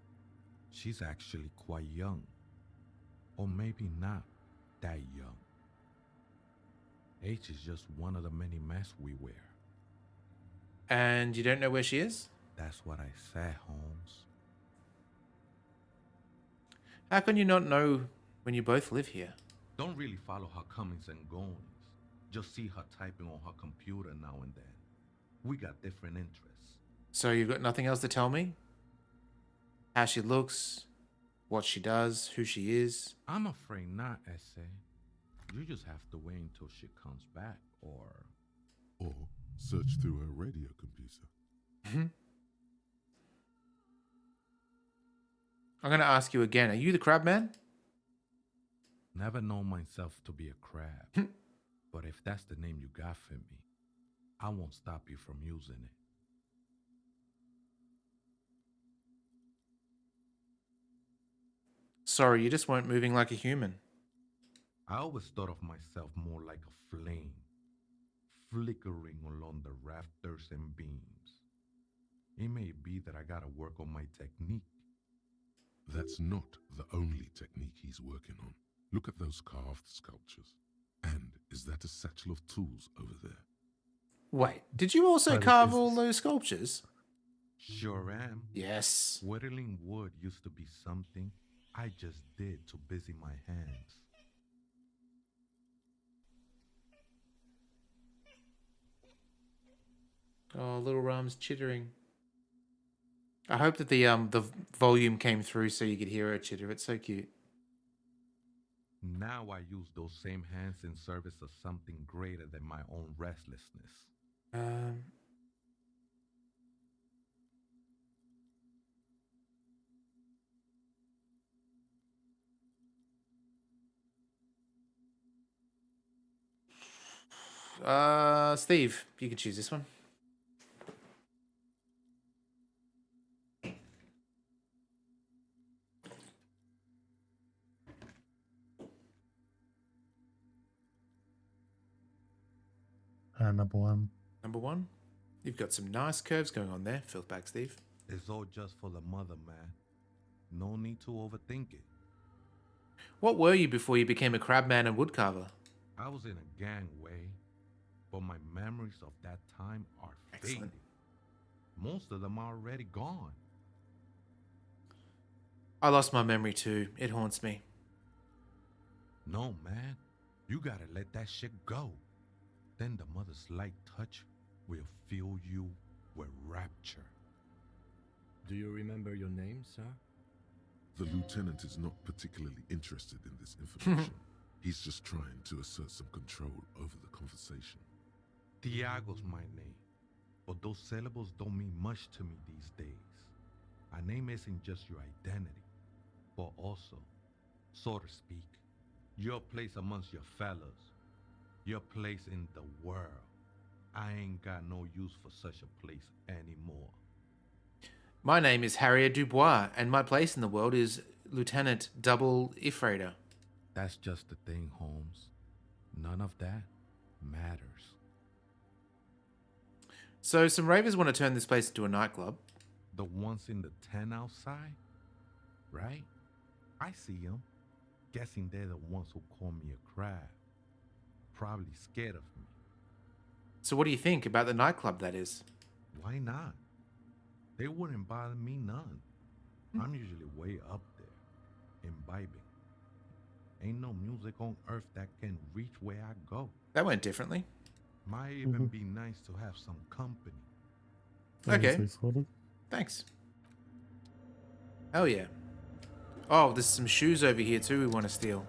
She's actually quite young. Or maybe not that young. Age is just one of the many masks we wear. And you don't know where she is? That's what I said, Holmes. How can you not know when you both live here? Don't really follow her comings and goings. Just see her typing on her computer now and then. We got different interests. So you've got nothing else to tell me? How she looks, what she does, who she is? I'm afraid not, Essay. You just have to wait until she comes back, Or search through her radio computer. I'm going to ask you again. Are you the crab man? Never known myself to be a crab. But if that's the name you got for me, I won't stop you from using it. Sorry, you just weren't moving like a human. I always thought of myself more like a flame, flickering along the rafters and beams. It may be that I gotta work on my technique. That's not the only technique he's working on. Look at those carved sculptures. And is that a satchel of tools over there? Wait, did you also carve all those sculptures? Sure am. Yes. Whittling wood used to be something I just did to busy my hands. Oh, little Ram's chittering. I hope that the volume came through so you could hear her chitter. It's so cute. Now I use those same hands in service of something greater than my own restlessness. Steve, you can choose this one. Number one. Number one. You've got some nice curves going on there, Filthbag Steve. It's all just for the mother, man. No need to overthink it. What were you before you became a crabman and woodcarver? I was in a gangway, but my memories of that time are fading. Most of them are already gone. I lost my memory too. It haunts me. No, man. You gotta let that shit go. Then the mother's light touch will fill you with rapture. Do you remember your name, sir? The lieutenant is not particularly interested in this information. He's just trying to assert some control over the conversation. Tiago's my name, but those syllables don't mean much to me these days. A name isn't just your identity, but also, so to speak, your place amongst your fellows, your place in the world. I ain't got no use for such a place anymore. My name is Harriet Dubois, and my place in the world is Lieutenant Double Ifrader. That's just the thing, Holmes. None of that matters. So some ravers want to turn this place into a nightclub. The ones in the tent outside? Right? I see them. Guessing they're the ones who call me a crab. Probably scared of me. So what do you think about the nightclub, that is? Why not? They wouldn't bother me none. I'm usually way up there, imbibing. Ain't no music on earth that can reach where I go. That went differently. Might even be nice to have some company. Okay. Thanks. Hell yeah. Oh, there's some shoes over here too we want to steal.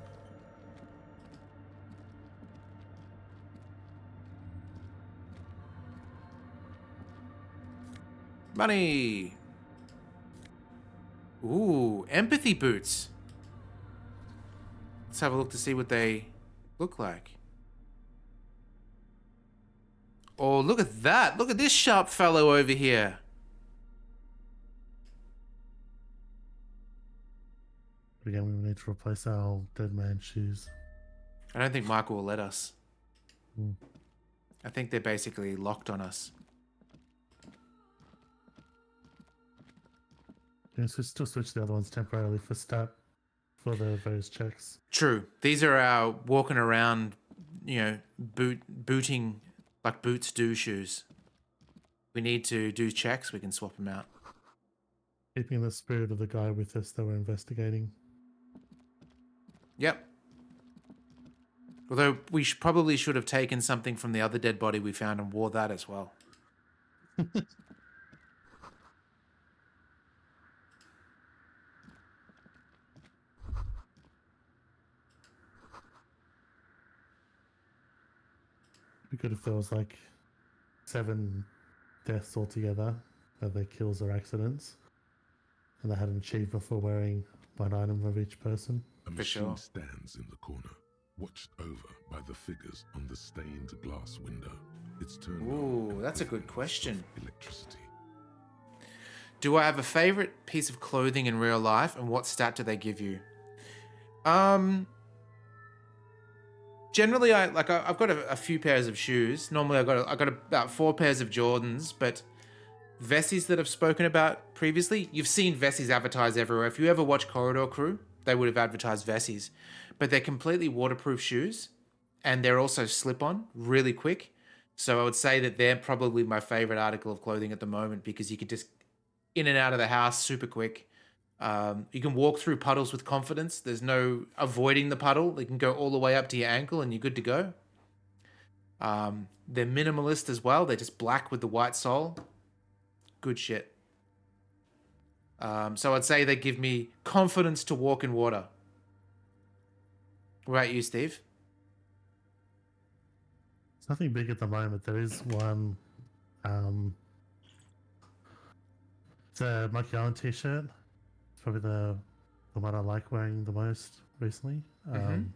Money! Ooh, empathy boots. Let's have a look to see what they look like. Oh, look at that! Look at this sharp fellow over here. Again, we need to replace our dead man shoes. I don't think Michael will let us. Mm. I think they're basically locked on us. Yeah, so still switch the other ones temporarily for stat for the various checks. True. These are our walking around, you know, booting like boots do shoes. We need to do checks, we can swap them out. Keeping the spirit of the guy with us that we're investigating. Yep. Although we probably should have taken something from the other dead body we found and wore that as well. Be good if there was like 7 deaths altogether, whether kills or accidents, and they had an achievement for wearing one item of each person. A machine stands in the corner, watched over by the figures on the stained glass window. It's turned Ooh, that's a good question. Electricity. Do I have a favorite piece of clothing in real life, and what stat do they give you? Generally, I've got a few pairs of shoes. Normally, I've got about 4 pairs of Jordans, but Vessies that I've spoken about previously, you've seen Vessies advertised everywhere. If you ever watch Corridor Crew, they would have advertised Vessies, but they're completely waterproof shoes, and they're also slip-on, really quick. So I would say that they're probably my favorite article of clothing at the moment because you can just in and out of the house super quick. You can walk through puddles with confidence. There's no avoiding the puddle. They can go all the way up to your ankle and you're good to go. They're minimalist as well. They're just black with the white sole. Good shit. So I'd say they give me confidence to walk in water. What about you, Steve? It's nothing big at the moment. There is one. It's a Monkey Island t-shirt. It's probably the one I like wearing the most recently. I don't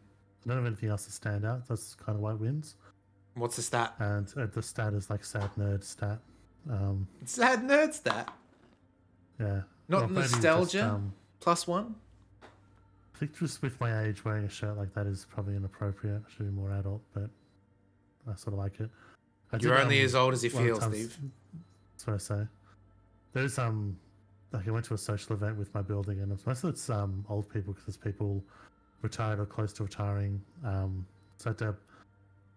have anything else to stand out. That's kind of why it wins. What's the stat? And the stat is like sad nerd stat. Sad nerd stat? Yeah. Not Well, maybe nostalgia? just, +1? I think just with my age, wearing a shirt like that is probably inappropriate. I should be more adult, but I sort of like it. You're only as old as you a lot of feel, times- Steve. That's what I say. There's like I went to a social event with my building, and most of it's old people because it's people retired or close to retiring. So I had to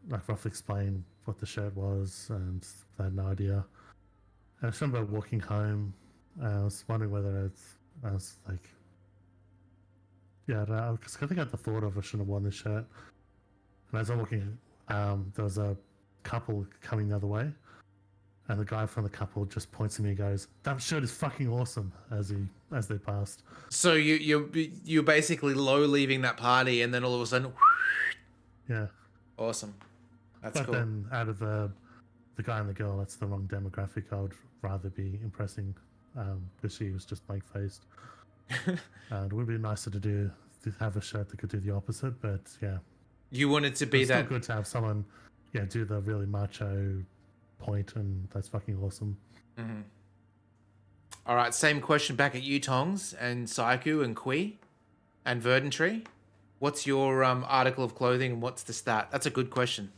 like roughly explain what the shirt was, and they had no idea. And I just remember walking home. I was wondering whether I was like, yeah, I don't know, 'cause I think I had the thought of I shouldn't have worn this shirt. And as I'm walking, there was a couple coming the other way, and the guy from the couple just points at me and goes, "That shirt is fucking awesome," as they passed. So you're basically low leaving that party, and then all of a sudden, Yeah. awesome. That's But cool. then out of the guy and the girl, that's the wrong demographic. I would rather be impressing because she was just blank faced. And it would be nicer to have a shirt that could do the opposite, but yeah. You wanted to be it's that. still good to have someone, do the really macho point, and that's fucking awesome. Mm-hmm. All right, same question back at you, Tongs, and Saiku, and Kui, and Verdantry. What's your article of clothing, and what's the stat? That's a good question.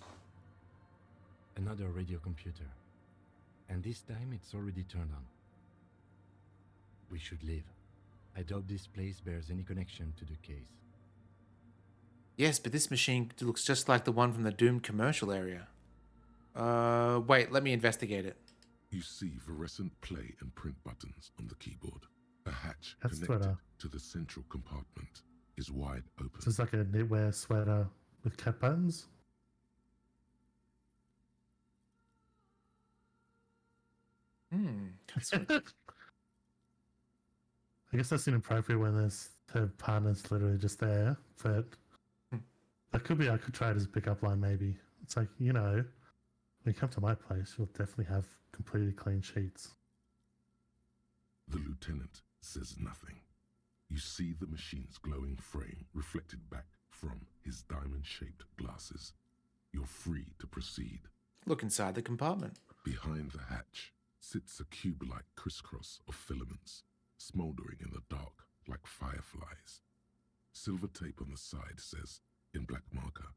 Another radio computer. And this time it's already turned on. We should leave. I doubt this place bears any connection to the case. Yes, but this machine looks just like the one from the Doomed commercial area. Wait, let me investigate it. You see fluorescent play and print buttons on the keyboard. A hatch That's connected Twitter. to the central compartment is wide open. So it's like a knitwear sweater with cat buttons. I guess that's inappropriate when there's third partners literally just there, but that could be, I could try it as a pickup line maybe. It's like, when you come to my place, you'll definitely have completely clean sheets. The lieutenant says nothing. You see the machine's glowing frame reflected back from his diamond-shaped glasses. You're free to proceed. Look inside the compartment. Behind the hatch sits a cube-like crisscross of filaments, smoldering in the dark like fireflies. Silver tape on the side says, in black marker,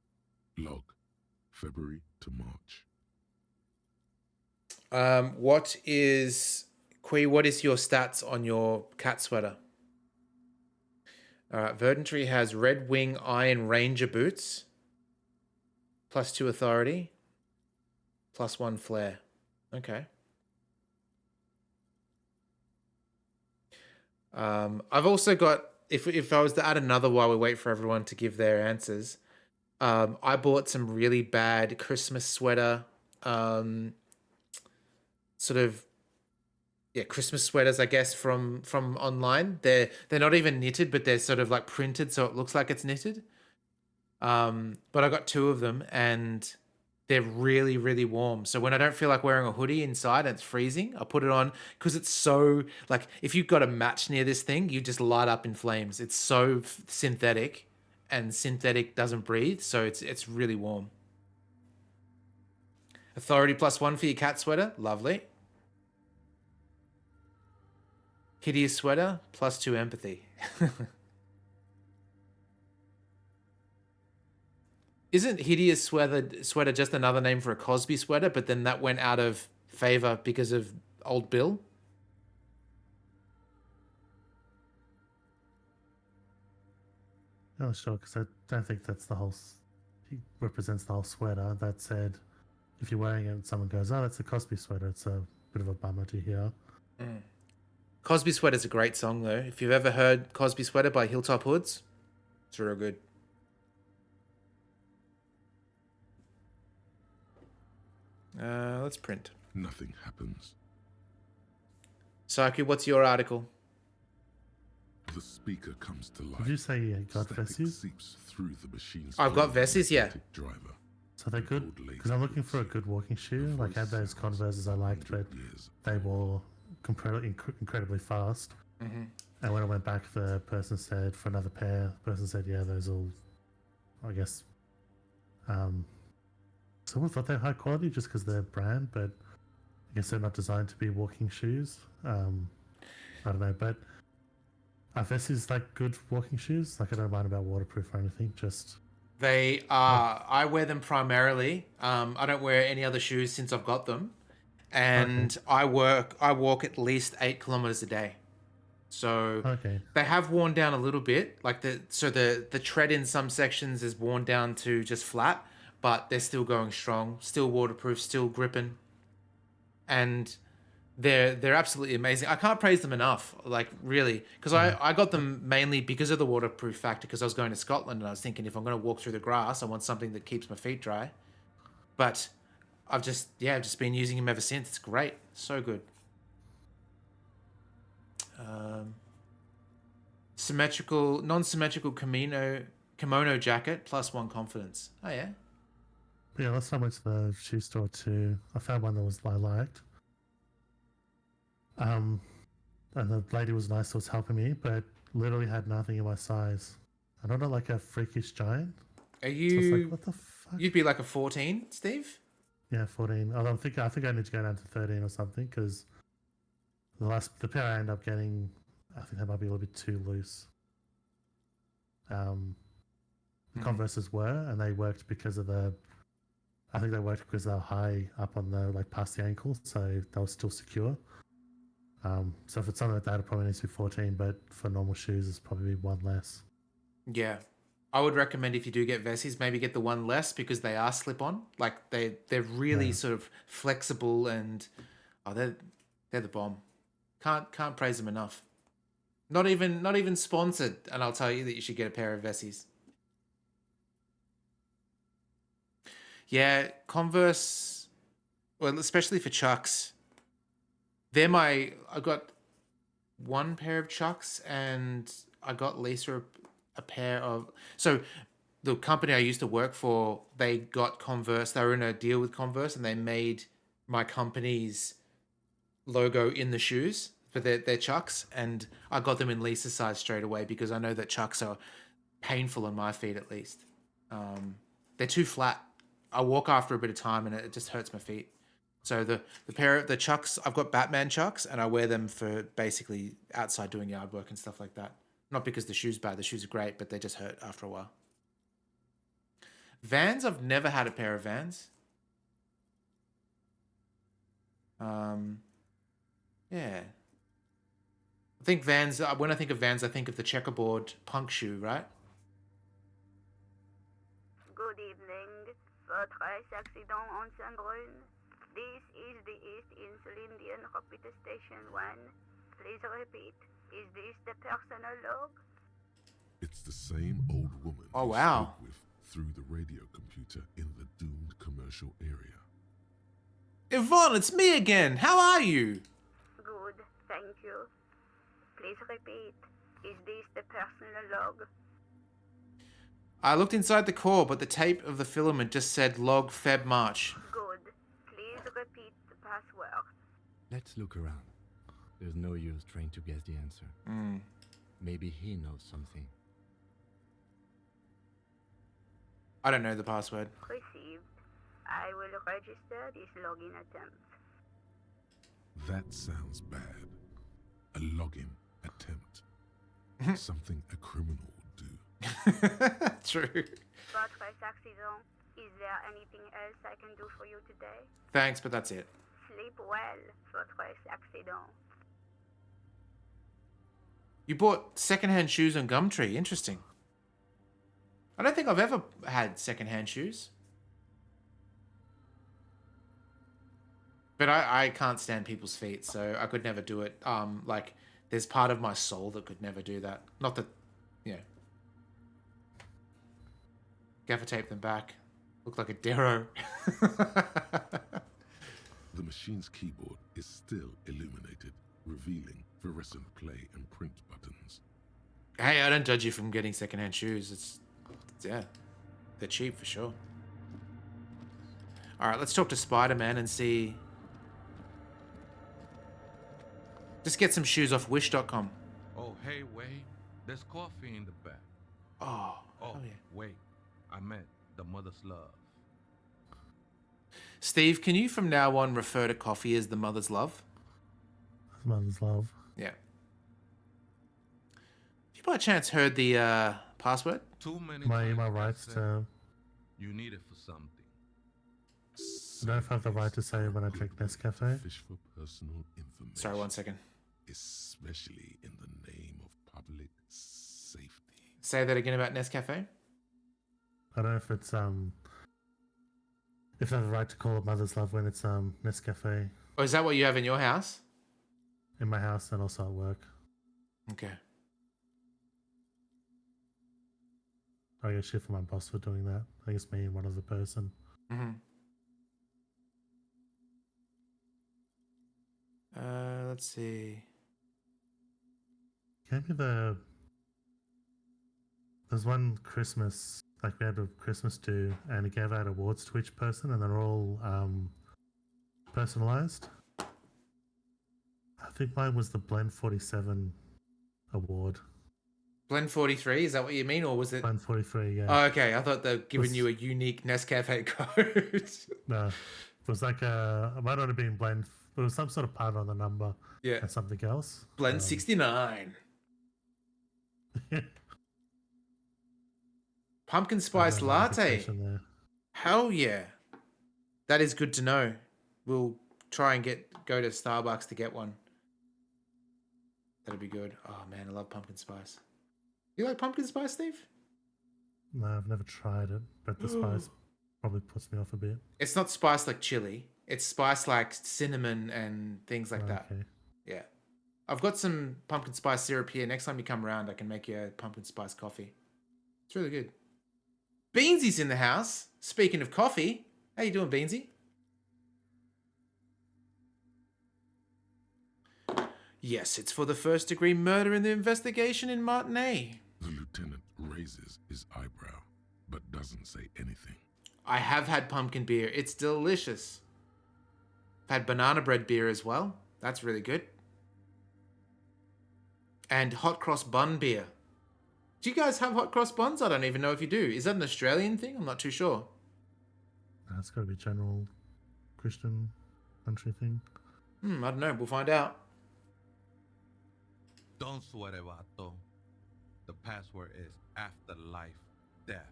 log, February to March. What is your stats on your cat sweater? All right, Verdantry has Red Wing Iron Ranger boots, +2 authority, +1 flair. Okay. I've also got, if I was to add another while we wait for everyone to give their answers, I bought some really bad Christmas sweater, Christmas sweaters, I guess, from online. They're not even knitted, but they're sort of like printed, so it looks like it's knitted. But I got 2 of them, and they're really, really warm. So when I don't feel like wearing a hoodie inside and it's freezing, I put it on because it's so, like, if you've got a match near this thing, you just light up in flames. It's so synthetic, and synthetic doesn't breathe, so it's really warm. Authority +1 for your cat sweater. Lovely. Hideous sweater, +2 empathy. Isn't hideous sweater just another name for a Cosby sweater, but then that went out of favor because of Old Bill? I'm not sure, because I don't think that's the whole... He represents the whole sweater. That said, if you're wearing it and someone goes, "Oh, that's a Cosby sweater," it's a bit of a bummer to hear. Cosby Sweater's a great song, though. If you've ever heard Cosby Sweater by Hilltop Hoods, it's real good. Let's print. Nothing happens. Saki, what's your article? The speaker comes to life. Did you say you got Vessies? Seeps through the machine's I've got Vessies, yeah. driver. So they're good? Because I'm looking for a good walking shoe. Like, I had those Converses I liked, but they wore incredibly fast. Mm-hmm. And when I went back, the person said, for another pair, the person said, yeah, those all, I guess, someone thought they're high quality just because they're brand, but I guess they're not designed to be walking shoes. I don't know, but are Vessies like good walking shoes? Like, I don't mind about waterproof or anything, just They are. I wear them primarily. I don't wear any other shoes since I've got them, and I walk at least 8 kilometers a day. So they have worn down a little bit. Like the tread in some sections is worn down to just flat, but they're still going strong, still waterproof, still gripping, and they're absolutely amazing. I can't praise them enough, like really, because I got them mainly because of the waterproof factor, because I was going to Scotland and I was thinking if I'm going to walk through the grass, I want something that keeps my feet dry. But I've just been using them ever since. It's great. So good. Non-symmetrical kimono jacket +1 confidence. Oh yeah. Yeah, last time I went to the shoe store too, I found one that I liked. And the lady was nice, was helping me, but literally had nothing in my size. And I'm not like a freakish giant. Are you? So it's like, what the fuck? You'd be like a 14, Steve? Yeah, 14. I think I need to go down to 13 or something, because the pair I end up getting, I think they might be a little bit too loose. The Converses were, and they worked because of I think they worked because they were high up on past the ankle, so they were still secure. So if it's something like that, it probably needs to be 14, but for normal shoes, it's probably one less. Yeah. I would recommend if you do get Vessies, maybe get the one less, because they are slip-on. Like they're really sort of flexible, and they're the bomb. Can't praise them enough. Not even sponsored, and I'll tell you that you should get a pair of Vessies. Yeah, Converse, well, especially for Chucks, I got one pair of Chucks, and I got Lisa a pair of... So the company I used to work for, they got Converse. They were in a deal with Converse, and they made my company's logo in the shoes for their Chucks, and I got them in Lisa's size straight away, because I know that Chucks are painful on my feet, at least. They're too flat. I walk after a bit of time, and it just hurts my feet. So the Chucks, I've got Batman Chucks, and I wear them for basically outside doing yard work and stuff like that. Not because the shoe's bad. The shoes are great, but they just hurt after a while. Vans, I've never had a pair of Vans. Yeah. I think Vans, when I think of Vans, I think of the checkerboard punk shoe, right? Good evening. Votre accident on Saint-Brun. This is the East Insulindian Rapid Station 1. Please repeat. Is this the personal log? It's the same old woman oh, you wow. spoke with through the radio computer in the doomed commercial area. Yvonne, it's me again. How are you? Good, thank you. Please repeat. Is this the personal log? I looked inside the core, but the tape of the filament just said log Feb March. Good. Please repeat the password. Let's look around. There's no use trying to guess the answer. Maybe he knows something. I don't know the password. Received. I will register this login attempt. That sounds bad. A login attempt. Something a criminal would do. True. Votre accident. Is there anything else I can do for you today? Thanks, but that's it. Sleep well, votre accident. You bought secondhand shoes on Gumtree. Interesting. I don't think I've ever had secondhand shoes. But I can't stand people's feet, so I could never do it. Like, there's part of my soul that could never do that. Not that, Gaffer tape them back. Look like a Darrow. The machine's keyboard is still illuminated, revealing fluorescent play and print buttons. Hey, I don't judge you from getting secondhand shoes. They're cheap for sure. All right, let's talk to Spider-Man and see. Just get some shoes off Wish.com. Oh, hey, Wade. There's coffee in the back. Oh yeah. Wait. I meant the mother's love. Steve, can you from now on refer to coffee as the mother's love? Mother's love. Yeah. Have you by chance heard the Password? Too many My times email I rights said to. you need it for something. I don't know if I have the right to say when I drink Nescafe. Fish for personal information. Sorry, 1 second. Especially in the name of public safety. Say that again about Nescafe. I don't know if it's if I have the right to call it Mother's Love when it's Nescafe. Oh, is that what you have in your house? In my house and also at work. Okay. I get shit from my boss for doing that. I guess me and one other person. Mm-hmm. Let's see. Gave me there's one Christmas, like we had a Christmas do, and he gave out awards to each person, and they're all personalized. I think mine was the Blend 47 award. Blend 43, is that what you mean, or was it? Blend 43, yeah. Oh, okay. I thought they'd given you a unique Nescafe code. No, it was like it might not have been Blend. It was some sort of part on the number. Yeah. And something else. Blend 69. Pumpkin spice latte. Hell yeah. That is good to know. We'll try and go to Starbucks to get one. That'd be good. Oh man, I love pumpkin spice. You like pumpkin spice, Steve? No, I've never tried it, but the spice probably puts me off a bit. It's not spiced like chili. It's spiced like cinnamon and things like that. Okay. Yeah. I've got some pumpkin spice syrup here. Next time you come around, I can make you a pumpkin spice coffee. It's really good. Beansy's in the house. Speaking of coffee, how you doing, Beansy? Yes, it's for the first-degree murder in the investigation in Martinez. The lieutenant raises his eyebrow, but doesn't say anything. I have had pumpkin beer. It's delicious. I've had banana bread beer as well. That's really good. And hot cross bun beer. Do you guys have hot cross buns? I don't even know if you do. Is that an Australian thing? I'm not too sure. That's got to be general Christian country thing. I don't know. We'll find out. Don't sweat it, vato. The password is afterlife death.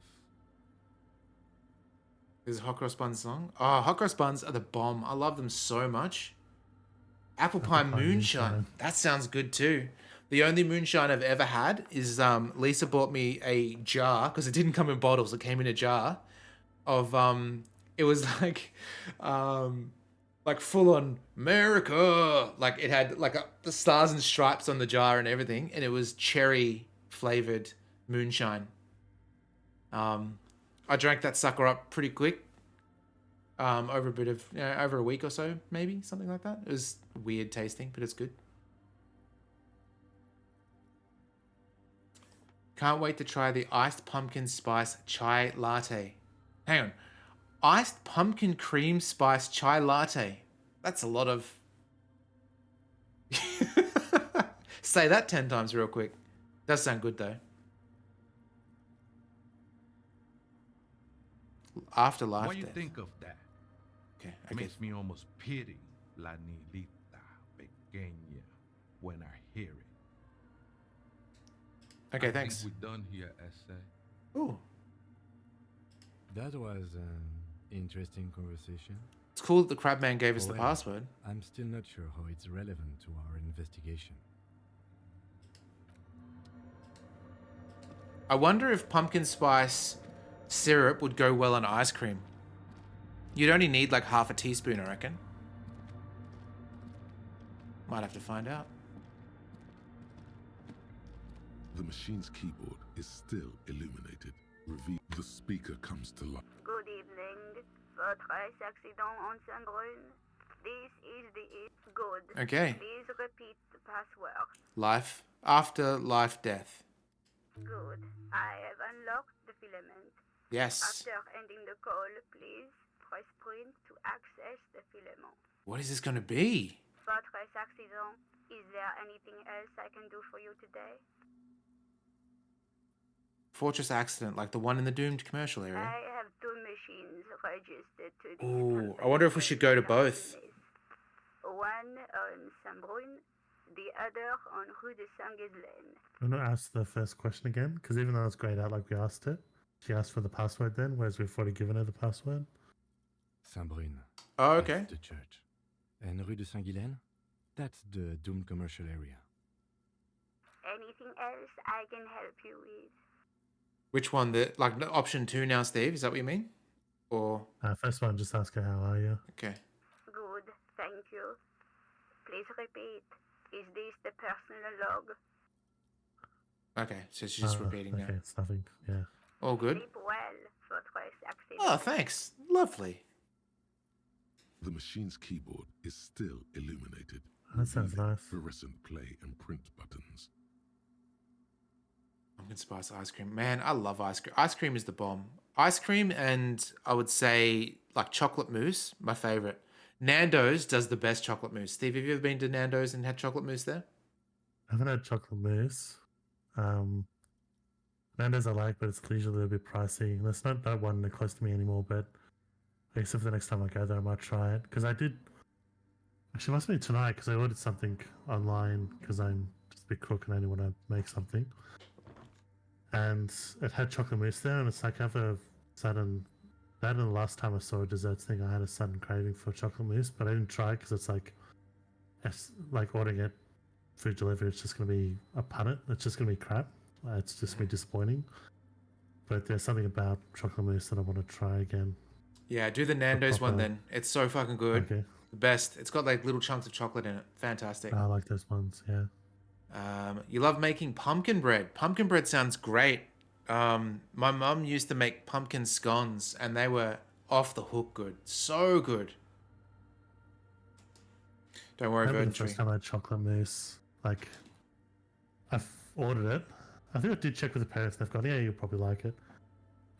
Is hot cross buns song? Oh, hot cross buns are the bomb. I love them so much. Apple pie moonshine. That sounds good too. The only moonshine I've ever had is Lisa bought me a jar because it didn't come in bottles. It came in a jar of it was like full on America. Like it had like the stars and stripes on the jar and everything, and it was cherry flavored moonshine. I drank that sucker up pretty quick. Over a bit of over a week or so, maybe something like that. It was weird tasting, but it's good. Can't wait to try the iced pumpkin spice chai latte. Hang on. Iced pumpkin cream spice chai latte. That's a lot of... Say that 10 times real quick. Does sound good though. Afterlife. What do you death. think of that? Okay. It makes me almost pity La Nilita Pequeña when I hear it. Okay, I thanks. think we're done here, essay. Ooh. That was an interesting conversation. It's cool that the Crabman gave us the However, password. I'm still not sure how it's relevant to our investigation. I wonder if pumpkin spice syrup would go well on ice cream. You'd only need like half a teaspoon, I reckon. Might have to find out. The machine's keyboard is still illuminated. The speaker comes to life. Good evening. Votre accident en Saint-Brune. This is the good. Okay. Please repeat the password. Life. After life, death. Good. I have unlocked the filament. Yes. After ending the call, please press print to access the filament. What is this going to be? Votre accident. Is there anything else I can do for you today? Fortress accident, like the one in the doomed commercial area. I have two machines registered to the Ooh, I wonder if we should go to both. one on Saint-Brune, the murder on Rue de Saint-Ghislaine. I'm gonna ask the first question again, because even though it's grayed out like we asked it, she asked for the password then, whereas we've already given her the password. Saint-Brune. Oh, okay. That's the church. And Rue de Saint-Ghislaine? That's the doomed commercial area. Anything else I can help you with? Which one? The option 2 now, Steve? Is that what you mean? Or First one, just ask her how are you. okay. Good, thank you. Please repeat. Is this the personal log? Okay, so she's just repeating okay, now. it's nothing. Yeah. All good. Sleep well, votre accident. Oh, thanks. Lovely. The machine's keyboard is still illuminated. That sounds revealing nice. Fluorescent play and print buttons. Pumpkin spice ice cream. Man, I love ice cream. Ice cream is the bomb. Ice cream and I would say like chocolate mousse, my favorite. Nando's does the best chocolate mousse. Steve, have you ever been to Nando's and had chocolate mousse there? I haven't had chocolate mousse. Nando's I like, but it's usually a little bit pricey. There's not that one close to me anymore, but I guess if the next time I go there, I might try it. Because I did... Actually, it must be tonight, because I ordered something online, because I'm just a bit crook and I only want to make something. And it had chocolate mousse there, and it's like I have a sudden... That and the last time I saw a desserts thing, I had a sudden craving for chocolate mousse, but I didn't try it because it's like ordering it food delivery. It's just going to be a punnet. It's just going to be crap. It's just going to be disappointing. But there's something about chocolate mousse that I want to try again. Yeah, do the Nando's one then. It's so fucking good. Okay. The best. It's got like little chunks of chocolate in it. Fantastic. I like those ones, yeah. You love making pumpkin bread. Pumpkin bread sounds great. My mum used to make pumpkin scones and they were off the hook good. So good. Don't worry, I remember Verdant the Tree. first time I had chocolate mousse, like, I've ordered it. I think I did check with the parents. They've gone, yeah, you'll probably like it.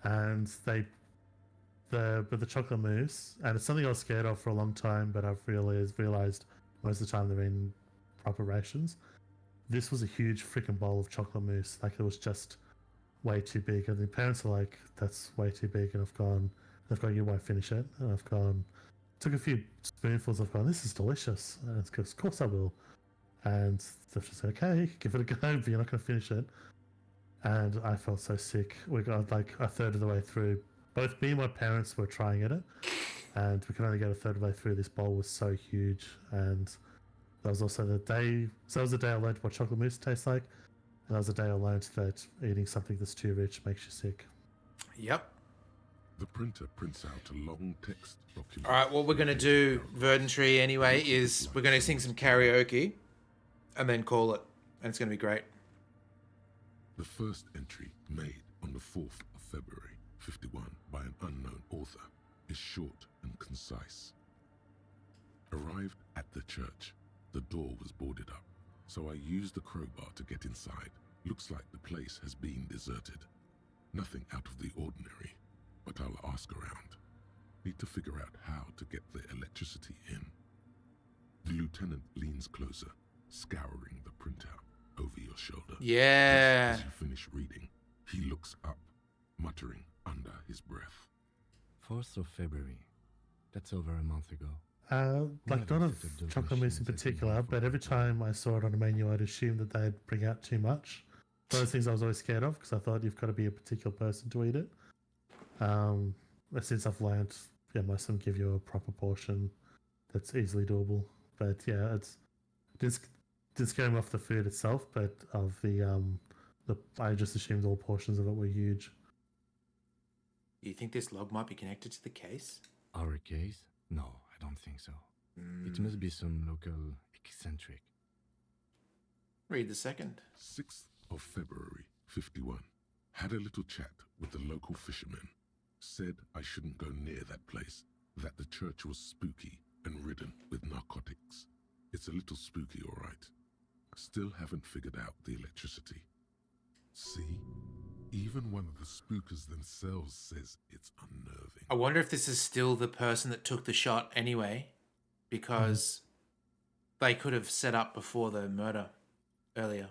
And but the chocolate mousse, and it's something I was scared of for a long time, but I've realized most of the time they're in proper rations. This was a huge freaking bowl of chocolate mousse. Like, it was just way too big. And the parents are like, that's way too big. And they've gone, you won't finish it. And I've gone, took a few spoonfuls. I've gone, this is delicious. And it's of course I will. And they've just said, okay, give it a go, but you're not going to finish it. And I felt so sick. We got like a third of the way through. Both me and my parents were trying it, and we could only get a third of the way through. This bowl was so huge. And that was also the day, so that was the day I learned what chocolate mousse tastes like. And that was the day I learned that eating something that's too rich makes you sick. Yep. The printer prints out a long text document. All right, what we're going to do, Verdant Tree, anyway, is we're going to sing some karaoke and then call it. And it's going to be great. The first entry, made on the 4th of February, 51, by an unknown author, is short and concise. Arrived at the church. The door was boarded up, so I used the crowbar to get inside. Looks like the place has been deserted. Nothing out of the ordinary, but I'll ask around. Need to figure out how to get the electricity in. The lieutenant leans closer, scouring the printout over your shoulder. Yeah. As you finish reading, he looks up, muttering under his breath. 4th of February. That's over a month ago. Like, not of chocolate mousse in particular, but every time I saw it on a menu, I'd assume that they'd bring out too much. Those things I was always scared of, because I thought you've got to be a particular person to eat it. But since I've learned, yeah, most of them give you a proper portion that's easily doable. But yeah, it's didn't scare me off the food itself, but of the I just assumed all portions of it were huge. Do you think this log might be connected to the case? Our case? No, I don't think so. It must be some local eccentric. Read the second. 6th of February, 51. Had a little chat with the local fishermen. Said I shouldn't go near that place, that the church was spooky and ridden with narcotics. It's a little spooky, all right. Still haven't figured out the electricity. See? Even one of the spookers themselves says it's unnerving. I wonder if this is still the person that took the shot anyway, because they could have set up before the murder earlier.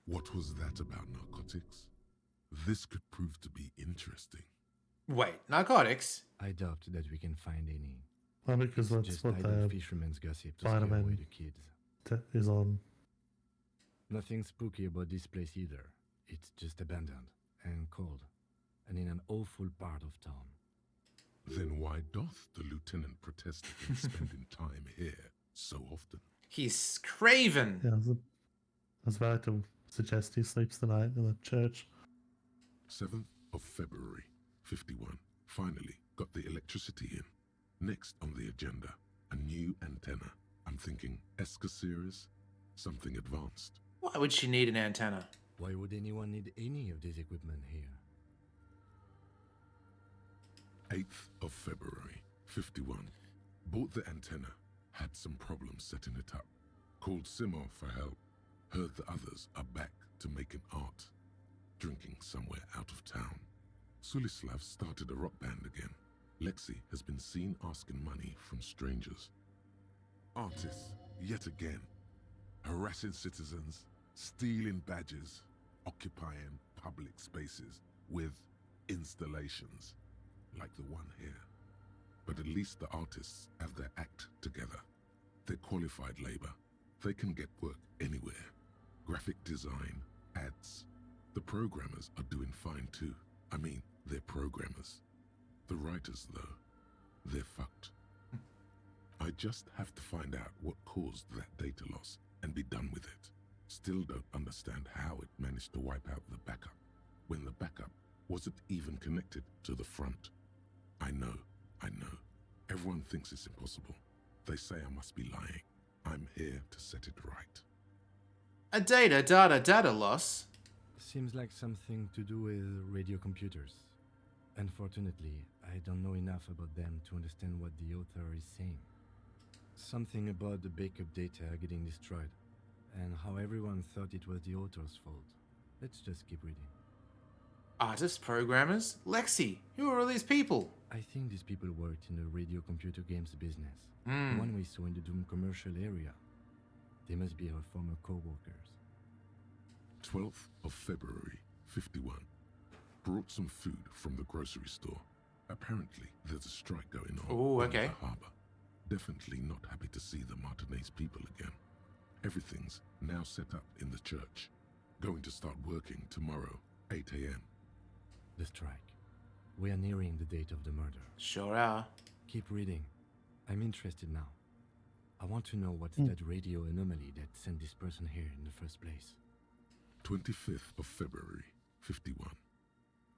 What was that about narcotics? This could prove to be interesting. Wait, narcotics? I doubt that we can find any. Well, because It's that's just what idle the fisherman's gossip to scare away Spider-Man the kids. is on. Nothing spooky about this place either. It's just abandoned and cold, and in an awful part of town. Then why doth the lieutenant protest against spending time here so often? He's craven. Yeah, I was about to suggest he sleeps the night in the church. 7th of February, 51. Finally got the electricity in. Next on the agenda, a new antenna. I'm thinking Eska series, something advanced. Why would she need an antenna? Why would anyone need any of this equipment here? 8th of February, 51. Bought the antenna, had some problems setting it up. Called Simon for help. Heard the others are back to making art. Drinking somewhere out of town. Sulislav started a rock band again. Lexi has been seen asking money from strangers. Artists, yet again, harassing citizens, stealing badges, occupying public spaces with installations, like the one here. But at least the artists have their act together. They're qualified labor. They can get work anywhere. Graphic design, ads. The programmers are doing fine too. I mean, they're programmers. The writers, though, they're fucked. I just have to find out what caused that data loss and be done with it. Still don't understand how it managed to wipe out the backup, when the backup wasn't even connected to the front. I know. Everyone thinks it's impossible. They say I must be lying. I'm here to set it right. A data loss? Seems like something to do with radio computers. Unfortunately, I don't know enough about them to understand what the author is saying. Something about the backup data getting destroyed, and how everyone thought it was the author's fault. Let's just keep reading. Artists, programmers? Lexi, who are all these people? I think these people worked in the radio computer games business. Mm. The one we saw in the Doom commercial area. They must be our former co-workers. 12th of February, 51. Brought some food from the grocery store. Apparently, there's a strike going on in the harbor. Definitely not happy to see the Martinez people again. Everything's now set up in the church. Going to start working tomorrow, 8 a.m. The strike. We are nearing the date of the murder. Sure are. Keep reading. I'm interested now. I want to know what's that radio anomaly that sent this person here in the first place. 25th of February, 51.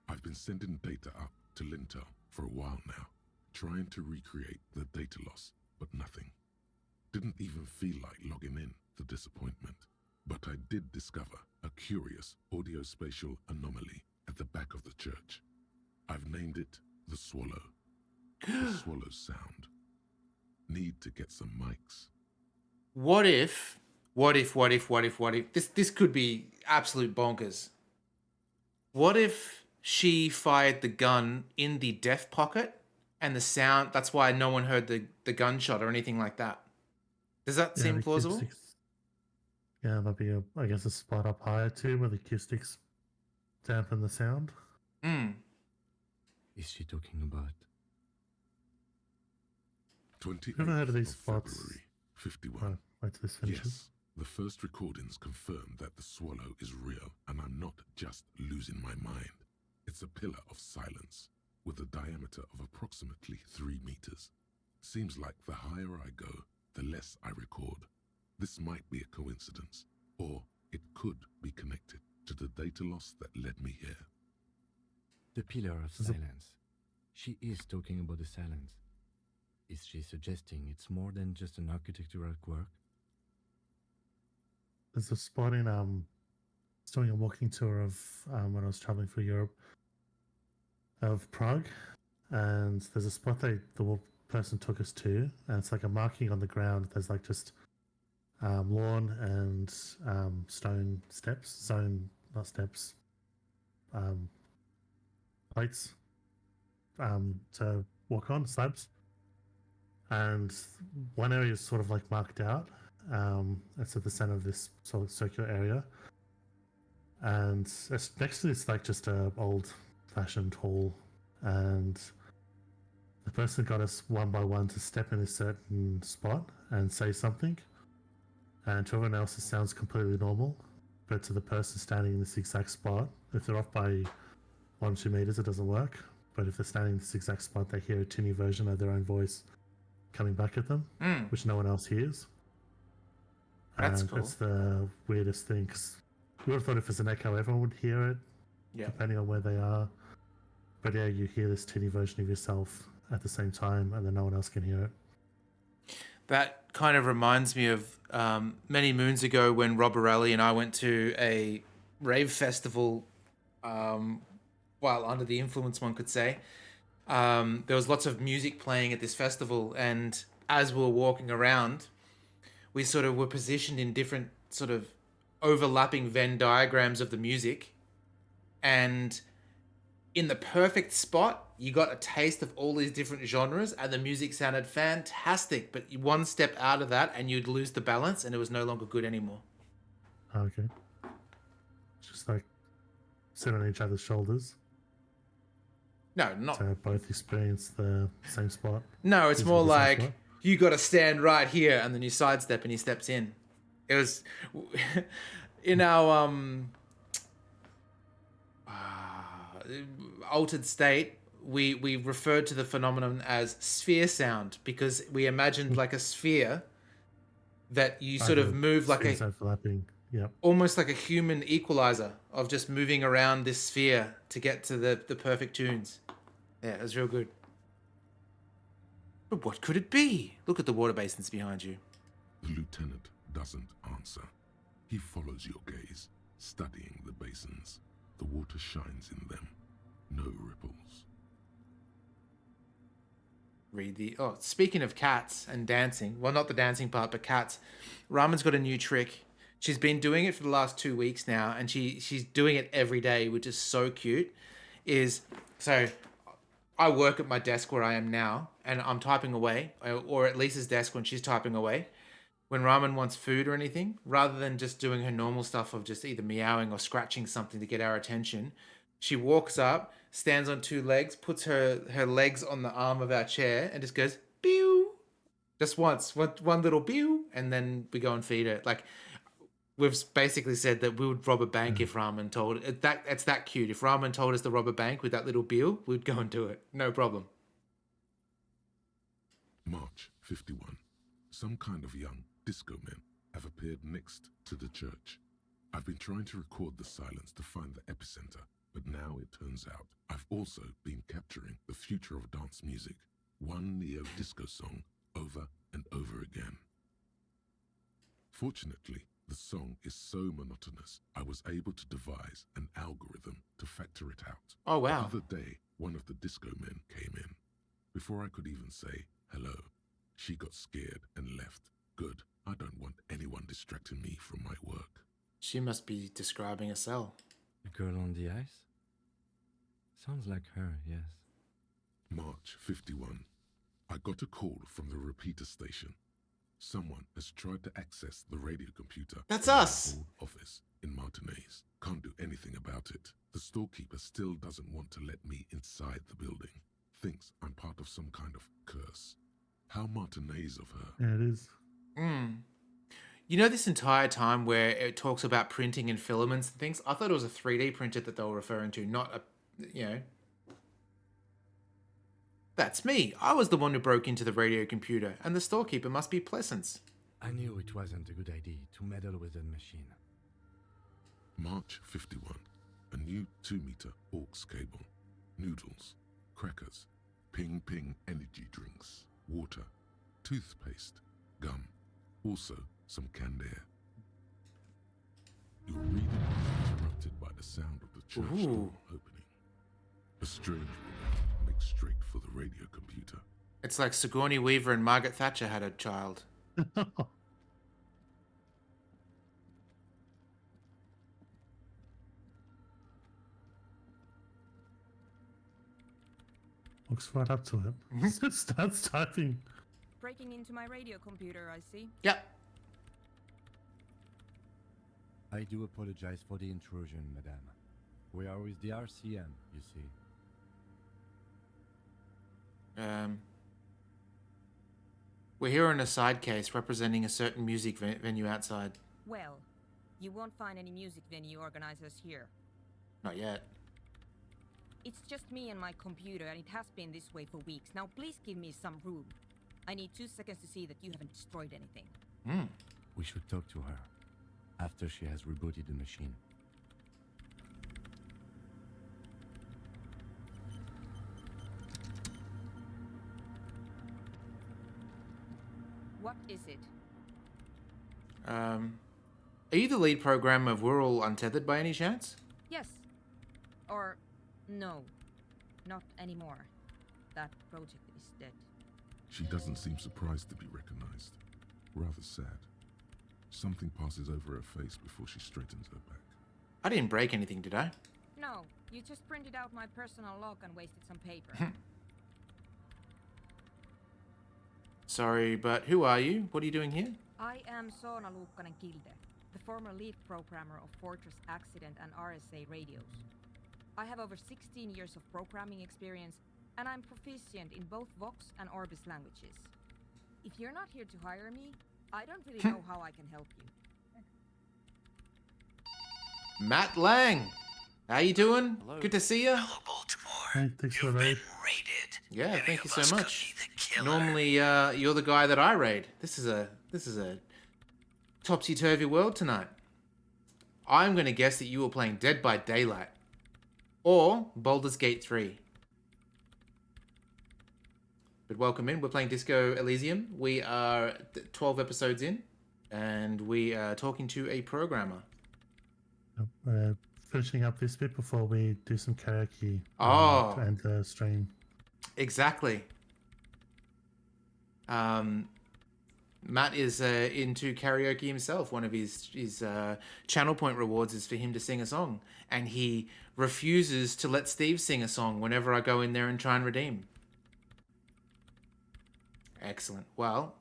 I've been sending data up to Lintel for a while now, trying to recreate the data loss, but nothing. Didn't even feel like logging in, the disappointment. But I did discover a curious audio-spatial anomaly at the back of the church. I've named it the Swallow. The Swallow sound. Need to get some mics. What if this could be absolute bonkers. What if she fired the gun in the deaf pocket and the sound, that's why no one heard the gunshot or anything like that? Does that seem plausible? Yeah, that'd be a spot up higher too, where the acoustics dampen the sound. Is she talking about? 28th Never heard of these of spots. February, 51. Wait till this finishes. Yes, the first recordings confirm that the Swallow is real, and I'm not just losing my mind. It's a pillar of silence, with a diameter of approximately 3 meters. Seems like the higher I go, the less I record. This might be a coincidence, or it could be connected to the data loss that led me here. The pillar of silence. She is talking about the silence. Is she suggesting it's more than just an architectural quirk? There's a spot in I was doing a walking tour of when I was traveling through Europe, of Prague, and there's a spot the person took us to, and it's like a marking on the ground. There's like just lawn and stone steps, not steps, plates to walk on, slabs. And one area is sort of like marked out. It's at the center of this sort of circular area. And it's next to this like just a old-fashioned hall. And the person got us one by one to step in a certain spot and say something. And to everyone else, it sounds completely normal. but to the person standing in this exact spot, if they're off by 1 or 2 meters, it doesn't work. But if they're standing in this exact spot, they hear a tinny version of their own voice coming back at them, which no one else hears. That's and cool. It's the weirdest thing, because we would have thought if it's an echo, everyone would hear it, depending on where they are. But yeah, you hear this tinny version of yourself at the same time, and then no one else can hear it. That kind of reminds me of many moons ago when Rob Borelli and I went to a rave festival while under the influence, one could say. There was lots of music playing at this festival, and as we were walking around, we sort of were positioned in different sort of overlapping Venn diagrams of the music, and in the perfect spot, you got a taste of all these different genres, and the music sounded fantastic. But one step out of that, and you'd lose the balance, and it was no longer good anymore. Okay. Just like sit on each other's shoulders. No, not. To both experience the same spot. No, it's more like you got to stand right here, and then you sidestep, and he steps in. It was in our altered state. We referred to the phenomenon as sphere sound because we imagined like a sphere that you sort of move like a overlapping. Yep. Almost like a human equalizer of just moving around this sphere to get to the perfect tunes. Yeah, it was real good. But what could it be? Look at the water basins behind you. The lieutenant doesn't answer. He follows your gaze, studying the basins. The water shines in them. No ripples. Speaking of cats and dancing, well, not the dancing part, but cats. Raman's got a new trick. She's been doing it for the last 2 weeks now, and she's doing it every day, which is so cute. So I work at my desk where I am now, and I'm typing away, or at Lisa's desk when she's typing away. When Raman wants food or anything, rather than just doing her normal stuff of just either meowing or scratching something to get our attention, she walks up, stands on 2 legs, puts her legs on the arm of our chair, and just goes, pew! Just once, one little pew, and then we go and feed her. Like, we've basically said that we would rob a bank if Raman told it. It's that cute. If Raman told us to rob a bank with that little pew, we'd go and do it. No problem. March 51. Some kind of young disco men have appeared next to the church. I've been trying to record the silence to find the epicenter, but now it turns out I've also been capturing the future of dance music, one neo-disco song over and over again. Fortunately, the song is so monotonous, I was able to devise an algorithm to factor it out. Oh, wow. The other day, one of the disco men came in. Before I could even say hello, she got scared and left. Good. I don't want anyone distracting me from my work. She must be describing a cell. The girl on the ice? Sounds like her, yes. March 51. I got a call from the repeater station. Someone has tried to access the radio computer. That's us! In the office in Martinez. Can't do anything about it. The storekeeper still doesn't want to let me inside the building. Thinks I'm part of some kind of curse. How Martinez of her. Yeah, it is. You know, this entire time where it talks about printing and filaments and things, I thought it was a 3D printer that they were referring to, not a, That's me. I was the one who broke into the radio computer, and the storekeeper must be Pleasance. I knew it wasn't a good idea to meddle with the machine. March 51. A new 2-meter aux cable. Noodles. Crackers. Ping Ping energy drinks. Water. Toothpaste. Gum. Also, some canned air. Your reading is interrupted by the sound of the church door opening. A strange woman makes straight for the radio computer. It's like Sigourney Weaver and Margaret Thatcher had a child. Looks right up to it. Starts typing. Breaking into my radio computer, I see. Yep. I do apologize for the intrusion, madame. We are with the RCM, you see. We're here on a side case representing a certain music venue outside. Well, You won't find any music venue organizers here. Not yet. It's just me and my computer, and it has been this way for weeks. Now please give me some room. I need 2 seconds to see that you haven't destroyed anything. We should talk to her after she has rebooted the machine. What is it? Are you the lead programmer of We're All Untethered by any chance? Yes. Or no. Not anymore. That project is dead. She doesn't seem surprised to be recognized. Rather sad. Something passes over her face before she straightens her back. I didn't break anything, did I? No, you just printed out my personal log and wasted some paper. Sorry, but who are you? What are you doing here? I am Soona Luukkanen-Kilde, the former lead programmer of Fortress Accident and RSA radios. I have over 16 years of programming experience, and I'm proficient in both Vox and Orbis languages. If you're not here to hire me, I don't really know how I can help you. Matt Lang! How you doing? Hello. Good to see you. Hello, Baltimore. Hey, thanks for the raid. Raided. Yeah, Any thank you of so us much. could be the killer. Normally, you're the guy that I raid. This is a topsy-turvy world tonight. I'm going to guess that you were playing Dead by Daylight. Or Baldur's Gate 3. But welcome in. We're playing Disco Elysium. We are 12 episodes in. And we are talking to a programmer. We're finishing up this bit before we do some karaoke. Oh. To end the stream. Exactly. Matt is into karaoke himself. One of his channel point rewards is for him to sing a song. And he refuses to let Steve sing a song whenever I go in there and try and redeem. Excellent. Well,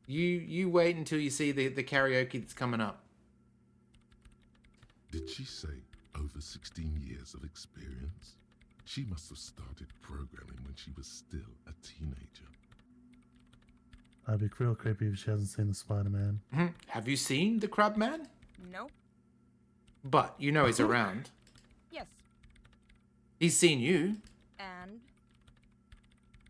you wait until you see the karaoke that's coming up. Did she say over 16 years of experience? She must have started programming when she was still a teenager. I'd be real creepy if she hasn't seen the Spider-Man. Have you seen the Crab Man? No. But you know he's around. Yes. He's seen you.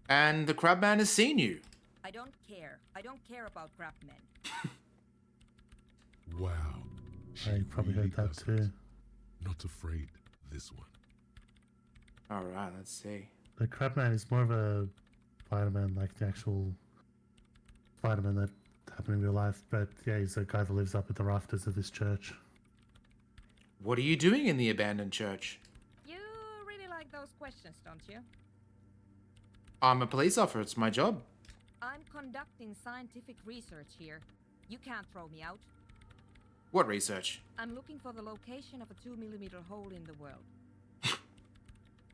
And the Crab Man has seen you. I don't care. I don't care about crab men. Wow. I probably heard that too. Not afraid, this one. Alright, let's see. The Crabman is more of a Spider-Man, like the actual Spider-Man that happened in real life. But yeah, he's a guy that lives up at the rafters of this church. What are you doing in the abandoned church? You really like those questions, don't you? I'm a police officer. It's my job. I'm conducting scientific research here. You can't throw me out. What research? I'm looking for the location of a 2mm hole in the world.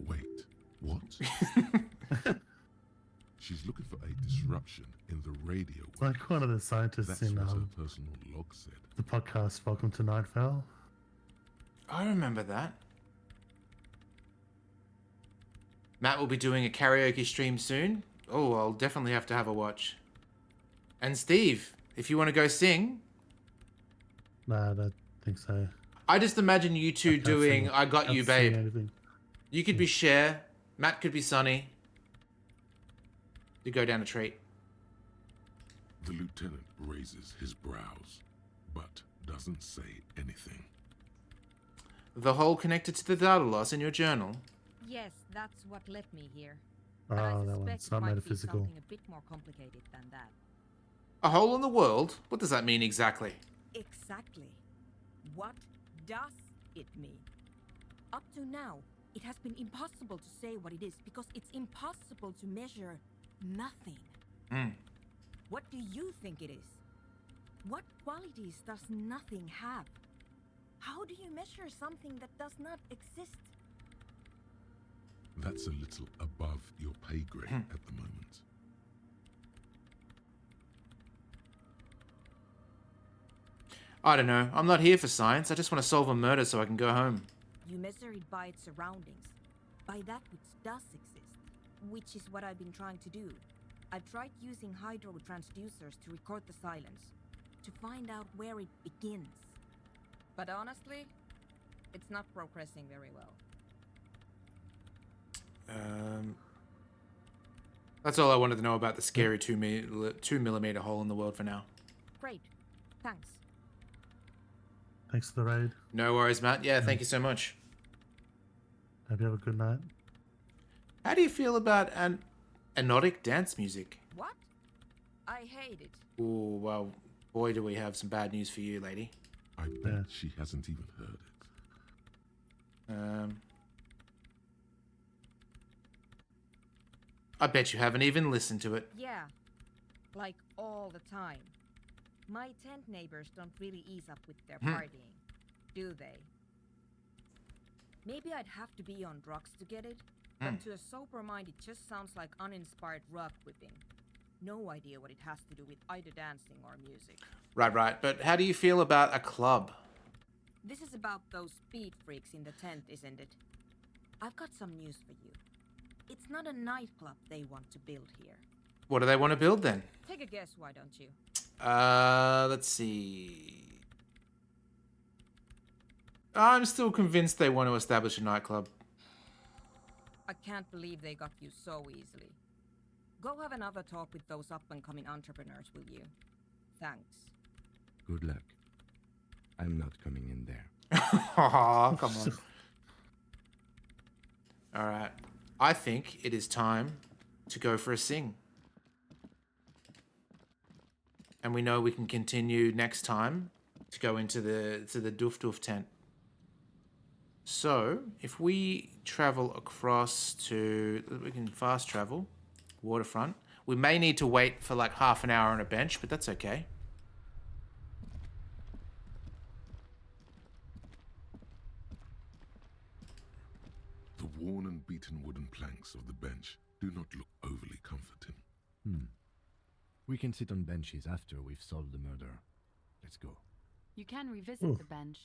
Wait, what? She's looking for a disruption in the radio wave. Like one of the scientists That's in what her personal log said. the podcast Welcome to Night Vale. I remember that. Matt will be doing a karaoke stream soon. Oh, I'll definitely have to have a watch. And Steve, if you want to go sing. Nah, I don't think so. I just imagine you two doing sing. I Got Can't You, sing Babe. anything. You could be Cher. Matt could be Sonny. You go down a treat. The lieutenant raises his brows, but doesn't say anything. The hole connected to the data loss in your journal. Yes, that's what led me here. Oh, But I that suspect one's it not might be metaphysical. something a bit more complicated than that. A hole in the world? What does that mean exactly? Exactly. What does it mean? Up to now, it has been impossible to say what it is because it's impossible to measure nothing. What do you think it is? What qualities does nothing have? How do you measure something that does not exist? That's a little above your pay grade at the moment. I don't know. I'm not here for science. I just want to solve a murder so I can go home. You measure it by its surroundings, by that which does exist, which is what I've been trying to do. I've tried using hydro transducers to record the silence, to find out where it begins. But honestly, it's not progressing very well. That's all I wanted to know about the scary 2mm hole in the world for now. Great. Thanks. Thanks for the raid. No worries, Matt. Yeah, thank you so much. Hope you have a good night. How do you feel about anodic dance music? What? I hate it. Ooh, well, boy, do we have some bad news for you, lady. I bet she hasn't even heard it. I bet you haven't even listened to it. Yeah. Like all the time. My tent neighbors don't really ease up with their partying, do they? Maybe I'd have to be on drugs to get it, but to a sober mind it just sounds like uninspired rug whipping. No idea what it has to do with either dancing or music. Right. But how do you feel about a club? This is about those speed freaks in the tent, isn't it? I've got some news for you. It's not a nightclub they want to build here. What do they want to build then? Take a guess, why don't you? Let's see. I'm still convinced they want to establish a nightclub. I can't believe they got you so easily. Go have another talk with those up-and-coming entrepreneurs, will you? Thanks. Good luck. I'm not coming in there. Oh, come on. All right. I think it is time to go for a sing. And we know we can continue next time to go into the Doof Doof tent. So, if we travel across to... We can fast travel. Waterfront. We may need to wait for like half an hour on a bench, but that's okay. The worn and beaten wooden planks of the bench do not look overly comforting. We can sit on benches after we've solved the murder. Let's go. You can revisit the bench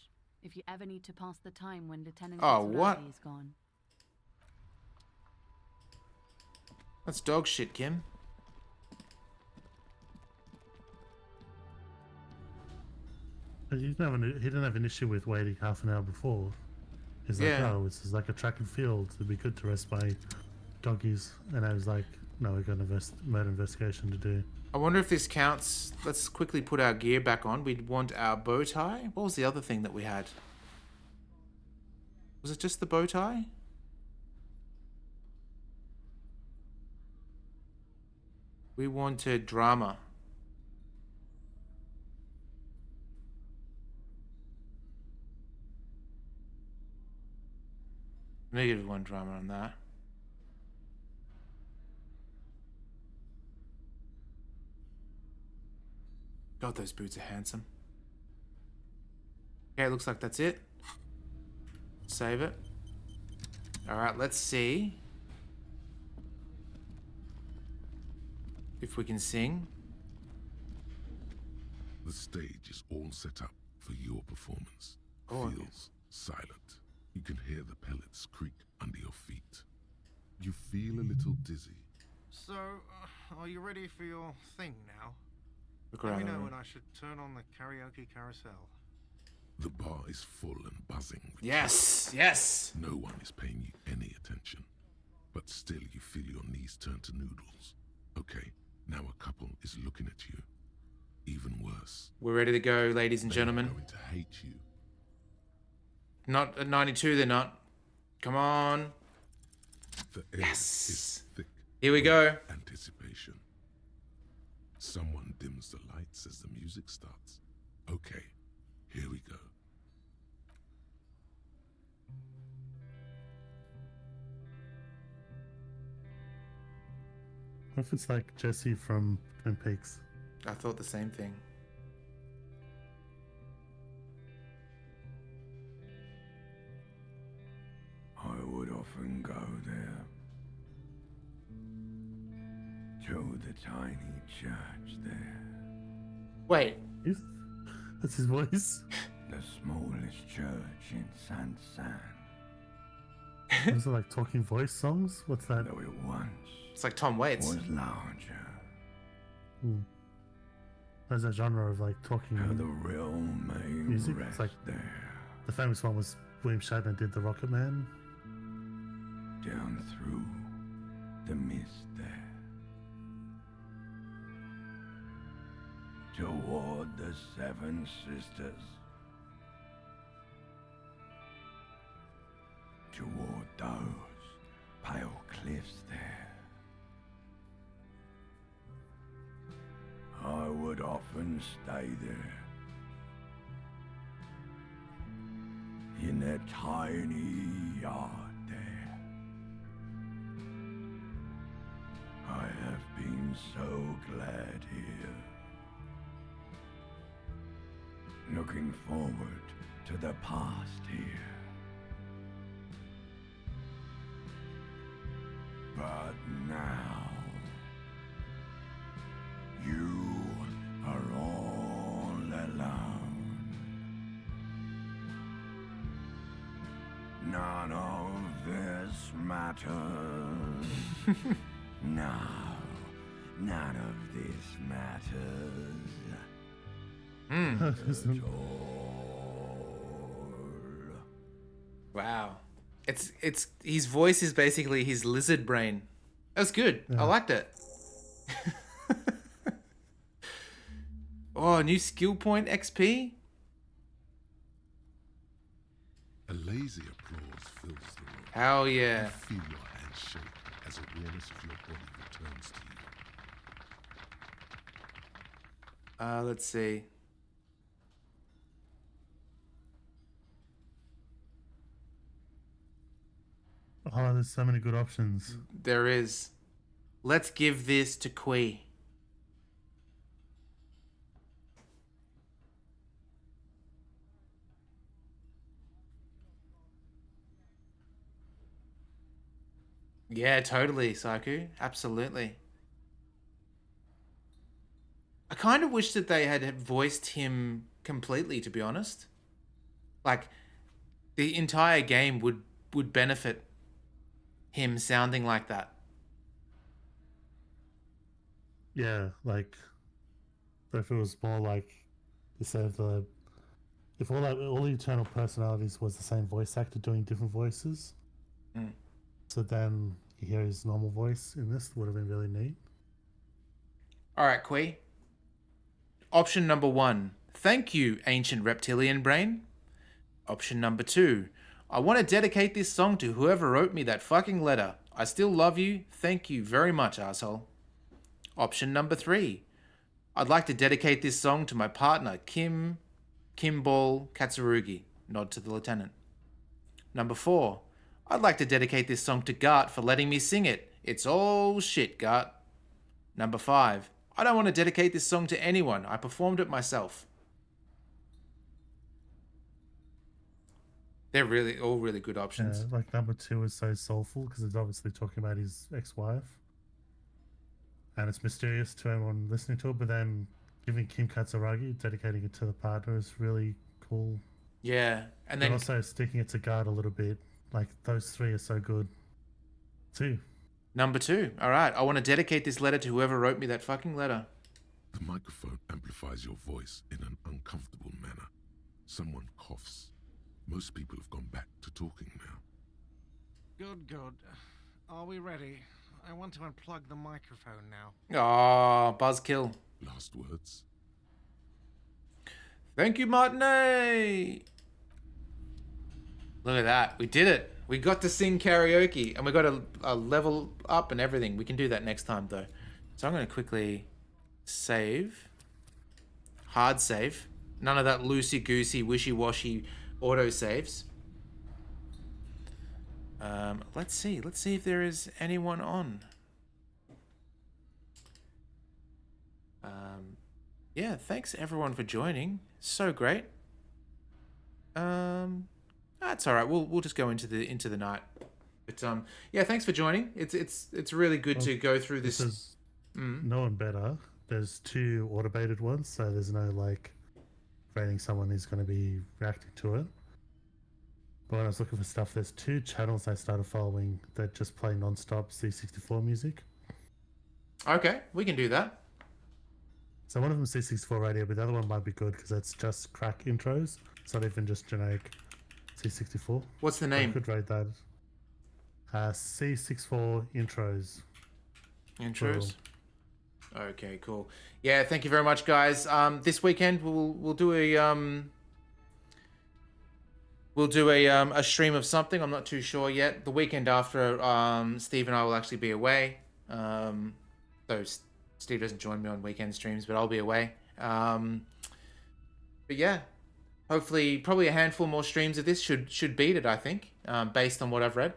if you ever need to pass the time when Lieutenant what? is gone. That's dog shit, Kim. He didn't have an issue with waiting half an hour before. He's like, oh, it's like a track and field. It'd be good to rest my doggies. And I was like, no, we've got a murder investigation to do. I wonder if this counts. Let's quickly put our gear back on. We'd want our bow tie. What was the other thing that we had? Was it just the bow tie? We wanted drama. -1 drama on that. God, those boots are handsome. Okay, looks like that's it. Save it. Alright, let's see if we can sing. The stage is all set up for your performance. Feels silent. You can hear the pellets creak under your feet. You feel a little dizzy. So, are you ready for your thing now? Look Let me around the know room. when I should turn on the karaoke carousel. The bar is full and buzzing with Yes, talk. yes. No one is paying you any attention, but still you feel your knees turn to noodles. Okay, now a couple is looking at you. Even worse. We're ready to go, ladies and They gentlemen. are going to hate you. Not at 92, they're not. Come on. The air is thick. Here we go. Anticipation. Someone dims the lights as the music starts. Okay, here we go. What if it's like Jesse from Twin Peaks? I thought the same thing. I would often go there to the tiny church there. Wait. That's his voice? The smallest church in San San. Those are like talking voice songs? What's that? Though it once It's like Tom Waits. was larger. there's a genre of like talking The real main music. rest It's like there. the famous one was William Shatner did the Rocket Man. Down through the mist there. Toward the Seven Sisters. Toward those pale cliffs there. I would often stay there. In that tiny yard there. I have been so glad here. Looking forward to the past here. But now, you are all alone. None of this matters. No, none of this matters. At all. Wow. It's his voice is basically his lizard brain. That's good. I liked it. Oh, new skill point XP? A lazy applause fills the room. Hell yeah. You feel your hands shake as awareness of your body returns to you. Let's see. Oh, there's so many good options. There is. Let's give this to Kui. Yeah, totally, Saiku. Absolutely. I kind of wish that they had voiced him completely, to be honest. Like, the entire game would benefit him sounding like that. Yeah, like if it was more like instead of the if all the eternal personalities was the same voice actor doing different voices. So then you hear his normal voice in this would have been really neat. All right, Kui. Option number 1. Thank you, ancient reptilian brain. Option number 2. I want to dedicate this song to whoever wrote me that fucking letter. I still love you. Thank you very much, asshole. Option number 3. I'd like to dedicate this song to my partner, Kimball Katsurugi. Nod to the lieutenant. Number 4. I'd like to dedicate this song to Gart for letting me sing it. It's all shit, Gart. Number 5. I don't want to dedicate this song to anyone. I performed it myself. They're really all really good options. Yeah, like number 2 is so soulful because it's obviously talking about his ex-wife. And it's mysterious to everyone listening to it, but then giving Kim Katsuragi, dedicating it to the partner is really cool. Yeah, and then also sticking it to Guard a little bit. Like, those 3 are so good, too. Number 2. All right, I want to dedicate this letter to whoever wrote me that fucking letter. The microphone amplifies your voice in an uncomfortable manner. Someone coughs. Most people have gone back to talking now. Good. Are we ready? I want to unplug the microphone now. Oh, buzzkill. Last words? Thank you, Martinet. Look at that. We did it. We got to sing karaoke, and we got a level up and everything. We can do that next time, though. So I'm going to quickly save. Hard save. None of that loosey-goosey, wishy-washy auto saves. Let's see. Let's see if there is anyone on. Yeah, thanks everyone for joining. So great. That's all right. We'll just go into the night. But yeah, thanks for joining. It's really good to go through this. Is no one better. There's 2 automated ones, so there's no like rating someone who's going to be reacting to it. But when I was looking for stuff, there's 2 channels I started following that just play non-stop C64 music. Okay, we can do that. So one of them is C64 radio, but the other one might be good because it's just crack intros. It's not even just generic C64. What's the So I name? could rate that. C64 intros. Intros. Okay, cool. Yeah, thank you very much, guys. This weekend we'll do a stream of something. I'm not too sure yet. The weekend after, Steve and I will actually be away. Though Steve doesn't join me on weekend streams, but I'll be away. But yeah, hopefully, probably a handful more streams of this should beat it. I think, based on what I've read,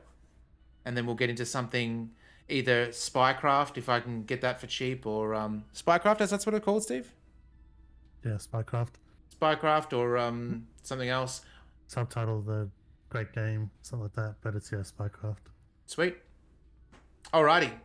and then we'll get into something. Either Spycraft, if I can get that for cheap, or Spycraft, is that's what it's called, Steve? Yeah, Spycraft. Spycraft, or something else. Subtitle The Great Game, something like that, but it's Spycraft. Sweet. Alrighty.